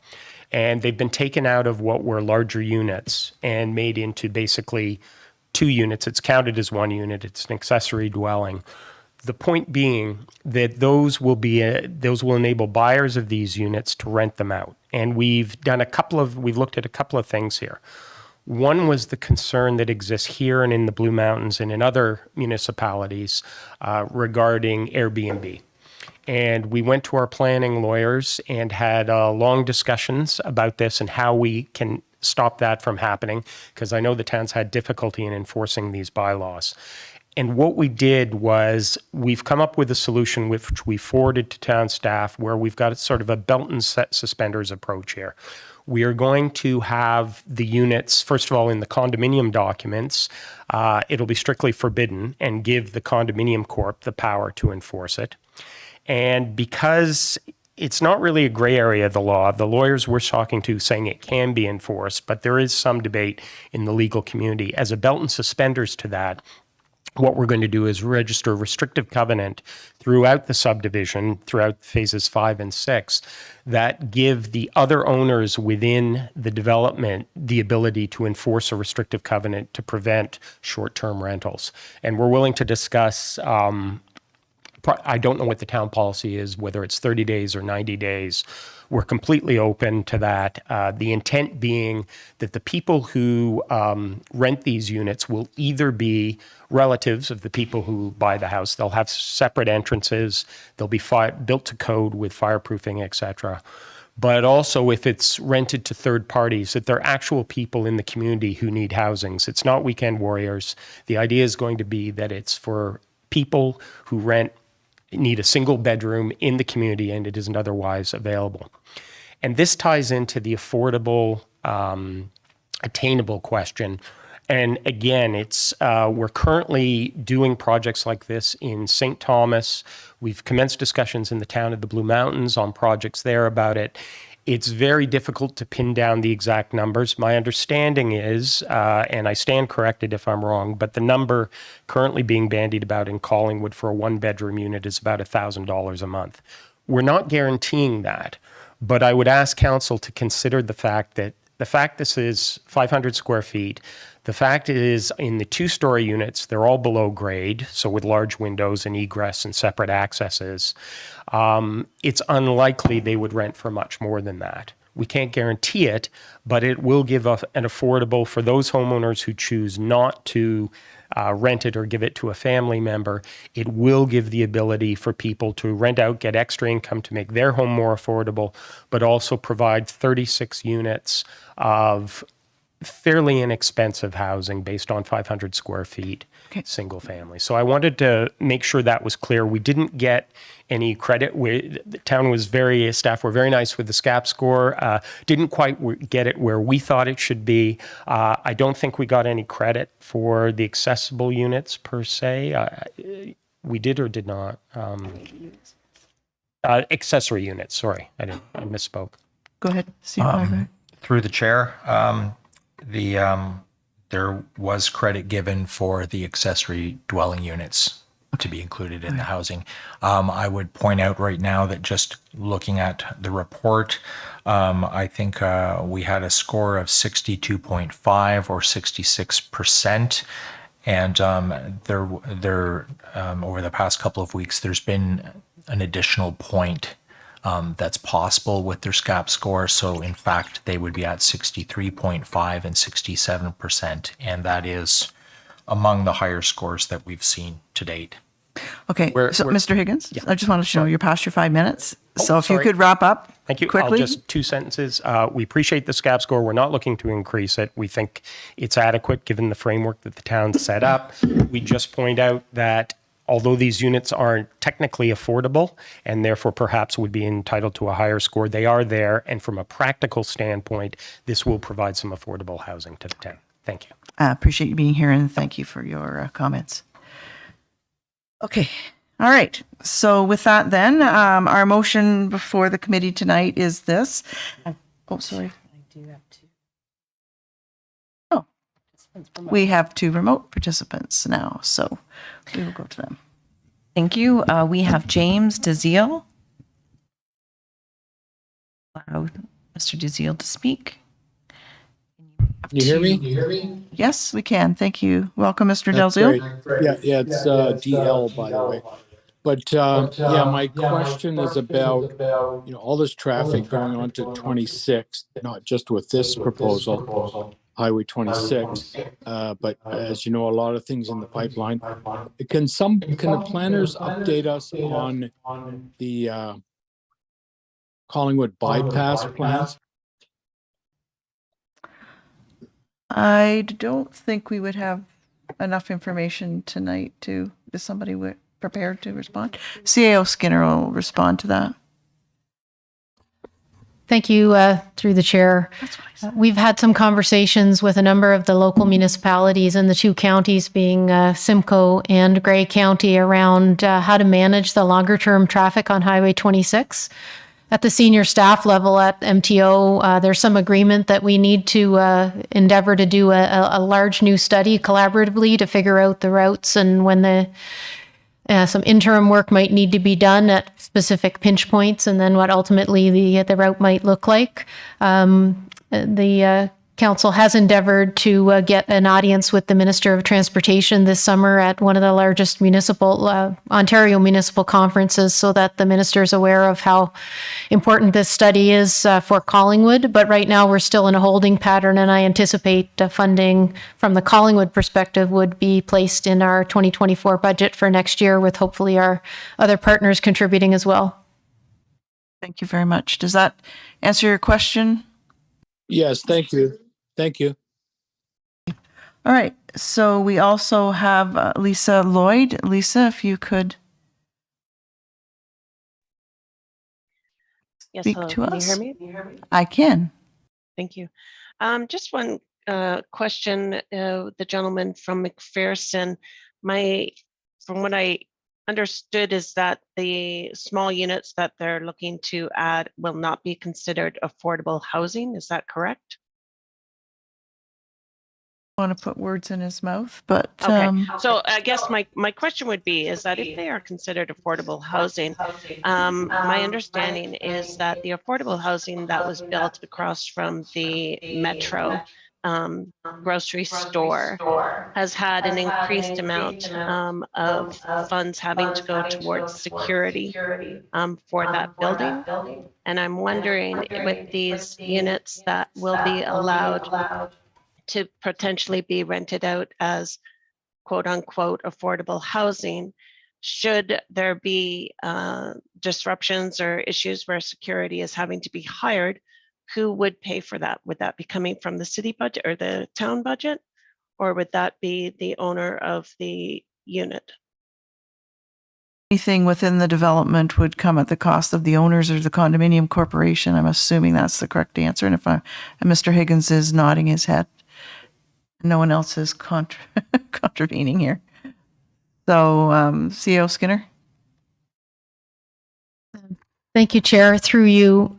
And they've been taken out of what were larger units and made into basically 2 units. It's counted as 1 unit. It's an accessory dwelling. The point being that those will enable buyers of these units to rent them out. And we've looked at a couple of things here. One was the concern that exists here and in the Blue Mountains and in other municipalities regarding Airbnb. And we went to our planning lawyers and had long discussions about this and how we can stop that from happening, because I know the town's had difficulty in enforcing these bylaws. And what we did was we've come up with a solution which we forwarded to town staff, where we've got sort of a belt and suspenders approach here. We are going to have the units, first of all, in the condominium documents, it'll be strictly forbidden and give the condominium corp the power to enforce it. And because it's not really a gray area of the law, the lawyers we're talking to saying it can be enforced, but there is some debate in the legal community. As a belt and suspenders to that, what we're going to do is register a restrictive covenant throughout the subdivision, throughout phases 5 and 6, that give the other owners within the development the ability to enforce a restrictive covenant to prevent short-term rentals. And we're willing to discuss, I don't know what the town policy is, whether it's 30 days or 90 days. We're completely open to that. The intent being that the people who rent these units will either be relatives of the people who buy the house. They'll have separate entrances. They'll be built to code with fireproofing, etc. But also, if it's rented to third parties, that they're actual people in the community who need housings. It's not weekend warriors. The idea is going to be that it's for people who need a single bedroom in the community and it isn't otherwise available. And this ties into the affordable, attainable question. And again, we're currently doing projects like this in St. Thomas. We've commenced discussions in the town of the Blue Mountains on projects there about it. It's very difficult to pin down the exact numbers. My understanding is, and I stand corrected if I'm wrong, but the number currently being bandied about in Collingwood for a one-bedroom unit is about $1,000 a month. We're not guaranteeing that, but I would ask council to consider the fact this is 500 square feet. The fact is, in the 2-story units, they're all below grade, so with large windows and egress and separate accesses. It's unlikely they would rent for much more than that. We can't guarantee it, but it will give an affordable for those homeowners who choose not to rent it or give it to a family member. It will give the ability for people to rent out, get extra income to make their home more affordable, but also provide 36 units of fairly inexpensive housing based on 500 square feet, single family. So I wanted to make sure that was clear. We didn't get any credit. The town staff were very nice with the SCAP score. Didn't quite get it where we thought it should be. I don't think we got any credit for the accessible units per se. We did or did not. Accessory units, sorry. I misspoke. Go ahead, Steve. Through the chair, there was credit given for the accessory dwelling units to be included in the housing. I would point out right now that just looking at the report, I think we had a score of 62.5 or 66%. And there over the past couple of weeks, there's been an additional point that's possible with their SCAP score. So in fact, they would be at 63.5 and 67%. And that is among the higher scores that we've seen to date. Okay, so Mr. Higgins, yeah. I just want to know you're past your 5 minutes. So if sorry. you could wrap up. Thank you. Quickly. Just 2 sentences. We appreciate the SCAP score. We're not looking to increase it. We think it's adequate given the framework that the town's set up. We just point out that although these units aren't technically affordable and therefore perhaps would be entitled to a higher score, they are there. And from a practical standpoint, this will provide some affordable housing to the town. Thank you. I appreciate you being here and thank you for your comments. Okay. All right. So with that then, our motion before the committee tonight is this. Oh, sorry. I do have to. Oh, we have 2 remote participants now, so we will go to them. Thank you. We have James DeZiel. Allow Mr. DeZiel to speak. Can you hear me? Yes, we can. Thank you. Welcome, Mr. That's Delzio. great. Yeah, it's DL, by the way. But yeah, my question is about all this traffic going on to 26, not just with this proposal, Highway 26, but as you know, a lot of things in the pipeline. Can the planners update us on the Collingwood bypass plans? I don't think we would have enough information tonight is somebody prepared to respond? CAO Skinner will respond to that. Thank you, through the chair. We've had some conversations with a number of the local municipalities in the two counties being Simcoe and Grey County around how to manage the longer term traffic on Highway 26. At the senior staff level at MTO, there's some agreement that we need to endeavor to do a large new study collaboratively to figure out the routes and when some interim work might need to be done at specific pinch points, and then what ultimately the route might look like. The council has endeavored to get an audience with the Minister of Transportation this summer at one of the largest Ontario municipal conferences, so that the minister is aware of how important this study is for Collingwood. But right now we're still in a holding pattern, and I anticipate funding from the Collingwood perspective would be placed in our 2024 budget for next year, with hopefully our other partners contributing as well. Thank you very much. Does that answer your question? Yes, thank you. Thank you. All right. So we also have Lisa Lloyd. Lisa, if you could speak to us. Can you hear me? I can. Thank you. Just one question. The gentleman from McPherson, from what I understood is that the small units that they're looking to add will not be considered affordable housing. Is that correct? I want to put words in his mouth, but okay. So I guess my question would be is that if they are considered affordable housing, my understanding is that the affordable housing that was built across from the Metro grocery store has had an increased amount of funds having to go towards security for that building. And I'm wondering with these units that will be allowed to potentially be rented out as quote unquote affordable housing, should there be disruptions or issues where security is having to be hired, who would pay for that? Would that be coming from the city budget or the town budget? Or would that be the owner of the unit? Anything within the development would come at the cost of the owners or the condominium corporation. I'm assuming that's the correct answer. And and Mr. Higgins is nodding his head. No one else is contravening here. So, CAO Skinner. Thank you, Chair. Through you.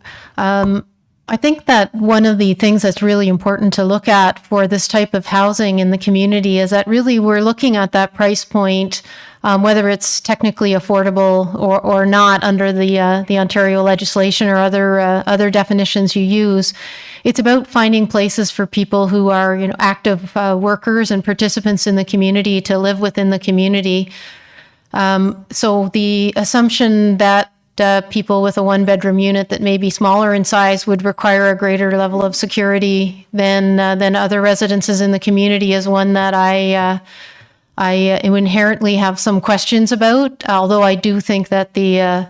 I think that one of the things that's really important to look at for this type of housing in the community is that really we're looking at that price point, whether it's technically affordable or not under the Ontario legislation or other definitions you use. It's about finding places for people who are, active workers and participants in the community to live within the community. So the assumption that people with a one-bedroom unit that may be smaller in size would require a greater level of security than other residences in the community is one that I inherently have some questions about. Although I do think that the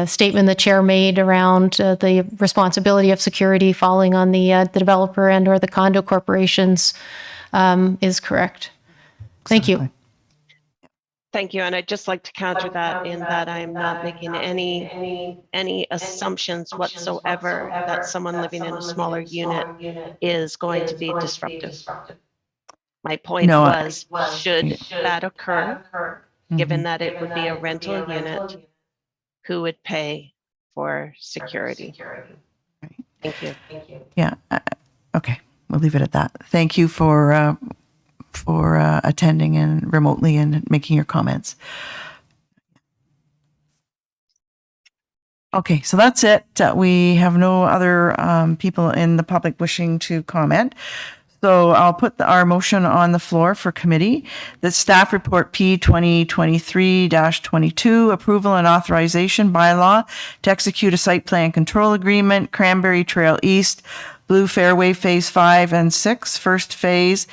statement the chair made around the responsibility of security falling on the developer and or the condo corporations is correct. Thank you. Thank you. And I'd just like to counter that in that I'm not making any assumptions whatsoever that someone living in a smaller unit is going to be disruptive. My point was, should that occur, given that it would be a rental unit, who would pay for security? Thank you. Yeah. Okay. We'll leave it at that. Thank you for attending and remotely and making your comments. Okay, so that's it. We have no other people in the public wishing to comment. So I'll put our motion on the floor for committee. The staff report P 2023-22, approval and authorization bylaw to execute a site plan control agreement, Cranberry Trail East, Blue Fairway Phase 5 and 6, first phase,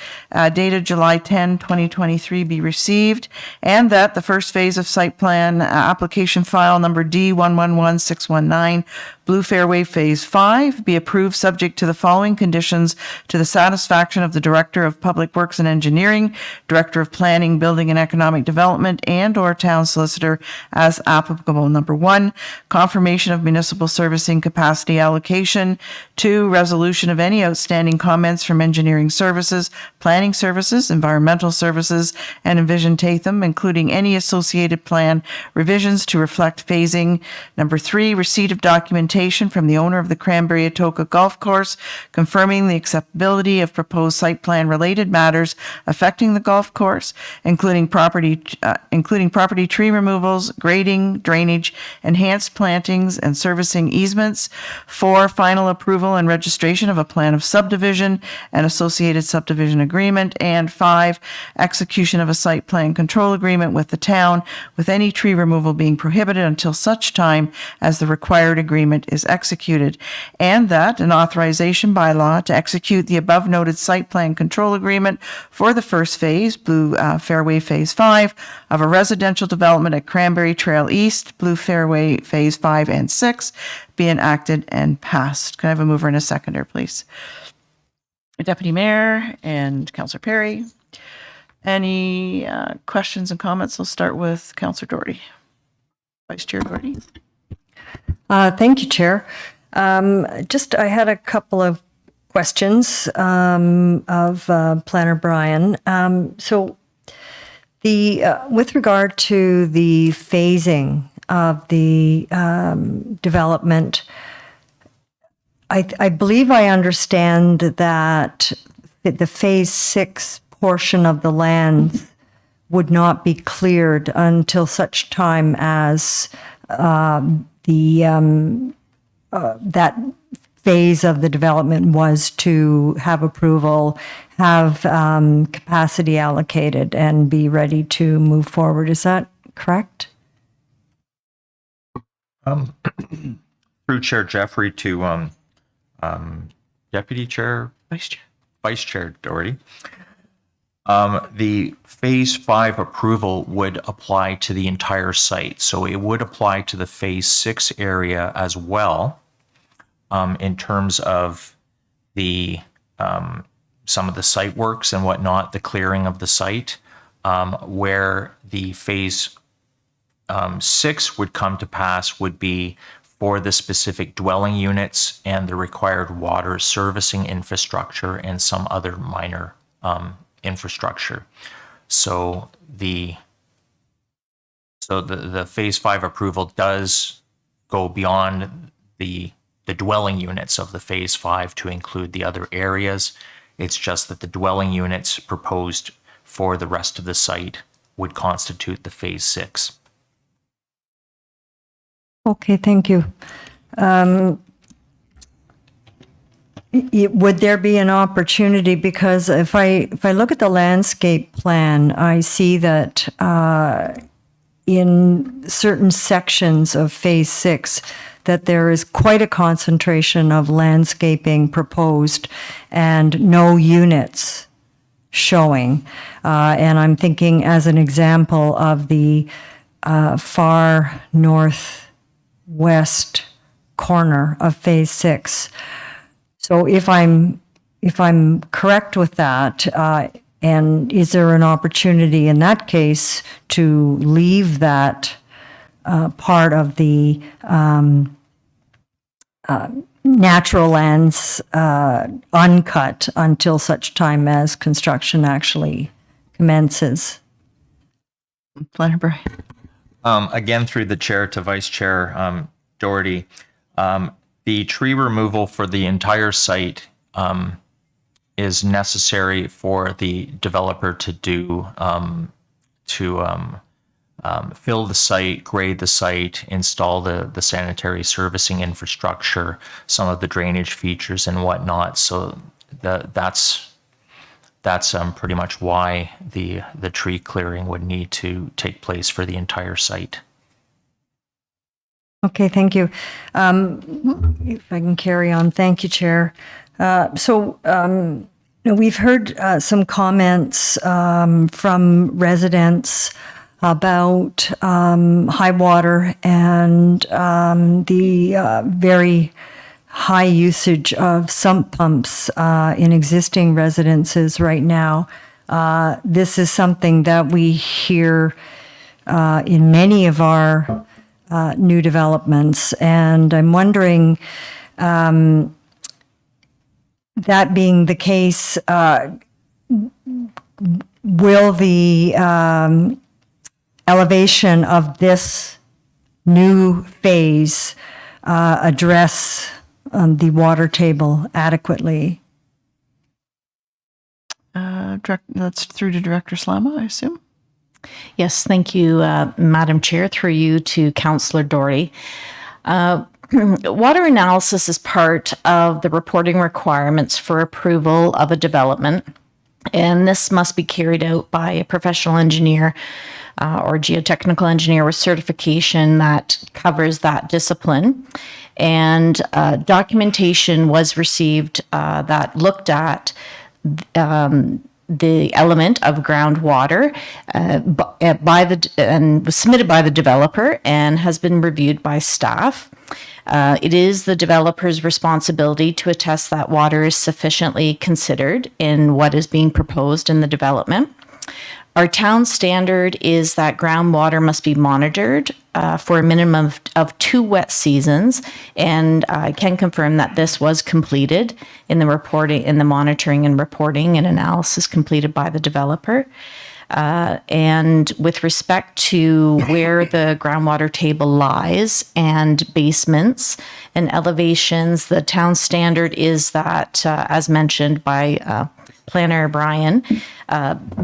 dated July 10, 2023, be received, and that the first phase of site plan application file number D111619, Blue Fairway Phase 5 be approved subject to the following conditions to the satisfaction of the Director of Public Works and Engineering, Director of Planning, Building and Economic Development, and/or Town Solicitor as applicable. Number 1, confirmation of municipal servicing capacity allocation. 2, resolution of any outstanding comments from engineering services, planning services, environmental services, and Envision Tatham, including any associated plan revisions to reflect phasing. Number 3, receipt of documentation from the owner of the Cranberry Atoka Golf Course confirming the acceptability of proposed site plan related matters affecting the golf course, including property tree removals, grading, drainage, enhanced plantings, and servicing easements. 4, final approval and registration of a plan of subdivision and associated subdivision agreement. And 5, execution of a site plan control agreement with the town, with any tree removal being prohibited until such time as the required agreement is executed. And that an authorization by law to execute the above noted site plan control agreement for the first phase, Blue Fairway Phase 5, of a residential development at Cranberry Trail East, Blue Fairway Phase 5 and 6, be enacted and passed. Can I have a mover and a seconder, please? Deputy Mayor and Councillor Perry. Any questions and comments? We'll start with Councillor Doherty. Vice Chair Doherty. Thank you, Chair. I had a couple of questions of Planner Brian. With regard to the phasing of the development, I believe I understand that the Phase 6 portion of the land would not be cleared until such time as that phase of the development was to have approval, have capacity allocated, and be ready to move forward. Is that correct? Through Chair Jeffrey to Deputy Chair, Vice Chair Doherty. The Phase 5 approval would apply to the entire site. So it would apply to the Phase 6 area as well, in terms of the some of the site works and whatnot, the clearing of the site, where the Phase 6 would come to pass would be for the specific dwelling units and the required water servicing infrastructure and some other minor infrastructure. So the Phase 5 approval does go beyond the dwelling units of the Phase 5 to include the other areas. It's just that the dwelling units proposed for the rest of the site would constitute the Phase 6. Okay, thank you. Would there be an opportunity, because if I look at the landscape plan, I see that in certain sections of Phase 6 that there is quite a concentration of landscaping proposed and no units showing. And I'm thinking as an example of the far northwest corner of Phase 6. So if I'm correct with that, and is there an opportunity in that case to leave that part of the natural lands uncut until such time as construction actually commences? Planner Brian. Again, through the chair to Vice Chair Doherty, the tree removal for the entire site is necessary for the developer to do fill the site, grade the site, install the sanitary servicing infrastructure, some of the drainage features and whatnot. So that's pretty much why the tree clearing would need to take place for the entire site. Okay, thank you. If I can carry on. Thank you, Chair. We've heard some comments from residents about high water and the very high usage of sump pumps in existing residences right now. This is something that we hear in many of our new developments, and I'm wondering, that being the case, will the elevation of this new phase address the water table adequately? That's through to Director Slama, I assume. Yes, thank you, Madam Chair, through you to Councillor Doherty. Water analysis is part of the reporting requirements for approval of a development, and this must be carried out by a professional engineer or geotechnical engineer with certification that covers that discipline. And documentation was received that looked at the element of groundwater and was submitted by the developer and has been reviewed by staff. It is the developer's responsibility to attest that water is sufficiently considered in what is being proposed in the development. Our town standard is that groundwater must be monitored for a minimum of 2 wet seasons, and I can confirm that this was completed in the reporting, in the monitoring and reporting and analysis completed by the developer. And with respect to where the groundwater table lies and basements and elevations, the town standard is that, as mentioned by Planner Brian,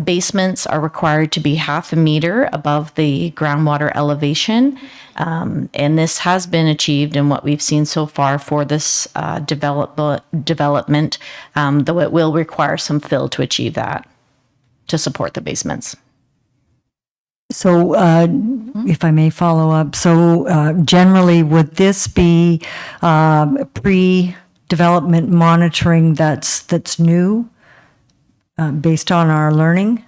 basements are required to be 1/2 meter above the groundwater elevation. And this has been achieved in what we've seen so far for this development, though it will require some fill to achieve that, to support the basements. So, if I may follow up, so generally, would this be pre-development monitoring that's new, based on our learning?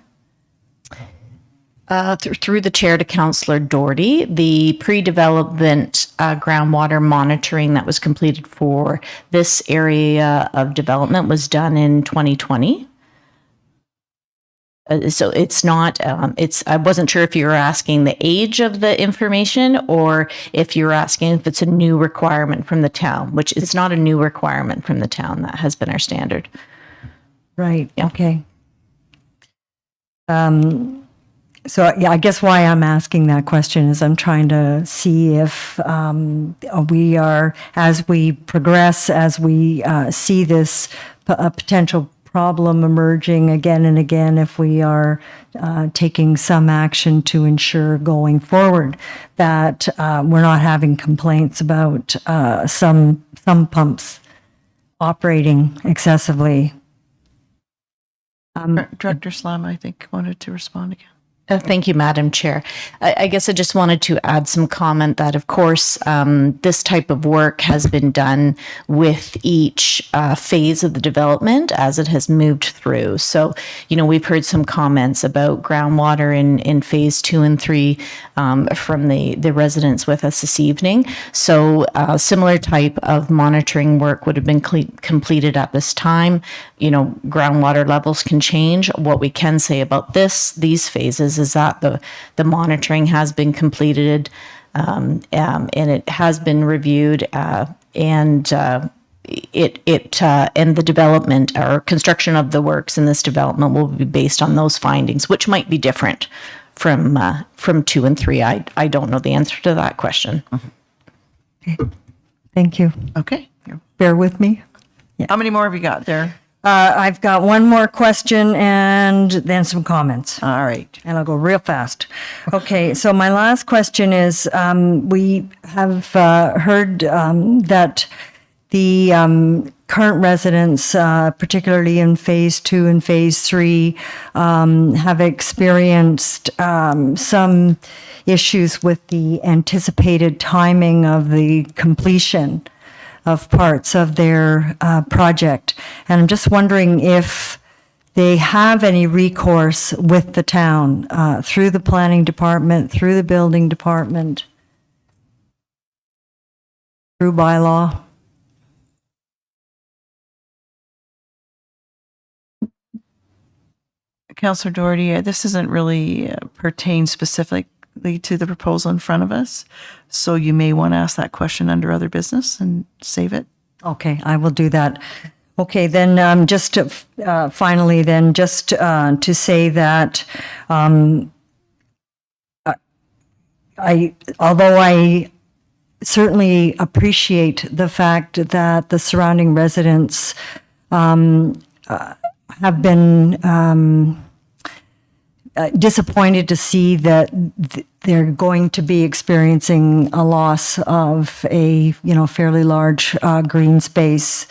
Through the chair to Councillor Doherty, the pre-development groundwater monitoring that was completed for this area of development was done in 2020. So it's not, I wasn't sure if you were asking the age of the information or if you're asking if it's a new requirement from the town, which it's not a new requirement from the town. That has been our standard. Right, okay. So yeah, I guess why I'm asking that question is I'm trying to see if we are, as we progress, as we see this potential problem emerging again and again, if we are taking some action to ensure going forward that we're not having complaints about some pumps operating excessively. Director Slama, I think, wanted to respond again. Thank you, Madam Chair. I guess I just wanted to add some comment that, of course, this type of work has been done with each phase of the development as it has moved through. So, you know, we've heard some comments about groundwater in phase 2 and 3 from the residents with us this evening. So similar type of monitoring work would have been completed at this time. You know, groundwater levels can change. What we can say about these phases is that the monitoring has been completed and it has been reviewed and the development or construction of the works in this development will be based on those findings, which might be different from 2 and 3. I don't know the answer to that question. Okay. Thank you. Okay. Bear with me. Yeah. How many more have you got there? I've got one more question and then some comments. All right. And I'll go real fast. Okay, so my last question is, we have heard that the current residents, particularly in phase 2 and phase 3, have experienced some issues with the anticipated timing of the completion of parts of their project. And I'm just wondering if they have any recourse with the town through the planning department, through the building department, through bylaw. Councillor Doherty, this isn't really pertain specifically to the proposal in front of us, so you may want to ask that question under other business and save it. Okay, I will do that. Okay, then just to, finally, then just to say that although I certainly appreciate the fact that the surrounding residents have been disappointed to see that they're going to be experiencing a loss of a fairly large green space.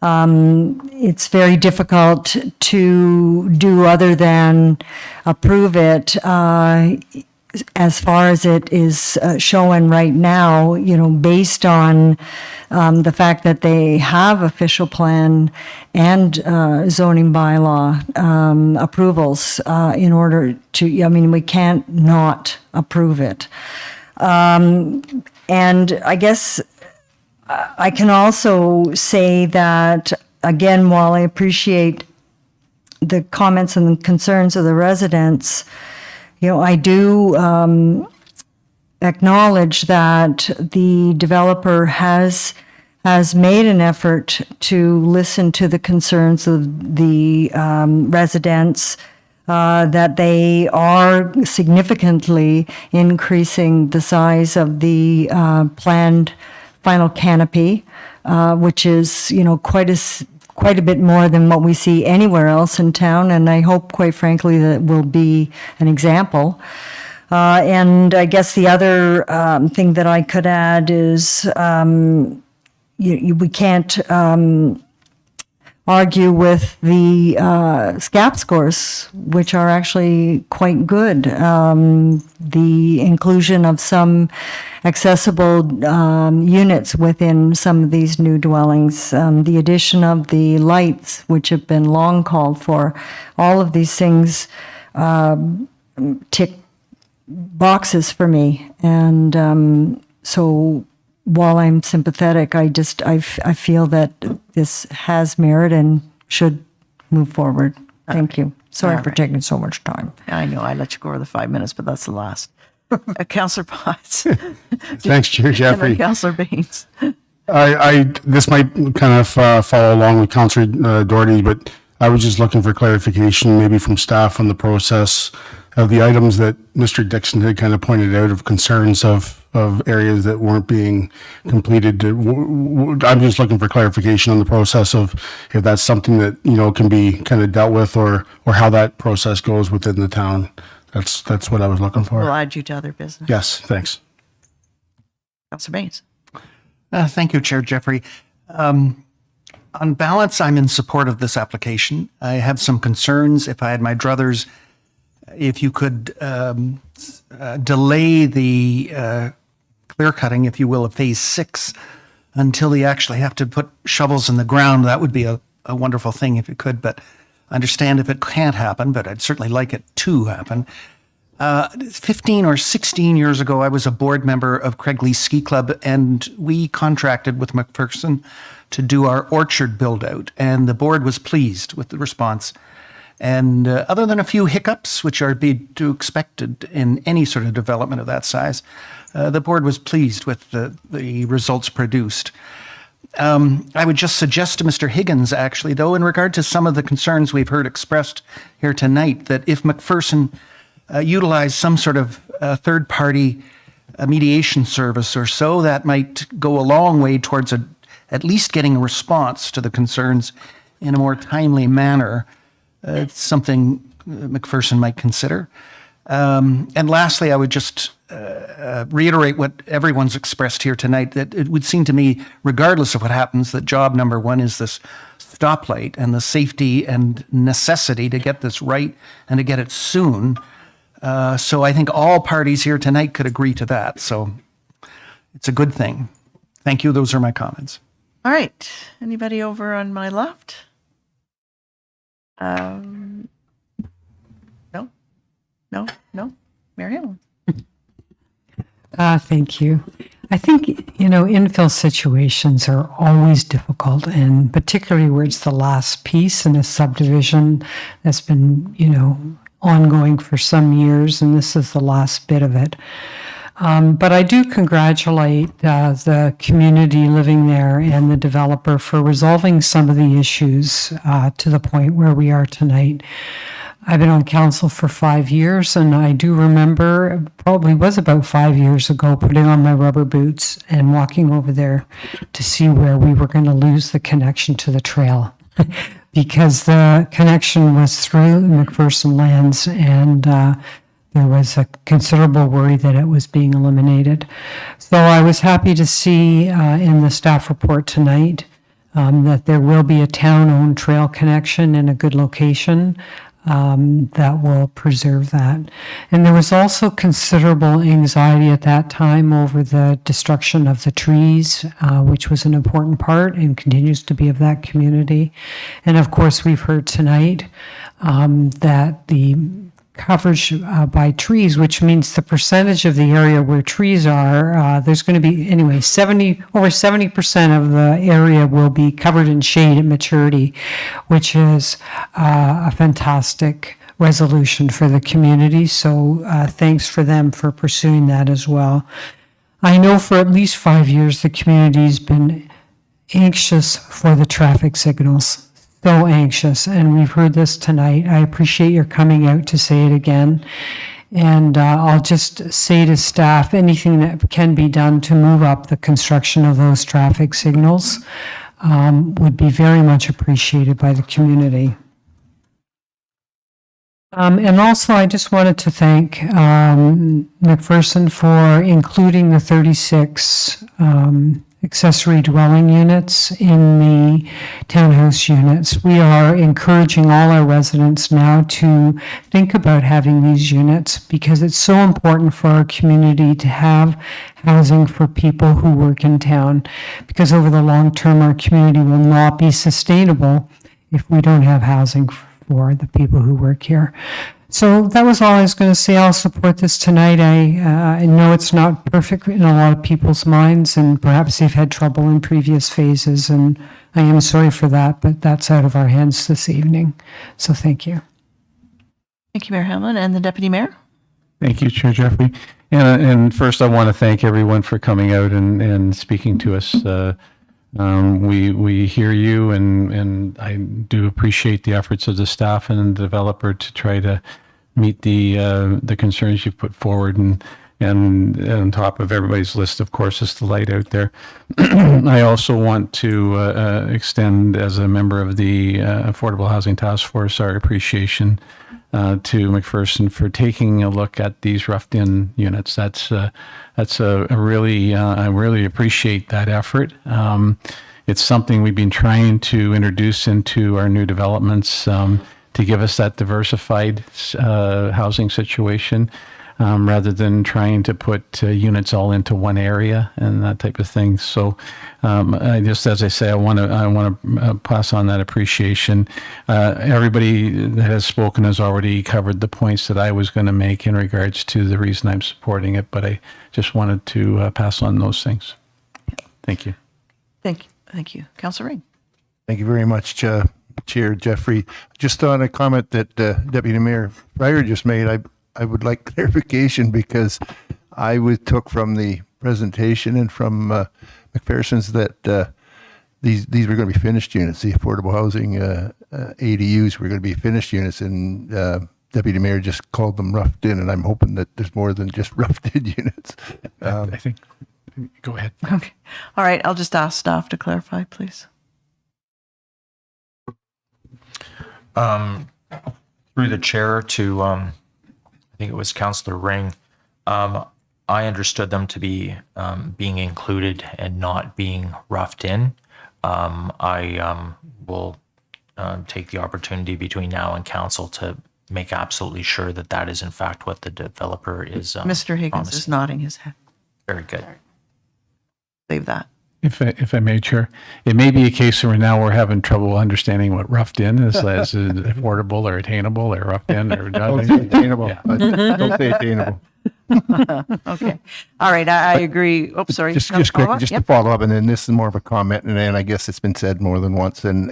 It's very difficult to do other than approve it as far as it is shown right now, based on the fact that they have official plan and zoning bylaw approvals in order to, we can't not approve it. And I guess I can also say that, again, while I appreciate the comments and concerns of the residents, I do acknowledge that the developer has made an effort to listen to the concerns of the residents, that they are significantly increasing the size of the planned final canopy, which is, quite a bit more than what we see anywhere else in town, and I hope, quite frankly, that it will be an example. And I guess the other thing that I could add is we can't argue with the SCAP scores, which are actually quite good. The inclusion of some accessible units within some of these new dwellings, the addition of the lights, which have been long called for, all of these things tick boxes for me. And so while I'm sympathetic, I feel that this has merit and should move forward. Thank you. Sorry for taking so much time. I know, I let you go over the 5 minutes, but that's the last. Councillor Potts. Thanks, Chair Jeffrey. And then Councillor Baines. This might kind of follow along with Councillor Doherty, but I was just looking for clarification, maybe from staff on the process of the items that Mr. Dixon had kind of pointed out of concerns of areas that weren't being completed. I'm just looking for clarification on the process of if that's something that, can be kind of dealt with or how that process goes within the town. That's what I was looking for. We'll add you to other business. Yes, thanks. Councillor Baines. Thank you, Chair Jeffrey. On balance, I'm in support of this application. I have some concerns. If I had my druthers, if you could delay the clear cutting, if you will, of phase 6 until they actually have to put shovels in the ground, that would be a wonderful thing if it could, but I understand if it can't happen, but I'd certainly like it to happen. 15 or 16 years ago, I was a board member of Craigley Ski Club, and we contracted with McPherson to do our orchard build out, and the board was pleased with the response. And other than a few hiccups, which are be to expected in any sort of development of that size, the board was pleased with the results produced. I would just suggest to Mr. Higgins, actually, though, in regard to some of the concerns we've heard expressed here tonight, that if McPherson utilized some sort of third-party mediation service or so, that might go a long way towards at least getting a response to the concerns in a more timely manner. It's something McPherson might consider. And lastly, I would just reiterate what everyone's expressed here tonight, that it would seem to me, regardless of what happens, that job number one is this stoplight and the safety and necessity to get this right and to get it soon. So I think all parties here tonight could agree to that. So it's a good thing. Thank you. Those are my comments. All right. Anybody over on my left? No? Mary Ellen? Thank you. I think, infill situations are always difficult, and particularly where it's the last piece in a subdivision that's been, ongoing for some years, and this is the last bit of it. But I do congratulate the community living there and the developer for resolving some of the issues to the point where we are tonight. I've been on council for 5 years, and I do remember, probably was about 5 years ago, putting on my rubber boots and walking over there to see where we were going to lose the connection to the trail. Because the connection was through McPherson lands, and there was a considerable worry that it was being eliminated. So I was happy to see in the staff report tonight that there will be a town-owned trail connection in a good location that will preserve that. And there was also considerable anxiety at that time over the destruction of the trees, which was an important part and continues to be of that community. And of course, we've heard tonight that the coverage by trees, which means the percentage of the area where trees are, there's going to be, anyway, over 70% of the area will be covered in shade at maturity, which is a fantastic resolution for the community. So thanks for them for pursuing that as well. I know for at least 5 years the community's been anxious for the traffic signals. So anxious, and we've heard this tonight. I appreciate your coming out to say it again. And I'll just say to staff, anything that can be done to move up the construction of those traffic signals would be very much appreciated by the community. And also, I just wanted to thank McPherson for including the 36 accessory dwelling units in the townhouse units. We are encouraging all our residents now to think about having these units because it's so important for our community to have housing for people who work in town, because over the long term our community will not be sustainable if we don't have housing for the people who work here. So that was all I was going to say. I'll support this tonight. I know it's not perfect in a lot of people's minds, and perhaps they've had trouble in previous phases, and I am sorry for that, but that's out of our hands this evening. So thank you. Thank you, Mayor Hamlin. And the Deputy Mayor? Thank you, Chair Jeffrey. And first, I want to thank everyone for coming out and speaking to us. We hear you, and I do appreciate the efforts of the staff and the developer to try to meet the concerns you've put forward. And on top of everybody's list, of course, is the light out there. I also want to extend, as a member of the Affordable Housing Task Force, our appreciation to McPherson for taking a look at these roughed-in units. That's a really, I really appreciate that effort. It's something we've been trying to introduce into our new developments to give us that diversified housing situation, rather than trying to put units all into one area and that type of thing. So I just, as I say, I want to pass on that appreciation. Everybody that has spoken has already covered the points that I was going to make in regards to the reason I'm supporting it, but I just wanted to pass on those things. Thank you. Thank you. Thank you. Councillor Ring. Thank you very much, Chair Jeffrey. Just on a comment that Deputy Mayor Ruiter just made, I would like clarification, because I took from the presentation and from McPherson's that these were going to be finished units. The affordable housing ADUs were going to be finished units, and Deputy Mayor just called them roughed in, and I'm hoping that there's more than just roughed in units. I think, go ahead. Okay. All right. I'll just ask staff to clarify, please. Through the chair to, I think it was Councillor Ring, I understood them to be being included and not being roughed in. I will take the opportunity between now and council to make absolutely sure that that is in fact what the developer is Mr. Higgins promising. is nodding his head. Very good. Save that. If I may, Chair, it may be a case where now we're having trouble understanding what roughed in is. Is it affordable or attainable or roughed in or Don't say nothing? attainable. Yeah. Don't say attainable. Okay. All right. I agree. Oh, sorry. Just Another quick, follow-up? just Yep. to follow up, and then this is more of a comment, and then I guess it's been said more than once, and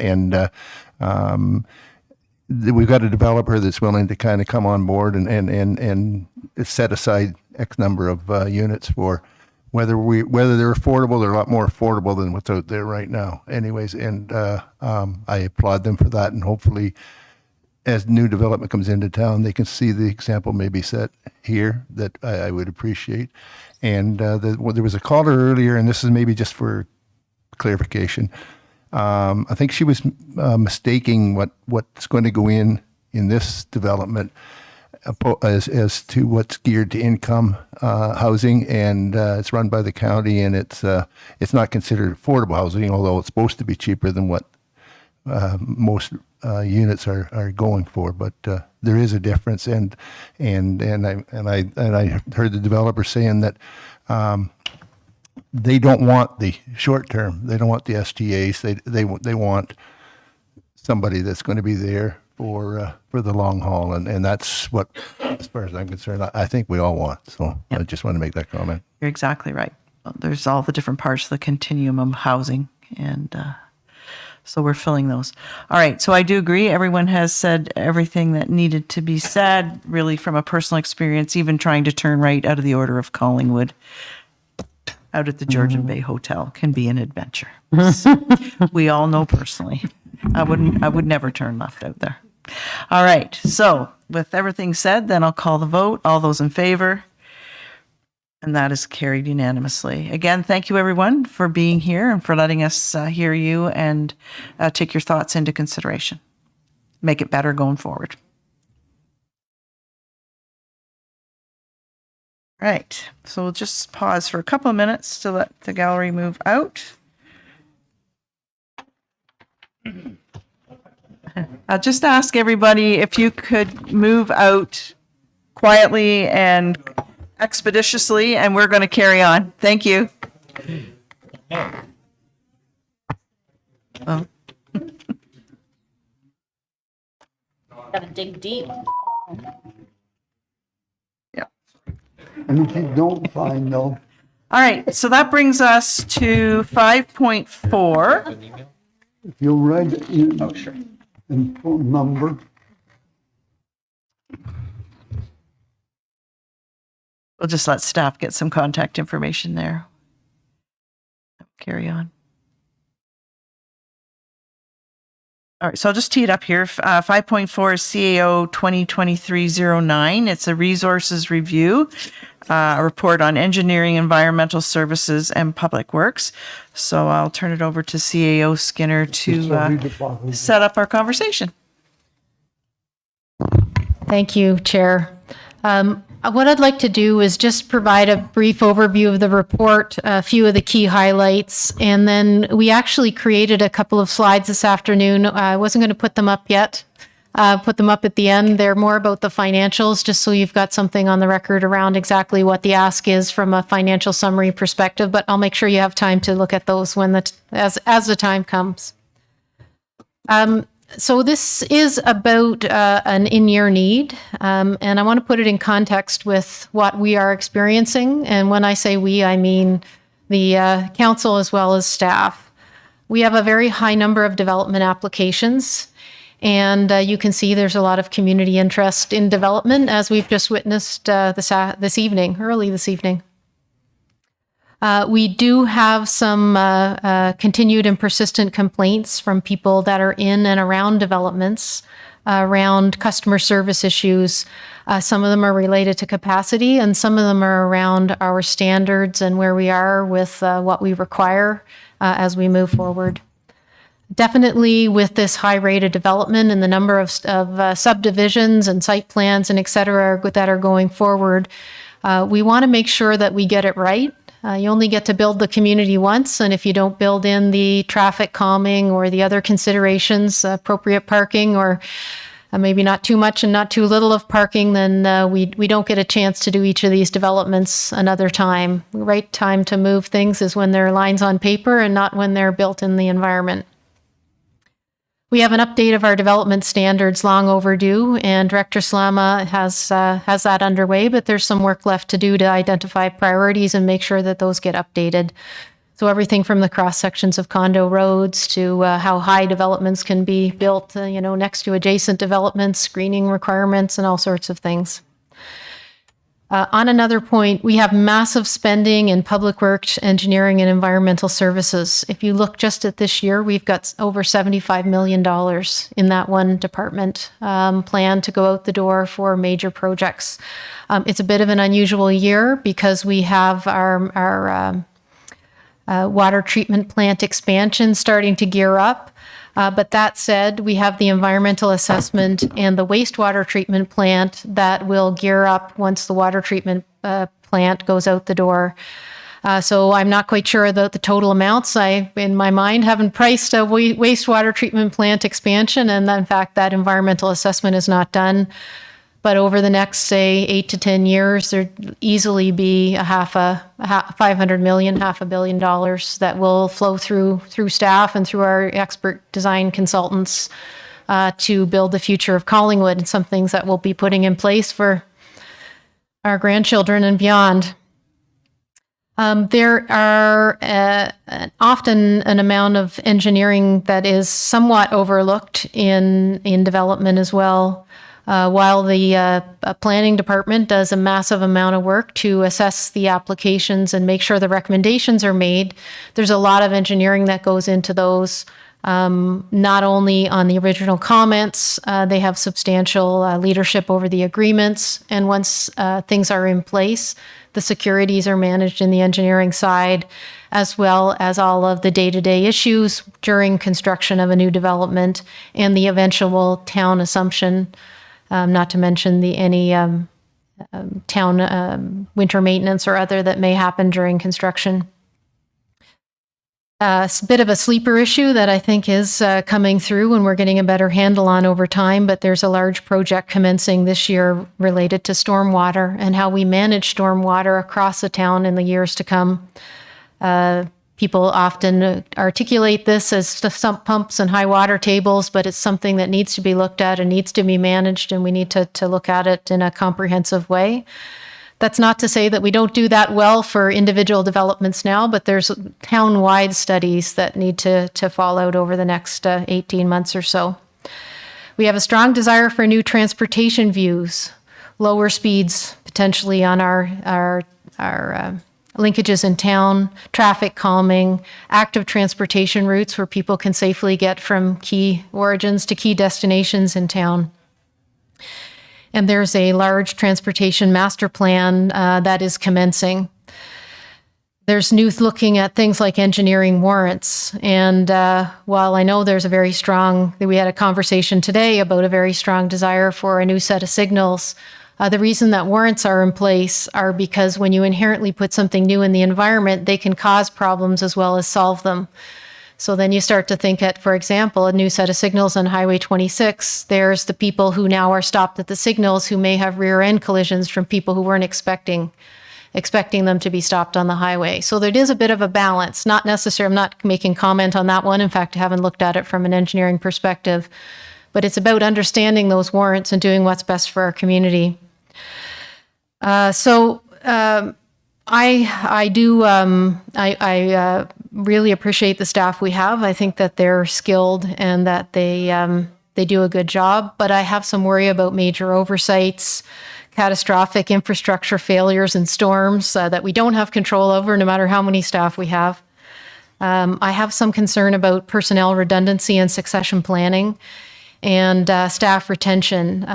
we've got a developer that's willing to kind of come on board and set aside X number of units for whether they're affordable. They're a lot more affordable than what's out there right now. Anyways, and I applaud them for that, and hopefully, as new development comes into town, they can see the example maybe set here that I would appreciate. And there was a caller earlier, and this is maybe just for clarification. I think she was mistaking what's going to go in this development as to what's geared to income housing, and it's run by the county, and it's not considered affordable housing, although it's supposed to be cheaper than what most units are going for. But there is a difference, and I heard the developer saying that they don't want the short term. They don't want the STAs. They want somebody that's going to be there for the long haul, and that's what, as far as I'm concerned, I think we all want. So I just want to make that comment. You're exactly right. There's all the different parts of the continuum of housing, and so we're filling those. All right. So I do agree. Everyone has said everything that needed to be said, really, from a personal experience, even trying to turn right out of the Order of Collingwood out at the Georgian Bay Hotel can be an adventure. We all know personally. I would never turn left out there. All right. So with everything said, then I'll call the vote. All those in favor? And that is carried unanimously. Again, thank you everyone for being here and for letting us hear you and take your thoughts into consideration. Make it better going forward. Right. So we'll just pause for a couple of minutes to let the gallery move out. I'll just ask everybody if you could move out quietly and expeditiously, and we're going to carry on. Thank you. Oh. Gotta dig deep. Yeah. And if you don't find them, All right. So that brings us to 5.4. if you write it in phone number, We'll just let staff get some contact information there. Carry on. All right, so I'll just tee it up here. 5.4 is CAO 2023-09. It's a resources review, a report on engineering, environmental services, and public works. So I'll turn it over to CAO Skinner to set up our conversation. Thank you, Chair. What I'd like to do is just provide a brief overview of the report, a few of the key highlights, and then we actually created a couple of slides this afternoon. I wasn't going to put them up yet, put them up at the end. They're more about the financials, just so you've got something on the record around exactly what the ask is from a financial summary perspective, but I'll make sure you have time to look at those when as the time comes. So this is about an in-year need, and I want to put it in context with what we are experiencing. And when I say we, I mean the council as well as staff. We have a very high number of development applications, and you can see there's a lot of community interest in early this evening. We do have some continued and persistent complaints from people that are in and around developments, around customer service issues. Some of them are related to capacity, and some of them are around our standards and where we are with what we require as we move forward. Definitely with this high rate of development and the number of subdivisions and site plans and et cetera that are going forward, we want to make sure that we get it right. You only get to build the community once, and if you don't build in the traffic calming or the other considerations, appropriate parking or maybe not too much and not too little of parking, then we don't get a chance to do each of these developments another time. The right time to move things is when they're lines on paper and not when they're built in the environment. We have an update of our development standards, long overdue, and Director Slama has that underway, but there's some work left to do to identify priorities and make sure that those get updated. So everything from the cross sections of condo roads to how high developments can be built, next to adjacent developments, screening requirements, and all sorts of things. On another point, we have massive spending in public works, engineering, and environmental services. If you look just at this year, we've got over $75 million in that one department planned to go out the door for major projects. It's a bit of an unusual year because we have our water treatment plant expansion starting to gear up. But that said, we have the environmental assessment and the wastewater treatment plant that will gear up once the water treatment plant goes out the door. So I'm not quite sure about the total amounts. I, in my mind, haven't priced a wastewater treatment plant expansion, and in fact, that environmental assessment is not done. But over the next, say, 8 to 10 years, there'd easily be $500 million, $500 million that will flow through staff and through our expert design consultants to build the future of Collingwood, and some things that we'll be putting in place for our grandchildren and beyond. There are often an amount of engineering that is somewhat overlooked in development as well. While the planning department does a massive amount of work to assess the applications and make sure the recommendations are made, there's a lot of engineering that goes into those, not only on the original comments, they have substantial leadership over the agreements, and once things are in place, the securities are managed in the engineering side, as well as all of the day-to-day issues during construction of a new development and the eventual town assumption. Not to mention any town winter maintenance or other that may happen during construction. It's a bit of a sleeper issue that I think is coming through and we're getting a better handle on over time, but there's a large project commencing this year related to stormwater and how we manage stormwater across the town in the years to come. People often articulate this as sump pumps and high water tables, but it's something that needs to be looked at and needs to be managed, and we need to look at it in a comprehensive way. That's not to say that we don't do that well for individual developments now, but there's town-wide studies that need to fall out over the next 18 months or so. We have a strong desire for new transportation views, lower speeds potentially on our linkages in town, traffic calming, active transportation routes where people can safely get from key origins to key destinations in town. And there's a large transportation master plan that is commencing. There's new looking at things like engineering warrants. And while I know there's we had a conversation today about a very strong desire for a new set of signals, the reason that warrants are in place are because when you inherently put something new in the environment, they can cause problems as well as solve them. So then you start to think at, for example, a new set of signals on Highway 26. There's the people who now are stopped at the signals who may have rear end collisions from people who weren't expecting them to be stopped on the highway. So there is a bit of a balance, not necessarily, I'm not making comment on that one. In fact, I haven't looked at it from an engineering perspective, but it's about understanding those warrants and doing what's best for our community. I really appreciate the staff we have. I think that they're skilled and that they do a good job, but I have some worry about major oversights, catastrophic infrastructure failures and storms that we don't have control over no matter how many staff we have. I have some concern about personnel redundancy and succession planning and staff retention.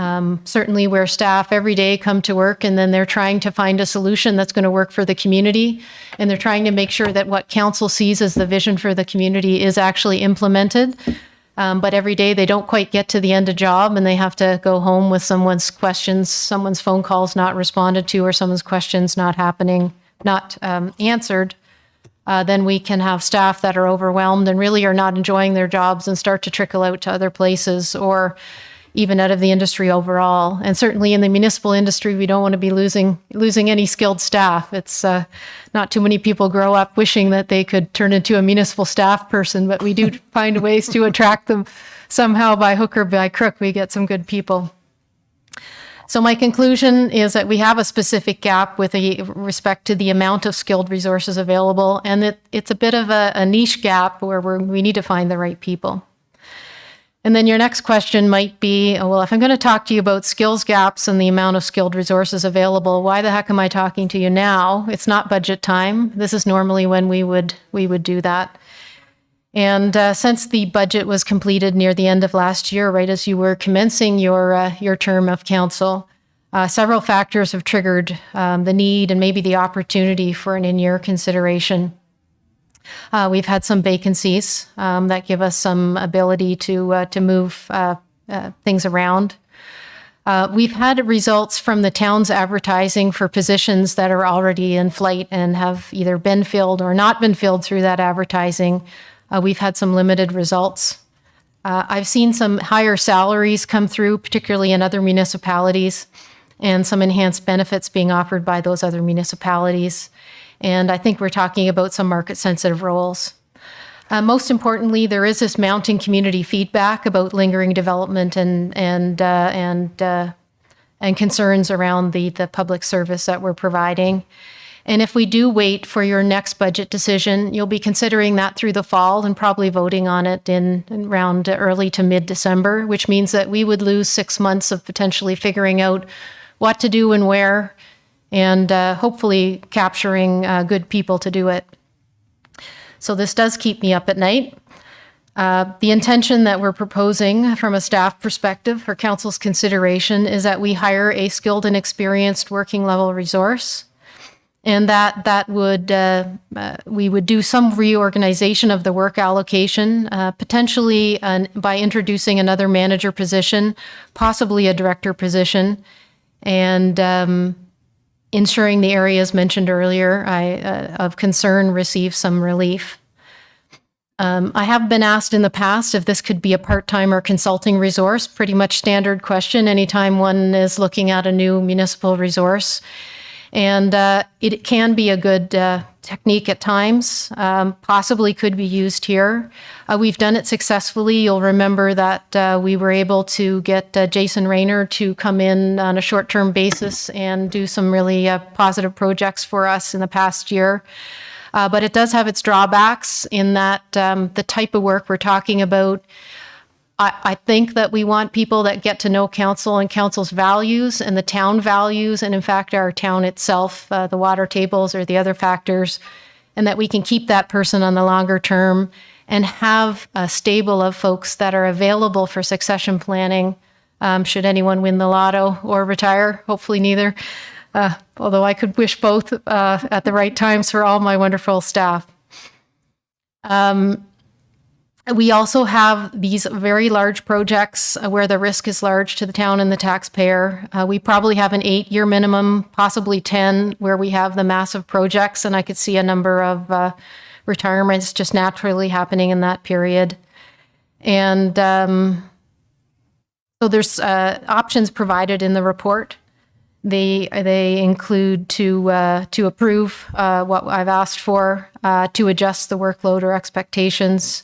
Certainly where staff every day come to work and then they're trying to find a solution that's going to work for the community, and they're trying to make sure that what council sees as the vision for the community is actually implemented. But every day they don't quite get to the end of job and they have to go home with someone's questions, someone's phone calls not responded to, or someone's questions not answered. Then we can have staff that are overwhelmed and really are not enjoying their jobs and start to trickle out to other places, or even out of the industry overall. And certainly in the municipal industry, we don't want to be losing any skilled staff. It's not too many people grow up wishing that they could turn into a municipal staff person, but we do find ways to attract them somehow by hook or by crook. We get some good people. So my conclusion is that we have a specific gap with respect to the amount of skilled resources available, and it's a bit of a niche gap where we need to find the right people. And then your next question might be, well, if I'm going to talk to you about skills gaps and the amount of skilled resources available, why the heck am I talking to you now? It's not budget time. This is normally when we would do that. And since the budget was completed near the end of last year, right as you were commencing your term of council, several factors have triggered the need and maybe the opportunity for an in-year consideration. We've had some vacancies that give us some ability to move things around. We've had results from the town's advertising for positions that are already in flight and have either been filled or not been filled through that advertising. We've had some limited results. I've seen some higher salaries come through, particularly in other municipalities, and some enhanced benefits being offered by those other municipalities. And I think we're talking about some market-sensitive roles. Most importantly, there is this mounting community feedback about lingering development and concerns around the public service that we're providing. And if we do wait for your next budget decision, you'll be considering that through the fall and probably voting on it in around early to mid-December, which means that we would lose 6 months of potentially figuring out what to do and where, and hopefully capturing good people to do it. So this does keep me up at night. The intention that we're proposing from a staff perspective for council's consideration is that we hire a skilled and experienced working level resource, and that would we would do some reorganization of the work allocation, potentially by introducing another manager position, possibly a director position, and ensuring the areas mentioned earlier of concern receive some relief. I have been asked in the past if this could be a part-time or consulting resource, pretty much standard question anytime one is looking at a new municipal resource. And it can be a good technique at times, possibly could be used here. We've done it successfully. You'll remember that we were able to get Jason Rayner to come in on a short-term basis and do some really positive projects for us in the past year. But it does have its drawbacks in that the type of work we're talking about, I think that we want people that get to know council and council's values and the town values, and in fact, our town itself, the water tables or the other factors, and that we can keep that person on the longer term and have a stable of folks that are available for succession planning should anyone win the lotto or retire, hopefully neither, although I could wish both at the right times for all my wonderful staff. We also have these very large projects where the risk is large to the town and the taxpayer. We probably have an 8-year minimum, possibly 10, where we have the massive projects, and I could see a number of retirements just naturally happening in that period. And so there's options provided in the report. They include to approve what I've asked for, to adjust the workload or expectations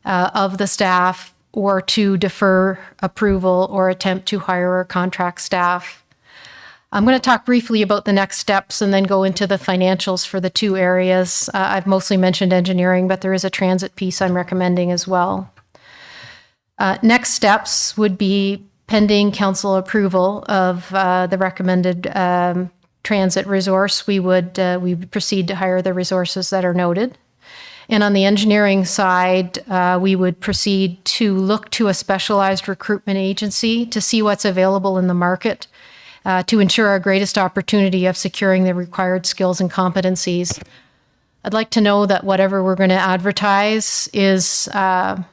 of the staff, or to defer approval or attempt to hire or contract staff. I'm going to talk briefly about the next steps and then go into the financials for the two areas. I've mostly mentioned engineering, but there is a transit piece I'm recommending as well. Next steps would be pending council approval of the recommended transit resource. We would proceed to hire the resources that are noted. And on the engineering side, we would proceed to look to a specialized recruitment agency to see what's available in the market to ensure our greatest opportunity of securing the required skills and competencies. I'd like to know that whatever we're going to advertise is the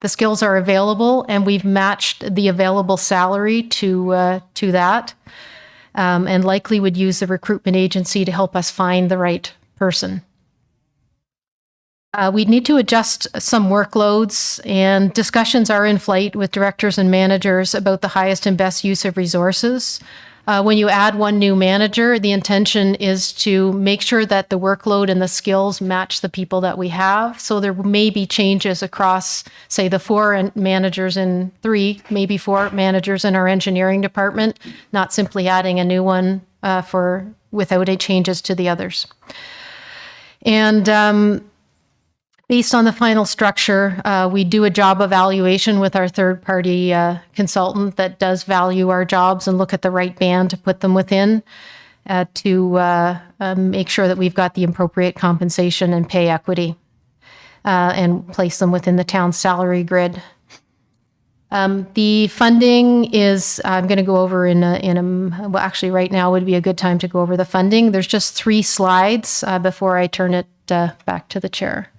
skills are available and we've matched the available salary to that, and likely would use the recruitment agency to help us find the right person. We need to adjust some workloads, and discussions are in flight with directors and managers about the highest and best use of resources. When you add one new manager, the intention is to make sure that the workload and the skills match the people that we have. So there may be changes across, say, the 4 managers and 3, maybe 4 managers in our engineering department, not simply adding a new one without any changes to the others. And based on the final structure, we do a job evaluation with our third-party consultant that does value our jobs and look at the right band to put them within to make sure that we've got the appropriate compensation and pay equity and place them within the town's salary grid. The funding is, I'm going to go over well, actually right now would be a good time to go over the funding. There's just 3 slides before I turn it back to the chair.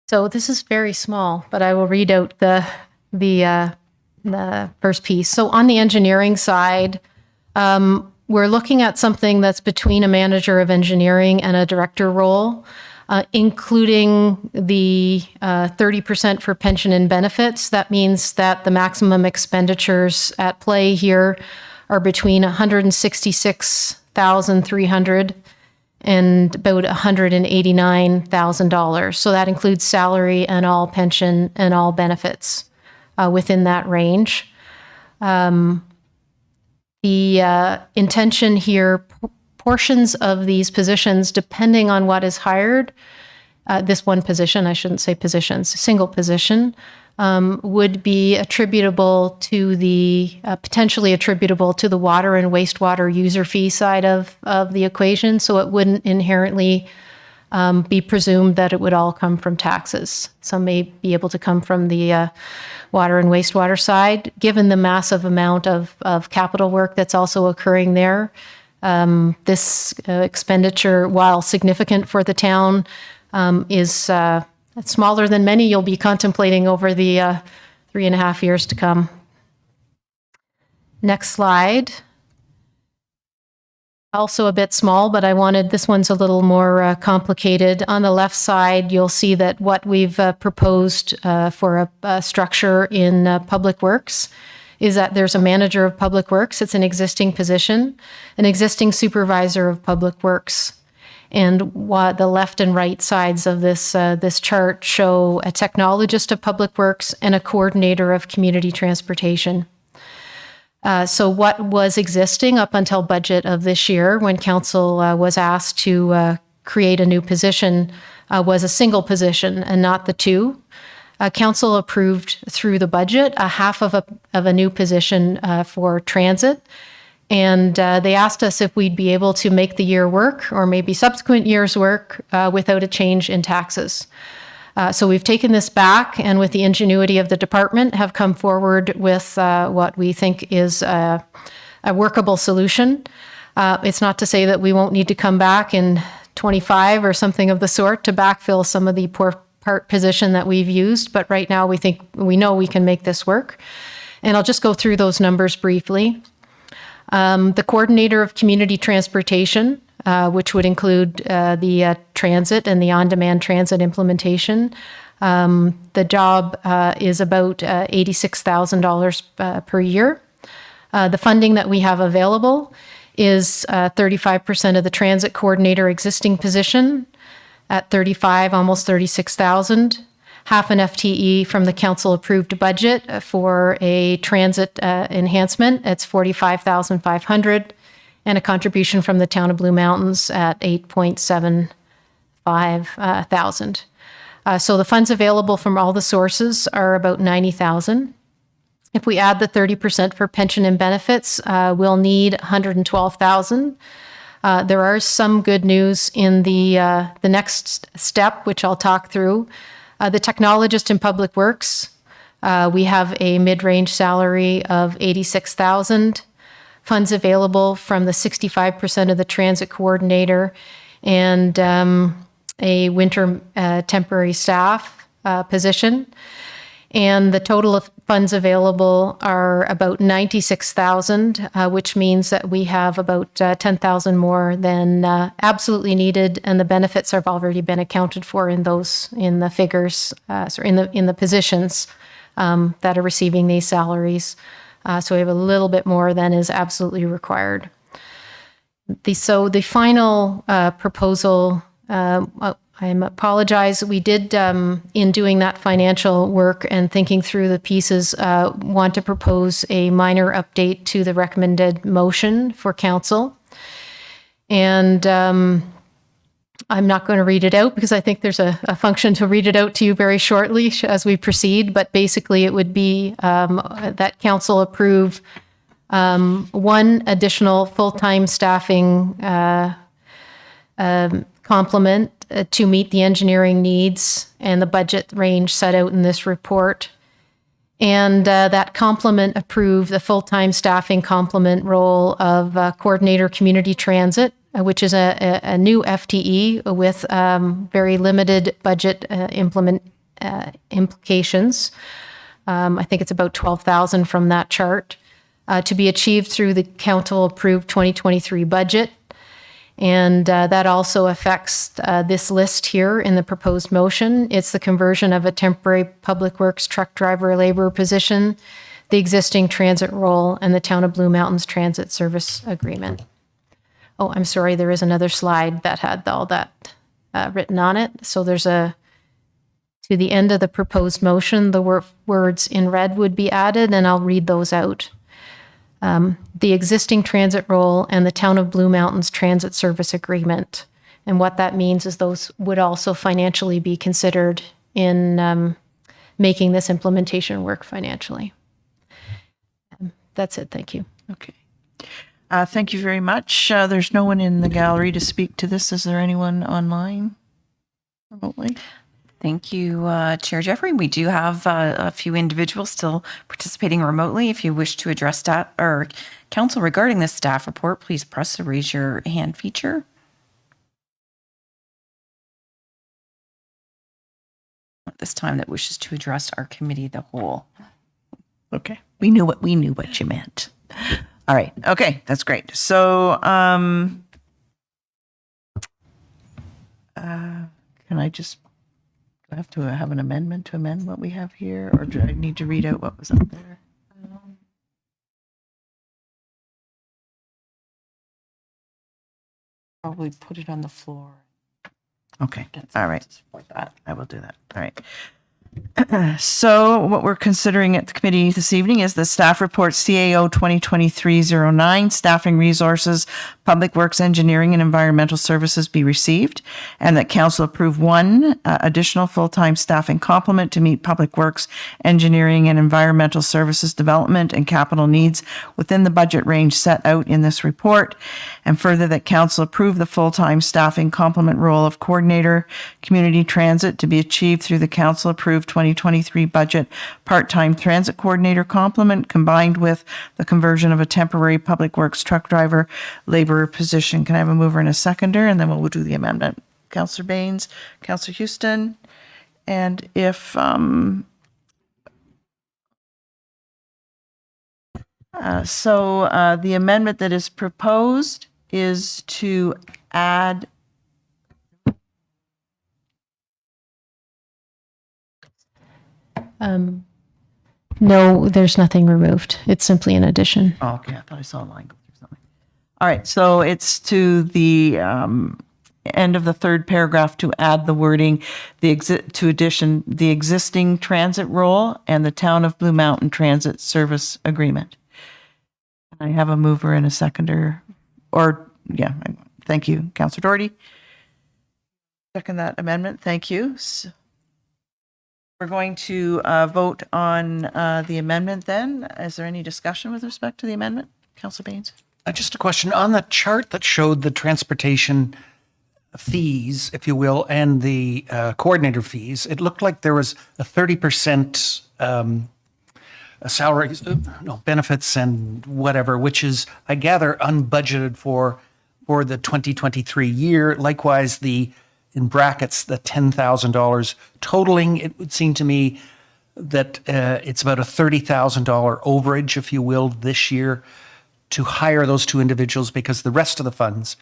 So this is very small, but I will read out the first piece. So on the engineering side, we're looking at something that's between a manager of engineering and a director role, including the 30% for pension and benefits. That means that the maximum expenditures at play here are between $166,300 and about $189,000. So that includes salary and all pension and all benefits within that range. The intention here, portions of these positions, depending on what is hired, this one position, I shouldn't say positions, single position, would be attributable to potentially attributable to the water and wastewater user fee side of the equation. So it wouldn't inherently be presumed that it would all come from taxes. Some may be able to come from the water and wastewater side. Given the massive amount of capital work that's also occurring there, this expenditure, while significant for the town, is smaller than many you'll be contemplating over the 3.5 years to come. Next slide. Also a bit small, but this one's a little more complicated. On the left side, you'll see that what we've proposed for a structure in Public Works is that there's a manager of Public Works. It's an existing position, an existing supervisor of Public Works. And what the left and right sides of this chart show a technologist of Public Works and a coordinator of community transportation. So what was existing up until budget of this year, when council was asked to create a new position, was a single position and not the 2. Council approved through the budget a half of a new position for transit. And they asked us if we'd be able to make the year work, or maybe subsequent years work, without a change in taxes. So we've taken this back, and with the ingenuity of the department, have come forward with what we think is a workable solution. It's not to say that we won't need to come back in 25 or something of the sort to backfill some of the poor part position that we've used, but right now we know we can make this work. And I'll just go through those numbers briefly. The coordinator of community transportation, which would include the transit and the on-demand transit implementation. The job is about $86,000 per year. The funding that we have available is 35% of the transit coordinator existing position at 35, almost 36,000. Half an FTE from the council approved budget for a transit enhancement. It's 45,500, and a contribution from the town of Blue Mountains at 8.75 thousand. So the funds available from all the sources are about 90,000. If we add the 30% for pension and benefits, we'll need 112,000. There are some good news in the next step, which I'll talk through. The technologist in Public Works, we have a mid-range salary of 86,000. Funds available from the 65% of the transit coordinator and a winter temporary staff position. And the total of funds available are about 96,000, which means that we have about 10,000 more than absolutely needed, and the benefits have already been accounted for in the figures, in the positions that are receiving these salaries. So we have a little bit more than is absolutely required. So the final proposal, I apologize. We did, in doing that financial work and thinking through the pieces, want to propose a minor update to the recommended motion for council. And I'm not going to read it out because I think there's a function to read it out to you very shortly as we proceed. But basically, it would be that council approve one additional full-time staffing complement to meet the engineering needs and the budget range set out in this report. And that complement approve the full-time staffing complement role of coordinator community transit, which is a new FTE with very limited budget implications. I think it's about 12,000 from that chart, to be achieved through the council-approved 2023 budget. And that also affects this list here in the proposed motion. It's the conversion of a temporary public works truck driver labor position, the existing transit role, and the Town of Blue Mountains Transit Service Agreement. Oh, I'm sorry, there is another slide that had all that written on it. So there's to the end of the proposed motion, the words in red would be added, and I'll read those out. The existing transit role and the Town of Blue Mountains Transit Service Agreement. And what that means is those would also financially be considered in making this implementation work financially. That's it. Thank you. Okay. Thank you very much. There's no one in the gallery to speak to this. Is there anyone online remotely? Thank you, Chair Jeffrey. We do have a few individuals still participating remotely. If you wish to address that or council regarding this staff report, please press the raise your hand feature. At this time, that wishes to address our committee the whole. Okay. We knew what you meant. All right. Okay. That's great. So, can I just, do I have to have an amendment to amend what we have here, or do I need to read out what was up there? Probably put it on the floor. Okay. All right. I will do that. All right. So what we're considering at the committee this evening is the staff report CAO 2023-09, staffing resources, public works, engineering, and environmental services be received, and that council approve one additional full-time staffing complement to meet public works, engineering, and environmental services development and capital needs within the budget range set out in this report, and further that council approve the full-time staffing complement role of coordinator community transit to be achieved through the council approved 2023 budget part-time transit coordinator complement combined with the conversion of a temporary public works truck driver laborer position. Can I have a mover and a seconder? And then we'll do the amendment. Councillor Baines, Councillor Houston, and if the amendment that is proposed is to add No, there's nothing removed. It's simply an addition. Oh, okay, I thought I saw a line go through something. All right, so it's to the end of the third paragraph to add the wording, the existing transit role and the Town of Blue Mountain Transit Service Agreement. I have a mover and a seconder, thank you, Councillor Doherty. Second that amendment, thank you. So we're going to vote on the amendment then. Is there any discussion with respect to the amendment? Councillor Baines? Just a question. On the chart that showed the transportation fees, if you will, and the coordinator fees, it looked like there was a 30% salary, benefits and whatever, which is, I gather, unbudgeted for the 2023 year. Likewise, the in brackets, the $10,000 totaling, it would seem to me that it's about a $30,000 overage, if you will, this year to hire those two individuals because the rest of the funds,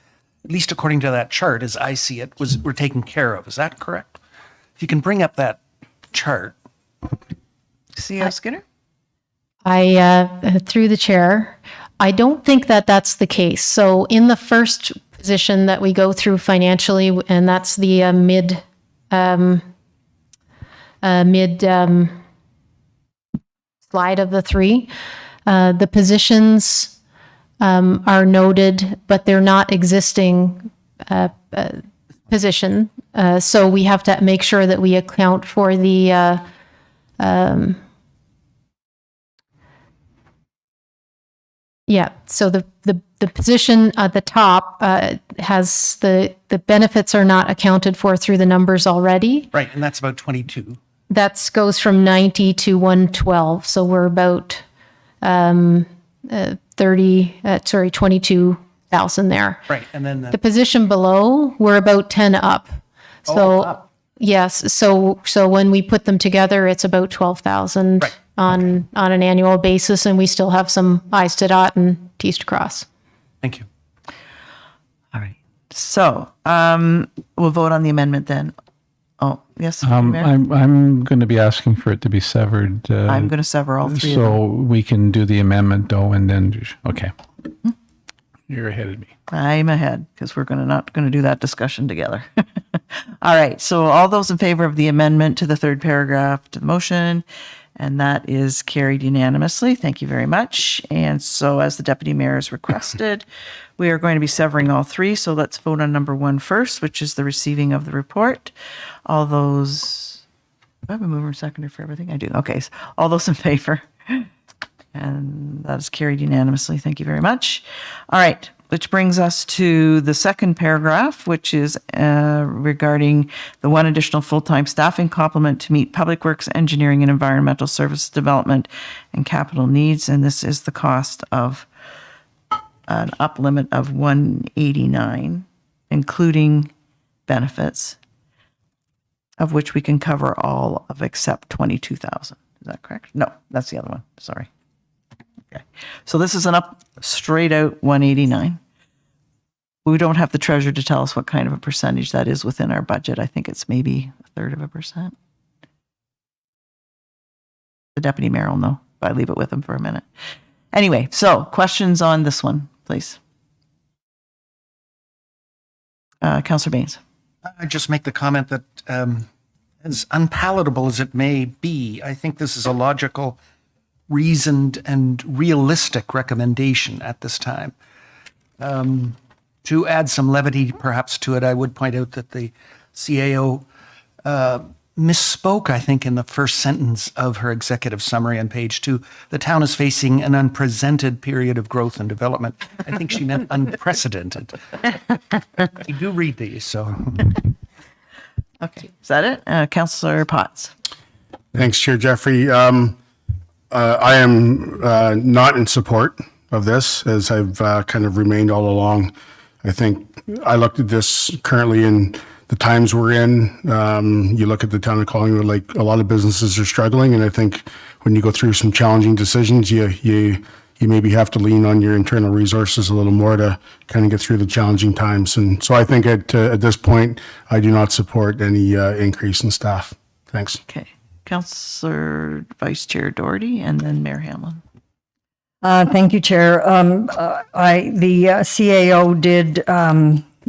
at least according to that chart, as I see it, were taken care of. Is that correct? If you can bring up that chart. CAO Skinner? Through the chair, I don't think that that's the case. So in the first position that we go through financially, and that's the mid slide of the three, the positions are noted, but they're not existing position. So we have to make sure that we account for the so the position at the top has the benefits are not accounted for through the numbers already. Right, and that's about 22. That goes from 90 to 112. So we're about 22,000 there. Right, and then The position below, we're about 10 up. So up. yes, so when we put them together, it's about 12,000 Right. on an annual basis, and we still have some I's to dot and T's to cross. Thank you. All right. So we'll vote on the amendment then. Oh, yes, Mayor? I'm going to be asking for it to be severed. I'm going to sever all three of them. So we can do the amendment though, and then, okay. You're ahead of me. I'm ahead because we're not going to do that discussion together. All right. So all those in favor of the amendment to the third paragraph to the motion, and that is carried unanimously. Thank you very much. And so as the deputy mayor has requested, we are going to be severing all three. So let's vote on number 1 first, which is the receiving of the report. All those, do I have a mover and seconder for everything? I do. Okay. So all those in favor. And that is carried unanimously. Thank you very much. All right, which brings us to the second paragraph, which is regarding the one additional full-time staffing complement to meet public works, engineering, and environmental services development and capital needs. And this is the cost of an up limit of 189, including benefits, of which we can cover all of except 22,000. Is that correct? No, that's the other one. Sorry. Okay. So this is an up straight out 189. We don't have the treasurer to tell us what kind of a percentage that is within our budget. I think it's maybe 1/3%. The deputy mayor will know if I leave it with him for a minute. Anyway, so questions on this one, please. Councillor Baines. I just make the comment that as unpalatable as it may be, I think this is a logical, reasoned, and realistic recommendation at this time. To add some levity perhaps to it, I would point out that the CAO misspoke, I think, in the first sentence of her executive summary on page 2. The town is facing an unprecedented period of growth and development. I think she meant unprecedented. You do read these, so. Okay, is that it? Councillor Potts. Thanks, Chair Jeffrey. I am not in support of this, as I've kind of remained all along. I think I looked at this currently in the times we're in. You look at the town of Collingwood, like a lot of businesses are struggling, and I think when you go through some challenging decisions, you maybe have to lean on your internal resources a little more to kind of get through the challenging times. And so I think at this point, I do not support any increase in staff. Thanks. Okay. Councillor Vice Chair Doherty and then Mayor Hamlin. Thank you, Chair. The CAO did,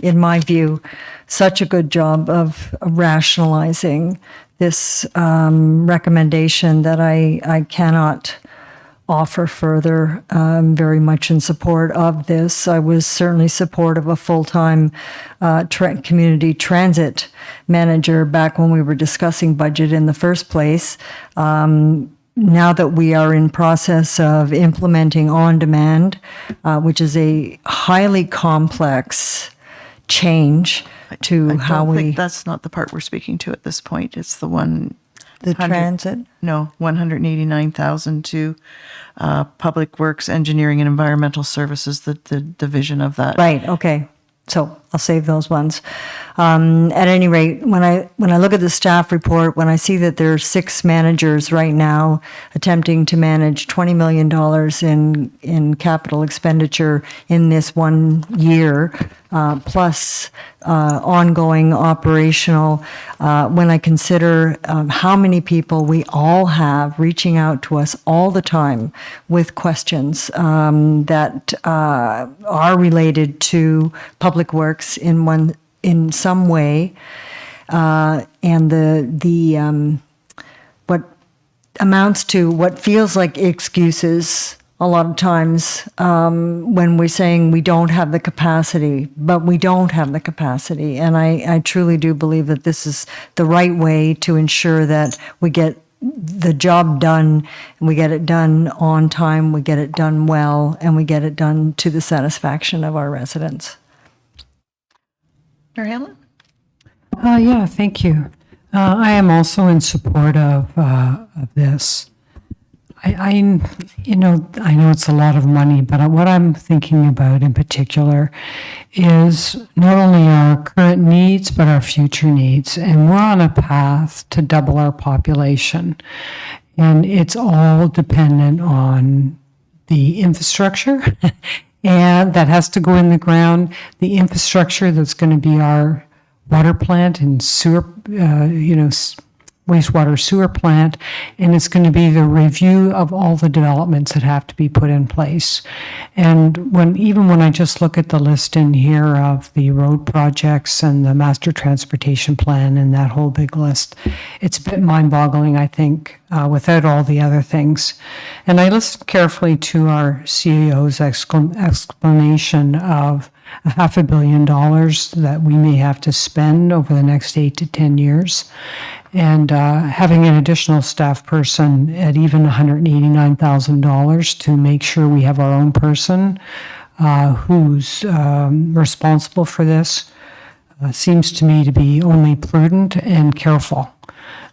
in my view, such a good job of rationalizing this recommendation that I cannot offer further. Very much in support of this. I was certainly supportive of a full-time community transit manager back when we were discussing budget in the first place. Now that we are in process of implementing on-demand, which is a highly complex change to how we... I think that's not the part we're speaking to at this point. It's the one... The transit? No, 189,000 to Public Works, Engineering, and Environmental Services, the division of that. Right, okay. So save those ones. At any rate, when I look at the staff report, when I see that there are 6 managers right now attempting to manage $20 million in capital expenditure in this 1 year, plus ongoing operational, when I consider how many people we all have reaching out to us all the time with questions that are related to public works in some way, and the what amounts to what feels like excuses a lot of times when we're saying we don't have the capacity, but we don't have the capacity. And I truly do believe that this is the right way to ensure that we get the job done, and we get it done on time, we get it done well, and we get it done to the satisfaction of our residents. Mayor Hamlin? Yeah, thank you. I am also in support of this. I know it's a lot of money, but what I'm thinking about in particular is not only our current needs, but our future needs. And we're on a path to double our population. And it's all dependent on the infrastructure and that has to go in the ground, the infrastructure that's going to be our water plant and sewer, wastewater sewer plant, and it's going to be the review of all the developments that have to be put in place. And even when I just look at the list in here of the road projects and the master transportation plan and that whole big list, it's a bit mind-boggling, I think, without all the other things. And I listened carefully to our CAO's explanation of $500 million that we may have to spend over the next 8 to 10 years. And having an additional staff person at even $189,000 to make sure we have our own person who's responsible for this seems to me to be only prudent and careful.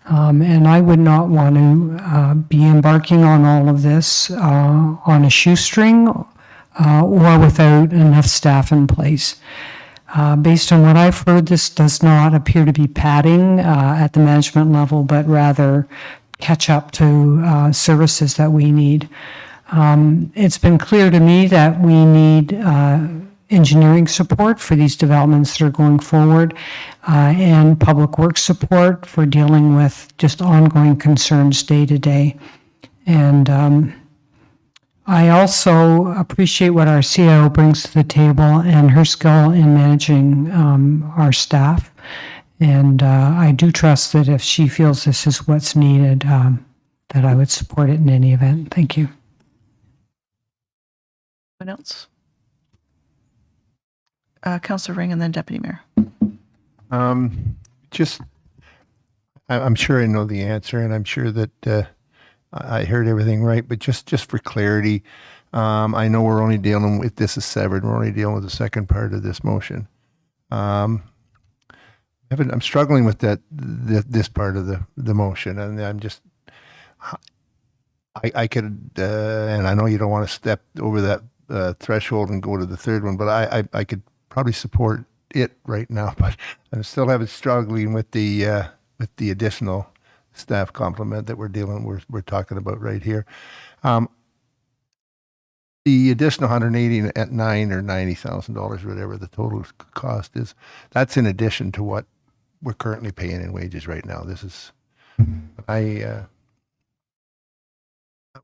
And I would not want to be embarking on all of this on a shoestring or without enough staff in place. Based on what I've heard, this does not appear to be padding at the management level, but rather catch up to services that we need. It's been clear to me that we need engineering support for these developments that are going forward and public works support for dealing with just ongoing concerns day to day. And I also appreciate what our CIO brings to the table and her skill in managing our staff. And I do trust that if she feels this is what's needed, that I would support it in any event. Thank you. Anyone else? Councillor Ring and then Deputy Mayor. I'm sure I know the answer, and I'm sure that I heard everything right, but just for clarity, I know we're only dealing with, this is severed, we're only dealing with the second part of this motion. I'm struggling with this part of the motion, and I'm just, I could, and I know you don't want to step over that threshold and go to the third one, but I could probably support it right now, but I'm still struggling with the additional staff complement that we're talking about right here. The additional $189,000 or $90,000, whatever the total cost is, that's in addition to what we're currently paying in wages right now. This is, I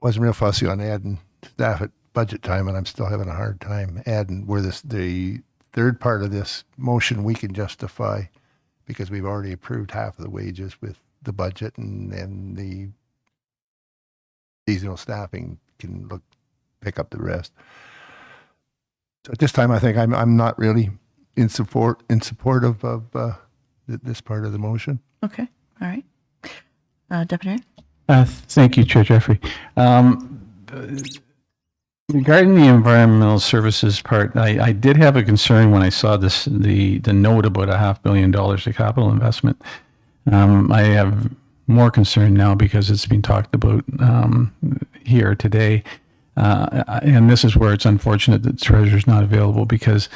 wasn't real fussy on adding staff at budget time, and I'm still having a hard time adding where the third part of this motion we can justify because we've already approved half of the wages with the budget, and the seasonal staffing can pick up the rest. So at this time, I think I'm not really in support of this part of the motion. Okay, all right. Deputy Mayor? Thank you, Chair Jeffrey. Regarding the environmental services part, I did have a concern when I saw the note about $500 million of capital investment. I have more concern now because it's been talked about here today. And this is where it's unfortunate that the treasurer's not available, because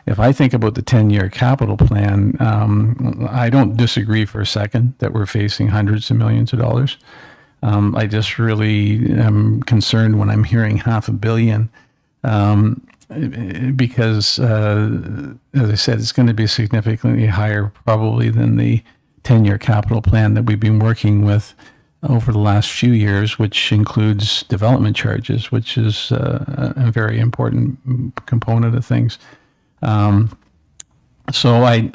if I think about the 10-year capital plan, I don't disagree for a second that we're facing hundreds of millions of dollars. I just really am concerned when I'm hearing $500 million, because, as I said, it's going to be significantly higher probably than the 10-year capital plan that we've been working with over the last few years, which includes development charges, which is a very important component of things. So I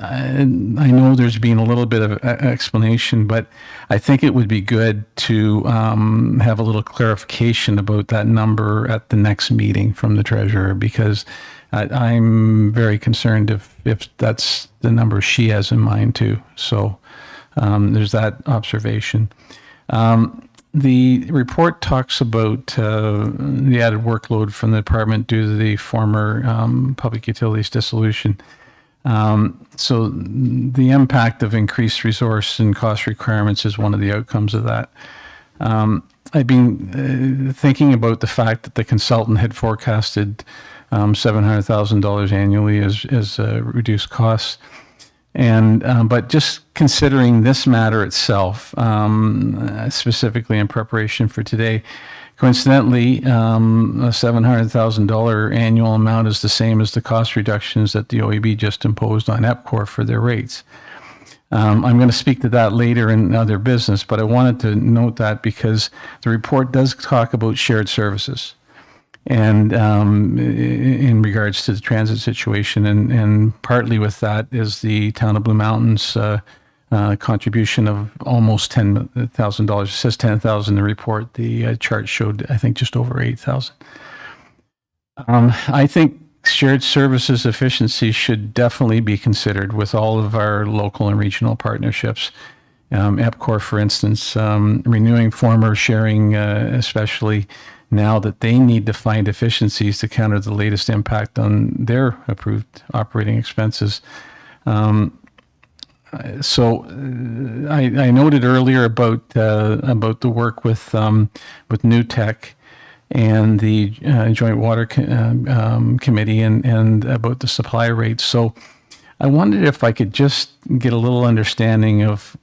know there's been a little bit of explanation, but I think it would be good to have a little clarification about that number at the next meeting from the treasurer, because I'm very concerned if that's the number she has in mind too. So there's that observation. The report talks about the added workload from the department due to the former public utilities dissolution. So the impact of increased resource and cost requirements is one of the outcomes of that. I've been thinking about the fact that the consultant had forecasted $700,000 annually as reduced costs. And but just considering this matter itself, specifically in preparation for today, coincidentally, a $700,000 annual amount is the same as the cost reductions that the OEB just imposed on EPCOR for their rates. I'm going to speak to that later in other business, but I wanted to note that because the report does talk about shared services. And in regards to the transit situation, and partly with that is the town of Blue Mountain's contribution of almost $10,000. It says 10,000 in the report. The chart showed, I think, just over 8,000. I think shared services efficiency should definitely be considered with all of our local and regional partnerships. EPCOR, for instance, renewing former sharing, especially now that they need to find efficiencies to counter the latest impact on their approved operating expenses. So I noted earlier about the work with New Tech and the Joint Water Committee and about the supply rates. So I wondered if I could just get a little understanding of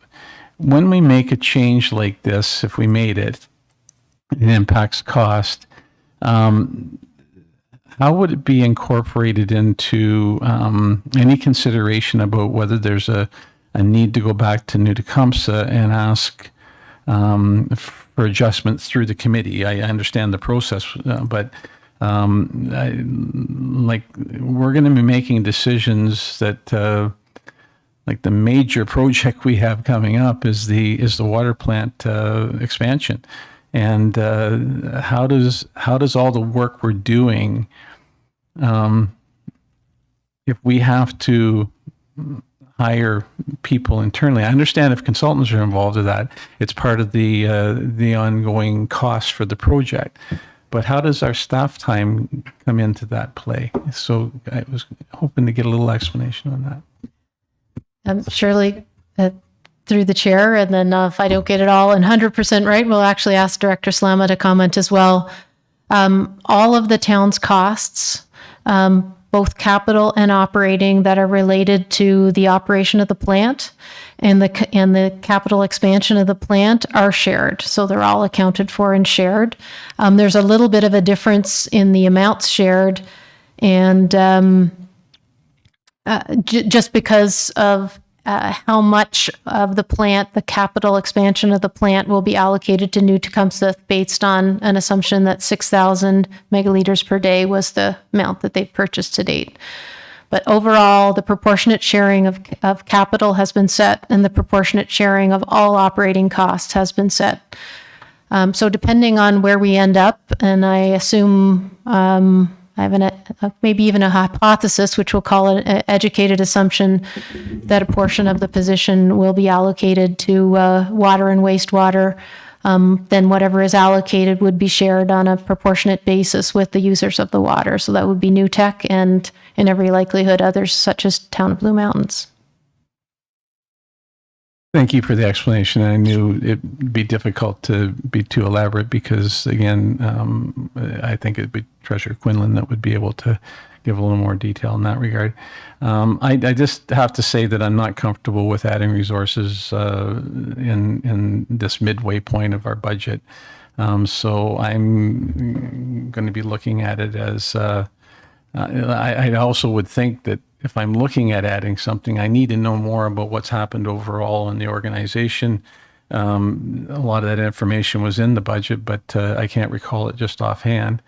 when we make a change like this, if we made it, it impacts cost. How would it be incorporated into any consideration about whether there's a need to go back to New Tecumseth and ask for adjustment through the committee? I understand the process, but we're going to be making decisions that, like the major project we have coming up is the water plant expansion. And how does all the work we're doing, if we have to hire people internally? I understand if consultants are involved in that, it's part of the ongoing cost for the project. But how does our staff time come into that play? So I was hoping to get a little explanation on that. Shirley, through the chair, and then if I don't get it all 100% right, we'll actually ask Director Slama to comment as well. All of the town's costs, both capital and operating, that are related to the operation of the plant and the capital expansion of the plant are shared. So they're all accounted for and shared. There's a little bit of a difference in the amounts shared, and just because of how much of the plant, the capital expansion of the plant, will be allocated to New Tecumseth based on an assumption that 6,000 megaliters per day was the amount that they've purchased to date. But overall, the proportionate sharing of capital has been set, and the proportionate sharing of all operating costs has been set. So depending on where we end up, and I assume I have maybe even a hypothesis, which we'll call an educated assumption, that a portion of the position will be allocated to water and wastewater. Then whatever is allocated would be shared on a proportionate basis with the users of the water. So that would be New Tech and, in every likelihood, others such as Town of Blue Mountains. Thank you for the explanation. I knew it'd be difficult to be too elaborate because, again, I think it'd be Treasurer Quinlan that would be able to give a little more detail in that regard. I just have to say that I'm not comfortable with adding resources in this midway point of our budget. So I'm going to be looking at it as I also would think that if I'm looking at adding something, I need to know more about what's happened overall in the organization. A lot of that information was in the budget, but I can't recall it just offhand.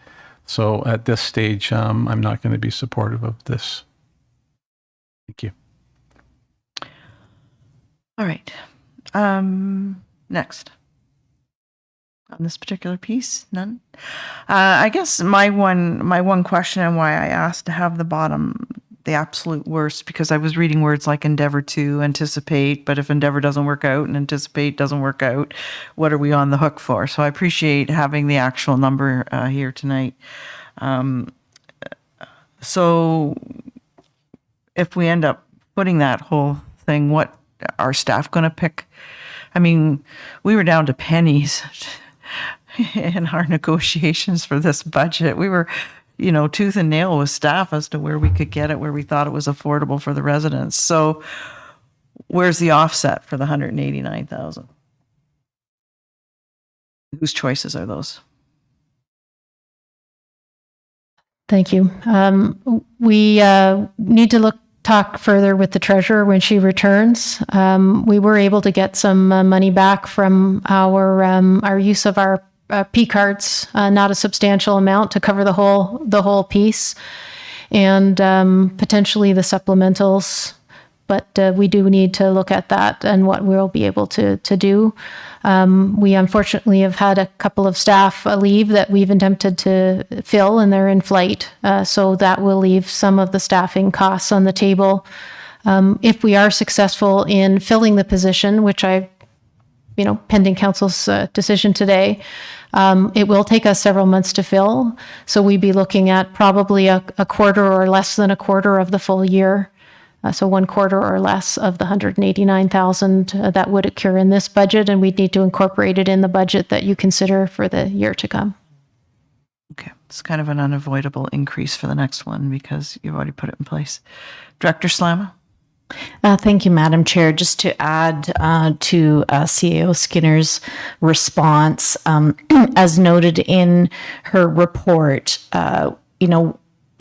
So at this stage, I'm not going to be supportive of this. Thank you. All right. Next. On this particular piece, none. I guess my one question and why I asked to have the absolute worst, because I was reading words like endeavor to, anticipate, but if endeavor doesn't work out and anticipate doesn't work out, what are we on the hook for? So I appreciate having the actual number here tonight. So if we end up putting that whole thing, what are staff going to pick? I mean, we were down to pennies in our negotiations for this budget. We were, tooth and nail with staff as to where we could get it, where we thought it was affordable for the residents. So where's the offset for the 189,000? Whose choices are those? Thank you. We need to talk further with the treasurer when she returns. We were able to get some money back from our use of our P cards, not a substantial amount to cover the whole piece, and potentially the supplementals. But we do need to look at that and what we'll be able to do. We unfortunately have had a couple of staff leave that we've attempted to fill, and they're in flight. So that will leave some of the staffing costs on the table. If we are successful in filling the position, which pending council's decision today, it will take us several months to fill. So we'd be looking at probably a quarter or less than a quarter of the full year. So 1 quarter or less of the 189,000 that would occur in this budget, and we'd need to incorporate it in the budget that you consider for the year to come. Okay, it's kind of an unavoidable increase for the next one because you've already put it in place. Director Slama? Thank you, Madam Chair. Just to add to CAO Skinner's response, as noted in her report,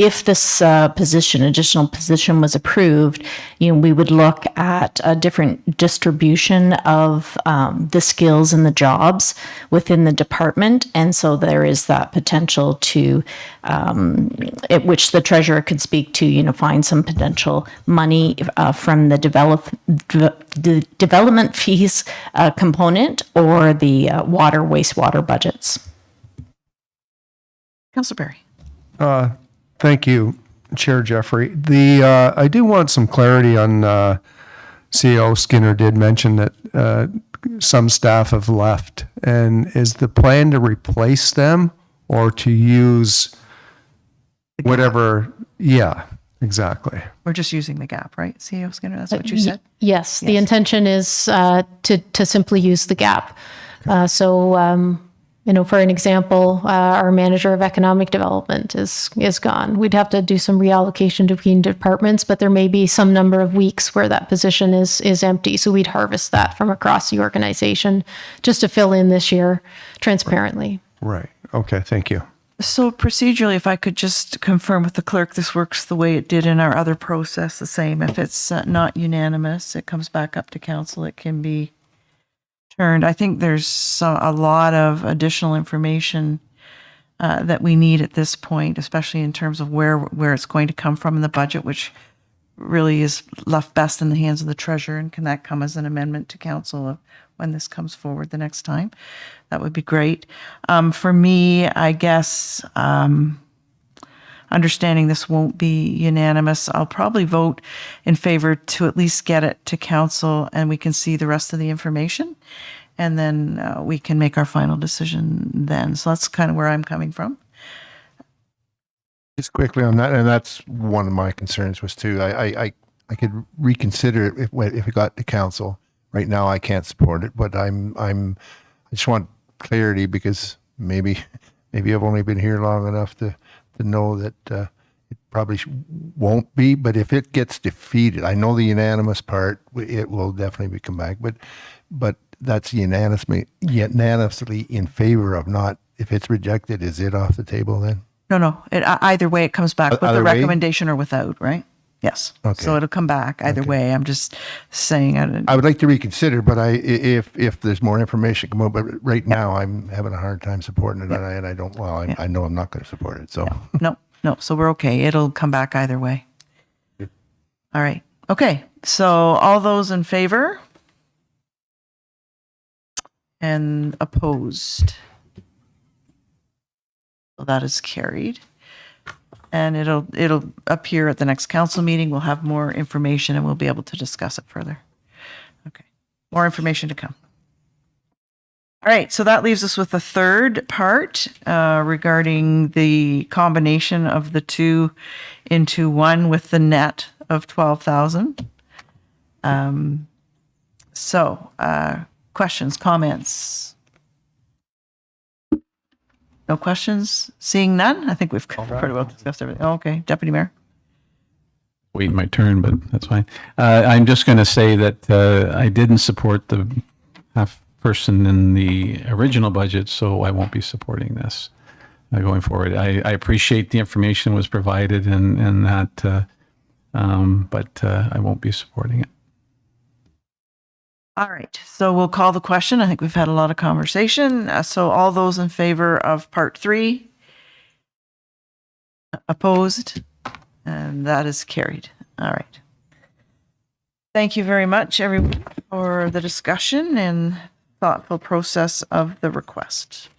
if this additional position was approved, we would look at a different distribution of the skills and the jobs within the department. And so there is that potential to, at which the treasurer could speak to, find some potential money from the development fees component or the wastewater budgets. Councillor Barry. Thank you, Chair Jeffrey. I do want some clarity on CAO Skinner did mention that some staff have left. And is the plan to replace them or to use whatever? Yeah, exactly. We're just using the gap, right? CAO Skinner, that's what you said? Yes, the intention is to simply use the gap. For an example, our manager of economic development is gone. We'd have to do some reallocation between departments, but there may be some number of weeks where that position is empty. So we'd harvest that from across the organization just to fill in this year transparently. Right. Okay. Thank you. So procedurally, if I could just confirm with the clerk, this works the way it did in our other process, the same. If it's not unanimous, it comes back up to council. It can be turned. I think there's a lot of additional information that we need at this point, especially in terms of where it's going to come from in the budget, which really is left best in the hands of the treasurer. And can that come as an amendment to council when this comes forward the next time? That would be great. For me, I guess, understanding this won't be unanimous, I'll probably vote in favor to at least get it to council and we can see the rest of the information. And then we can make our final decision then. So that's kind of where I'm coming from. Just quickly on that, and that's one of my concerns was too. I could reconsider it if it got to council. Right now, I can't support it, but I just want clarity because maybe I've only been here long enough to know that probably won't be, but if it gets defeated, I know the unanimous part, it will definitely come back, but that's unanimously in favor of not, if it's rejected, is it off the table then? No. Either way, it comes back with a Either way? recommendation or without, right? Yes. Okay. So it'll come back either way. I'm just saying. I would like to reconsider, but if there's more information come out, but right now I'm having a hard time supporting it, and I don't. Well, I know I'm not going to support it. So No. So we're okay. It'll come back either way. All right. Okay. So all those in favor and opposed. So that is carried. And it'll appear at the next council meeting. We'll have more information and we'll be able to discuss it further. Okay. More information to come. All right. So that leaves us with the third part regarding the combination of the two into one with the net of 12,000. Questions, comments? No questions? Seeing none? I think we've pretty well discussed everything. Oh, okay. Deputy Mayor. Wait my turn, but that's fine. I'm just going to say that I didn't support the half person in the original budget, so I won't be supporting this going forward. I appreciate the information was provided and that, but I won't be supporting it. All right. So we'll call the question. I think we've had a lot of conversation. So all those in favor of part 3? Opposed? And that is carried. All right. Thank you very much, everyone, for the discussion and thoughtful process of the request.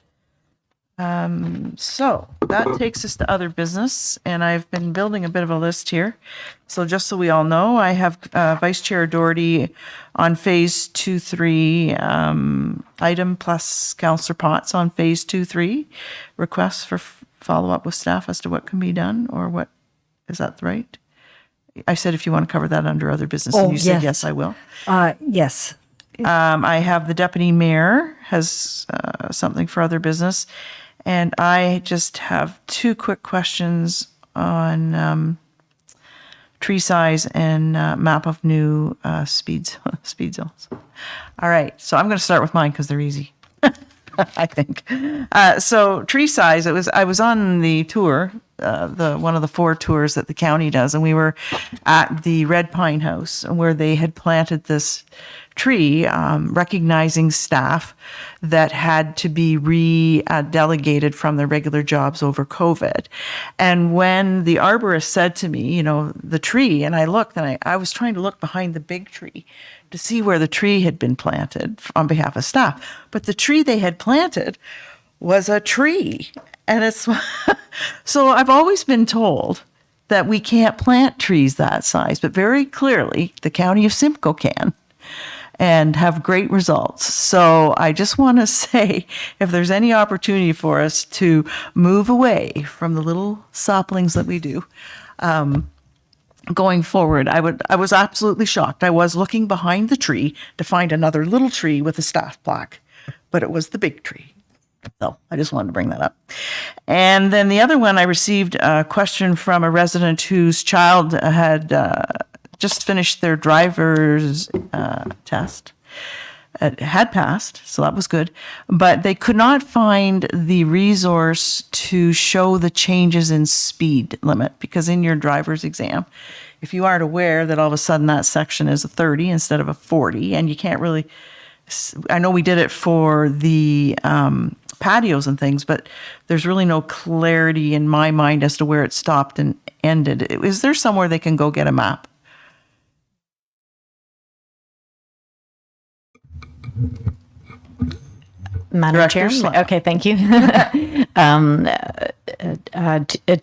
So that takes us to other business, and I've been building a bit of a list here. So just so we all know, I have Vice Chair Doherty on Phase 2-3 item, plus Councillor Potts on Phase 2-3 requests for follow-up with staff as to what can be done, or what, is that right? I said if you want to cover that under other business, and you said yes, I will. Yes. I have the Deputy Mayor has something for other business. And I just have 2 quick questions on tree size and map of new speed zones. All right, so I'm going to start with mine because they're easy, I think. So tree size, I was on the tour, one of the 4 tours that the county does, and we were at the Red Pine House where they had planted this tree, recognizing staff that had to be delegated from their regular jobs over COVID. And when the arborist said to me, the tree, and I looked and I was trying to look behind the big tree to see where the tree had been planted on behalf of staff. But the tree they had planted was a tree. And it's, so I've always been told that we can't plant trees that size, but very clearly the County of Simcoe can, and have great results. So I just want to say, if there's any opportunity for us to move away from the little saplings that we do, going forward, I was absolutely shocked. I was looking behind the tree to find another little tree with a staff plaque, but it was the big tree. So I just wanted to bring that up. And then the other one, I received a question from a resident whose child had just finished their driver's test. It had passed, so that was good. But they could not find the resource to show the changes in speed limit, because in your driver's exam, if you aren't aware that all of a sudden that section is a 30 instead of a 40, and you can't really, I know we did it for the patios and things, but there's really no clarity in my mind as to where it stopped and ended. Is there somewhere they can go get a map? Madam Chair. Okay, thank you. To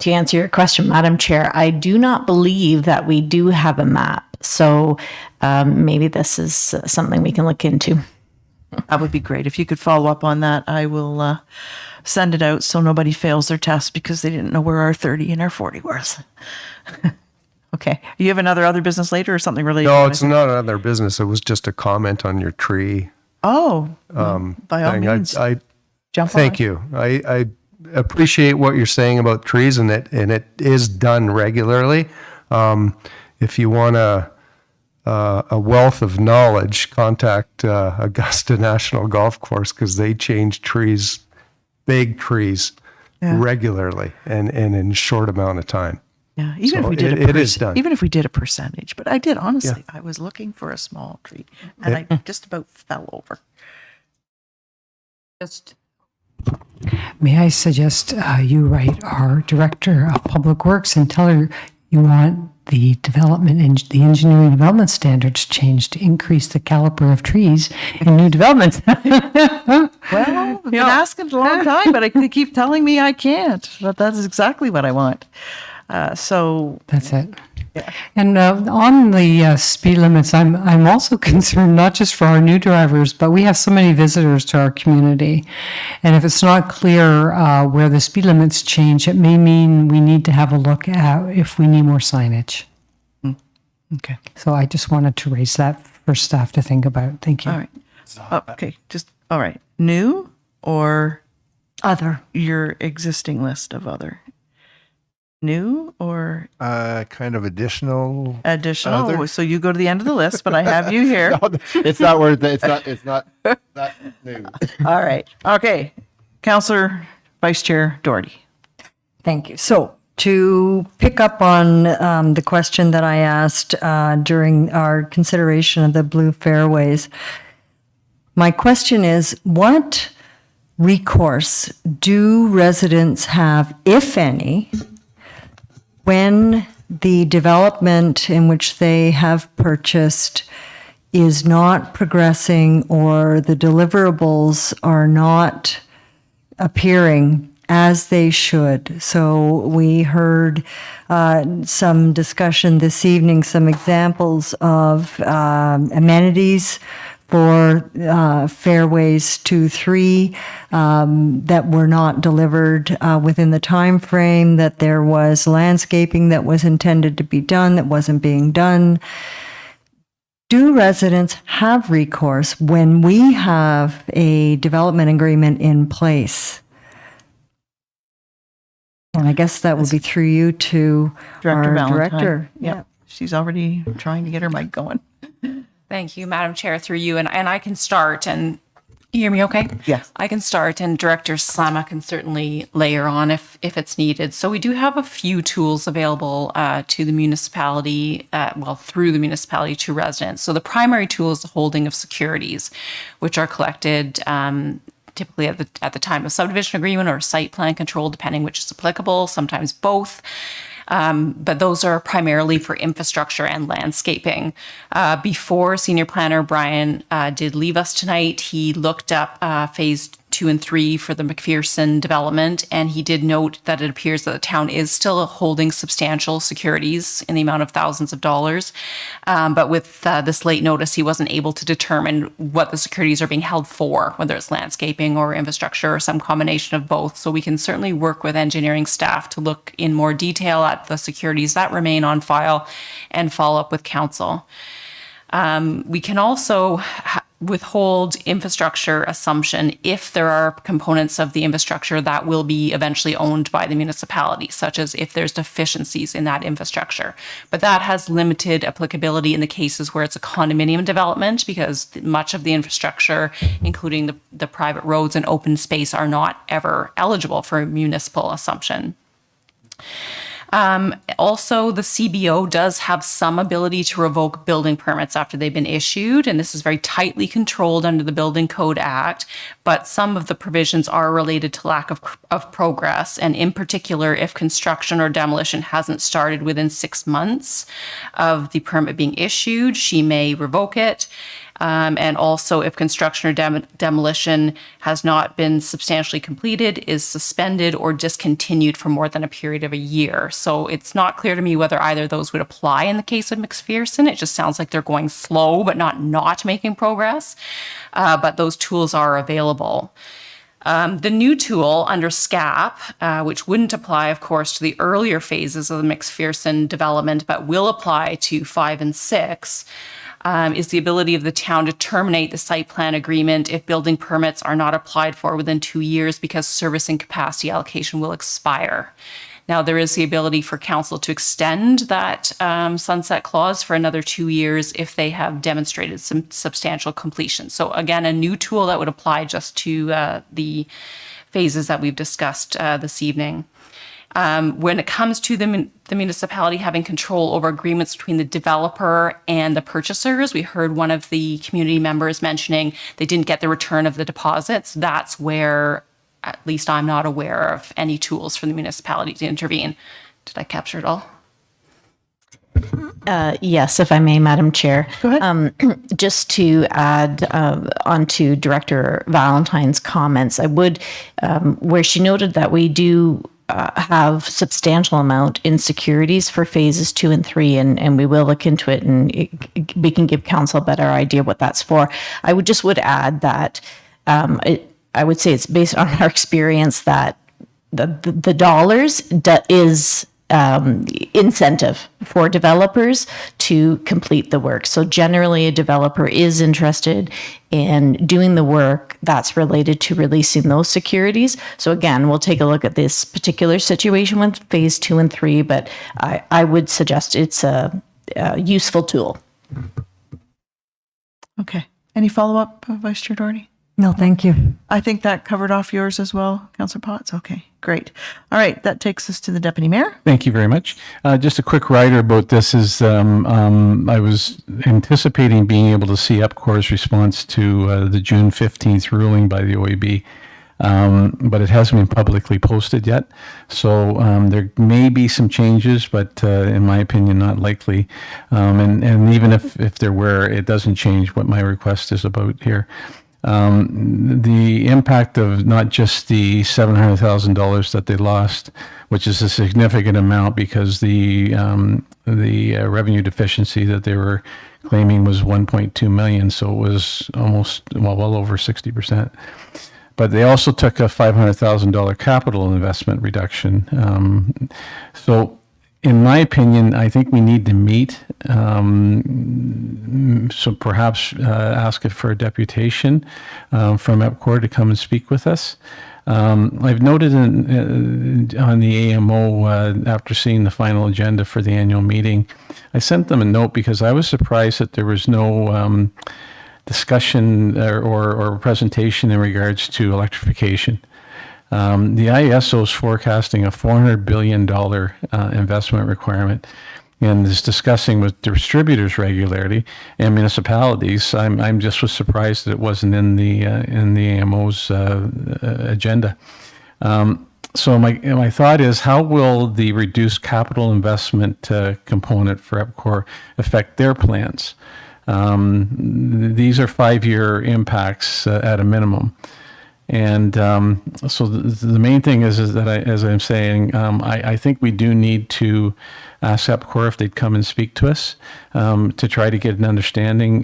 answer your question, Madam Chair, I do not believe that we do have a map. So maybe this is something we can look into. That would be great. If you could follow up on that, I will send it out so nobody fails their test because they didn't know where our 30 and our 40 was. Okay. You have other business later or something related? No, it's not another business. It was just a comment on your tree. Oh, by all means. Thank you. I appreciate what you're saying about trees, and it is done regularly. If you want a wealth of knowledge, contact Augusta National Golf Course, because they change trees, big trees, regularly and in a short amount of time. Yeah, even So if we did it is done. even if we did a percentage, but I did honestly. I was looking for a small tree, and I just about fell over. May I suggest you write our Director of Public Works and tell her you want the the engineering development standards changed to increase the caliber of trees in new developments. Well, I've been asking a long time, but they keep telling me I can't. But that's exactly what I want. So That's it. And on the speed limits, I'm also concerned not just for our new drivers, but we have so many visitors to our community. And if it's not clear where the speed limits change, it may mean we need to have a look at if we need more signage. okay, So I just wanted to raise that for staff to think about. Thank you. all right. Okay, just all right. New or Other. your existing list of other? New or Kind of additional. additional? Other? So you go to the end of the list, but I have you here. No, it's not worth it. It's not new. All right. Okay. Councillor Vice Chair Doherty. Thank you. So to pick up on the question that I asked during our consideration of the Blue Fairways, my question is, what recourse do residents have, if any, when the development in which they have purchased is not progressing or the deliverables are not appearing as they should? So we heard some discussion this evening, some examples of amenities for Fairways 2-3 that were not delivered within the time frame, that there was landscaping that was intended to be done that wasn't being done. Do residents have recourse when we have a development agreement in place? And I guess that would be through you to Director our Valentine. director. Yep. She's already trying to get her mic going. Thank you, Madam Chair, through you. And I can start, and you hear me okay? Yes. I can start, and Director Slama can certainly layer on if it's needed. So we do have a few tools available to the municipality, through the municipality to residents. So the primary tool is the holding of securities, which are collected typically at the time of subdivision agreement or site plan control, depending which is applicable, sometimes both. But those are primarily for infrastructure and landscaping. Before Senior Planner Brian did leave us tonight, he looked up phase 2 and 3 for the McPherson development, and he did note that it appears that the town is still holding substantial securities in the amount of thousands of dollars. But with this late notice, he wasn't able to determine what the securities are being held for, whether it's landscaping or infrastructure or some combination of both. So we can certainly work with engineering staff to look in more detail at the securities that remain on file and follow up with council. We can also withhold infrastructure assumption if there are components of the infrastructure that will be eventually owned by the municipality, such as if there's deficiencies in that infrastructure. But that has limited applicability in the cases where it's a condominium development, because much of the infrastructure, including the private roads and open space, are not ever eligible for municipal assumption. Also, the CBO does have some ability to revoke building permits after they've been issued, and this is very tightly controlled under the Building Code Act, but some of the provisions are related to lack of progress, and in particular, if construction or demolition hasn't started within 6 months of the permit being issued, she may revoke it. And also, if construction or demolition has not been substantially completed, is suspended or discontinued for more than a period of a year. So it's not clear to me whether either of those would apply in the case of McPherson. It just sounds like they're going slow, but not making progress. But those tools are available. The new tool under SCAP, which wouldn't apply, of course, to the earlier phases of the McPherson development, but will apply to 5 and 6, is the ability of the town to terminate the site plan agreement if building permits are not applied for within 2 years because service and capacity allocation will expire. Now, there is the ability for council to extend that sunset clause for another 2 years if they have demonstrated some substantial completion. So again, a new tool that would apply just to the phases that we've discussed this evening. When it comes to the municipality having control over agreements between the developer and the purchasers, we heard one of the community members mentioning they didn't get the return of the deposits. That's where, at least I'm not aware of any tools for the municipality to intervene. Did I capture it all? Yes, if I may, Madam Chair. Go ahead. Just to add onto Director Valentine's comments, I would, where she noted that we do have substantial amount in securities for phases 2 and 3, and we will look into it, and we can give council a better idea what that's for. I would add that I would say it's based on our experience that the dollars is incentive for developers to complete the work. So generally a developer is interested in doing the work that's related to releasing those securities. So again, we'll take a look at this particular situation with phase 2 and 3, but I would suggest it's a useful tool. Okay. Any follow-up, Vice Chair Doherty? No, thank you. I think that covered off yours as well, Councillor Potts. Okay, great. All right, that takes us to the Deputy Mayor. Thank you very much. Just a quick rider about this is I was anticipating being able to see EPCOR's response to the June 15th ruling by the OEB, but it hasn't been publicly posted yet. So there may be some changes, but in my opinion, not likely. And even if there were, it doesn't change what my request is about here. The impact of not just the $700,000 that they lost, which is a significant amount because the revenue deficiency that they were claiming was 1.2 million, so it was almost well over 60%. But they also took a $500,000 capital investment reduction. So in my opinion, I think we need to meet, so perhaps ask it for a deputation from EPCOR to come and speak with us. I've noted on the AMO, after seeing the final agenda for the annual meeting, I sent them a note because I was surprised that there was no discussion or presentation in regards to electrification. The IESO is forecasting a $400 billion investment requirement, and is discussing with distributors regularly and municipalities. I'm just was surprised that it wasn't in the AMO's agenda. So my thought is, how will the reduced capital investment component for EPCOR affect their plans? These are 5-year impacts at a minimum. And so the main thing is that as I'm saying, I think we do need to ask EPCOR if they'd come and speak to us to try to get an understanding.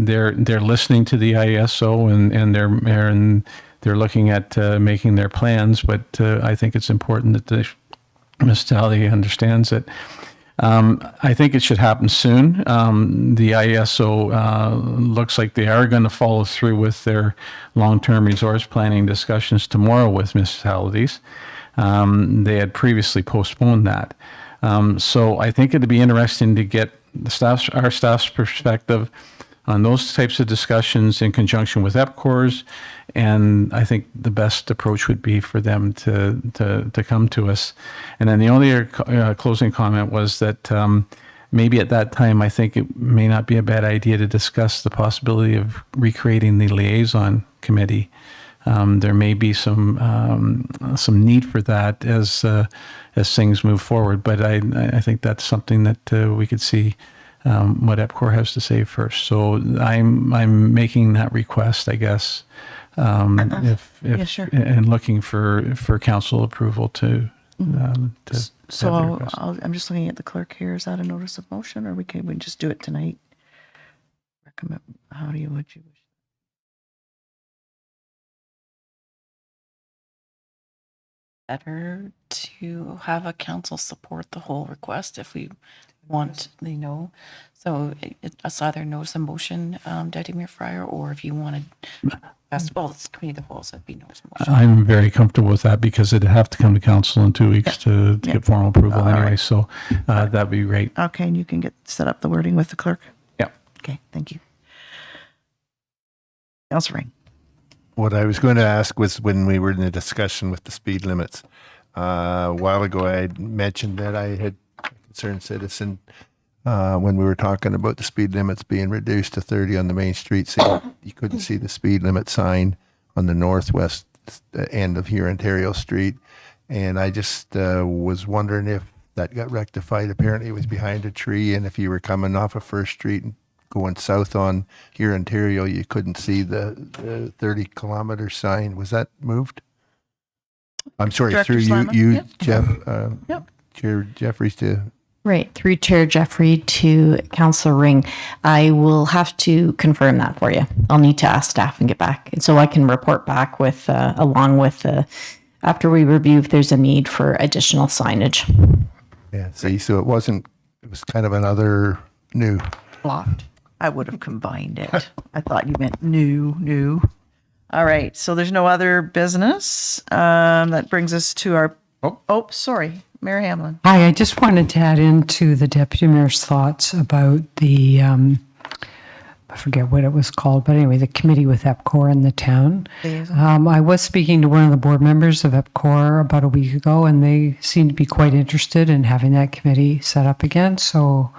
They're listening to the IESO and they're looking at making their plans, but I think it's important that the municipality understands it. I think it should happen soon. The IESO looks like they are going to follow through with their long-term resource planning discussions tomorrow with municipalities. They had previously postponed that. So I think it'd be interesting to get our staff's perspective on those types of discussions in conjunction with EPCOR's, and I think the best approach would be for them to come to us. And then the only closing comment was that maybe at that time, I think it may not be a bad idea to discuss the possibility of recreating the liaison committee. There may be some need for that as things move forward, but I think that's something that we could see what EPCOR has to say first. So I'm making that request, I guess, Yeah, sure. and looking for council approval to So have the request. I'm just looking at the clerk here. Is that a notice of motion, or we just do it tonight? Recommend. Would you? better to have a council support the whole request if we want the no. So it's either no's the motion, Deputy Mayor Fryer, or if you wanted, well, it's committee of the whole, so it'd be no's motion. I'm very comfortable with that because it'd have to come to council in 2 weeks to get formal approval All anyway. right. So that'd be great. Okay, and you can set up the wording with the clerk? Yeah. Okay, thank you. Councillor Ring. What I was going to ask was when we were in the discussion with the speed limits, a while ago, I had mentioned that I had a concerned citizen when we were talking about the speed limits being reduced to 30 on the main street, so you couldn't see the speed limit sign on the northwest end of here, Ontario Street. And I just was wondering if that got rectified. Apparently it was behind a tree, and if you were coming off of First Street and going south on here, Ontario, you couldn't see the 30-kilometer sign. Was that moved? I'm sorry, Director through Slama? you, Yep. Jeff, Yep. Chair Jeffries, to Right, through Chair Jeffrey to Councillor Ring. I will have to confirm that for you. I'll need to ask staff and get back. And so I can report back with, along with, after we review if there's a need for additional signage. yeah, see, so it was kind of another new. Blocked. I would have combined it. I thought you meant new. All right, so there's no other business. That brings us to our, sorry, Mayor Hamlin. Hi, I just wanted to add into the Deputy Mayor's thoughts about the, I forget what it was called, but anyway, the committee with EPCOR in the town. I was speaking to one of the board members of EPCOR about a week ago, and they seemed to be quite interested in having that committee set up again. So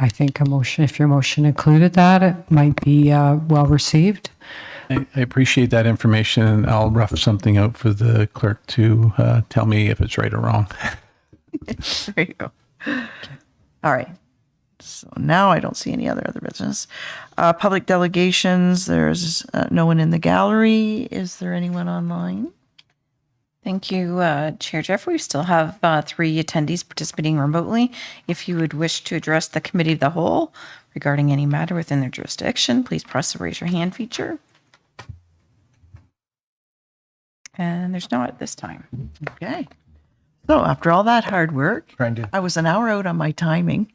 I think if your motion included that, it might be well received. I appreciate that information, and I'll rough something out for the clerk to tell me if it's right or wrong. There you go. All right. So now I don't see any other business. Public delegations, there's no one in the gallery. Is there anyone online? Thank you, Chair Jeffrey. We still have 3 attendees participating remotely. If you would wish to address the committee of the whole regarding any matter within their jurisdiction, please press the raise your hand feature. And there's not at this time. Okay. So after all that hard work, Trying to- I was an hour out on my timing.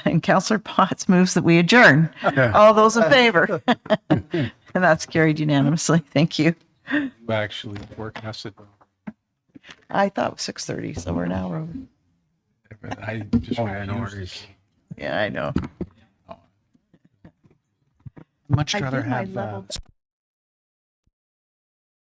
And Councillor Potts moves that we adjourn. All those in favor? And that's carried unanimously. Thank you. You actually forecasted. I thought it was 6:30, so we're an hour over. I just Yeah, I know. much I rather did my have level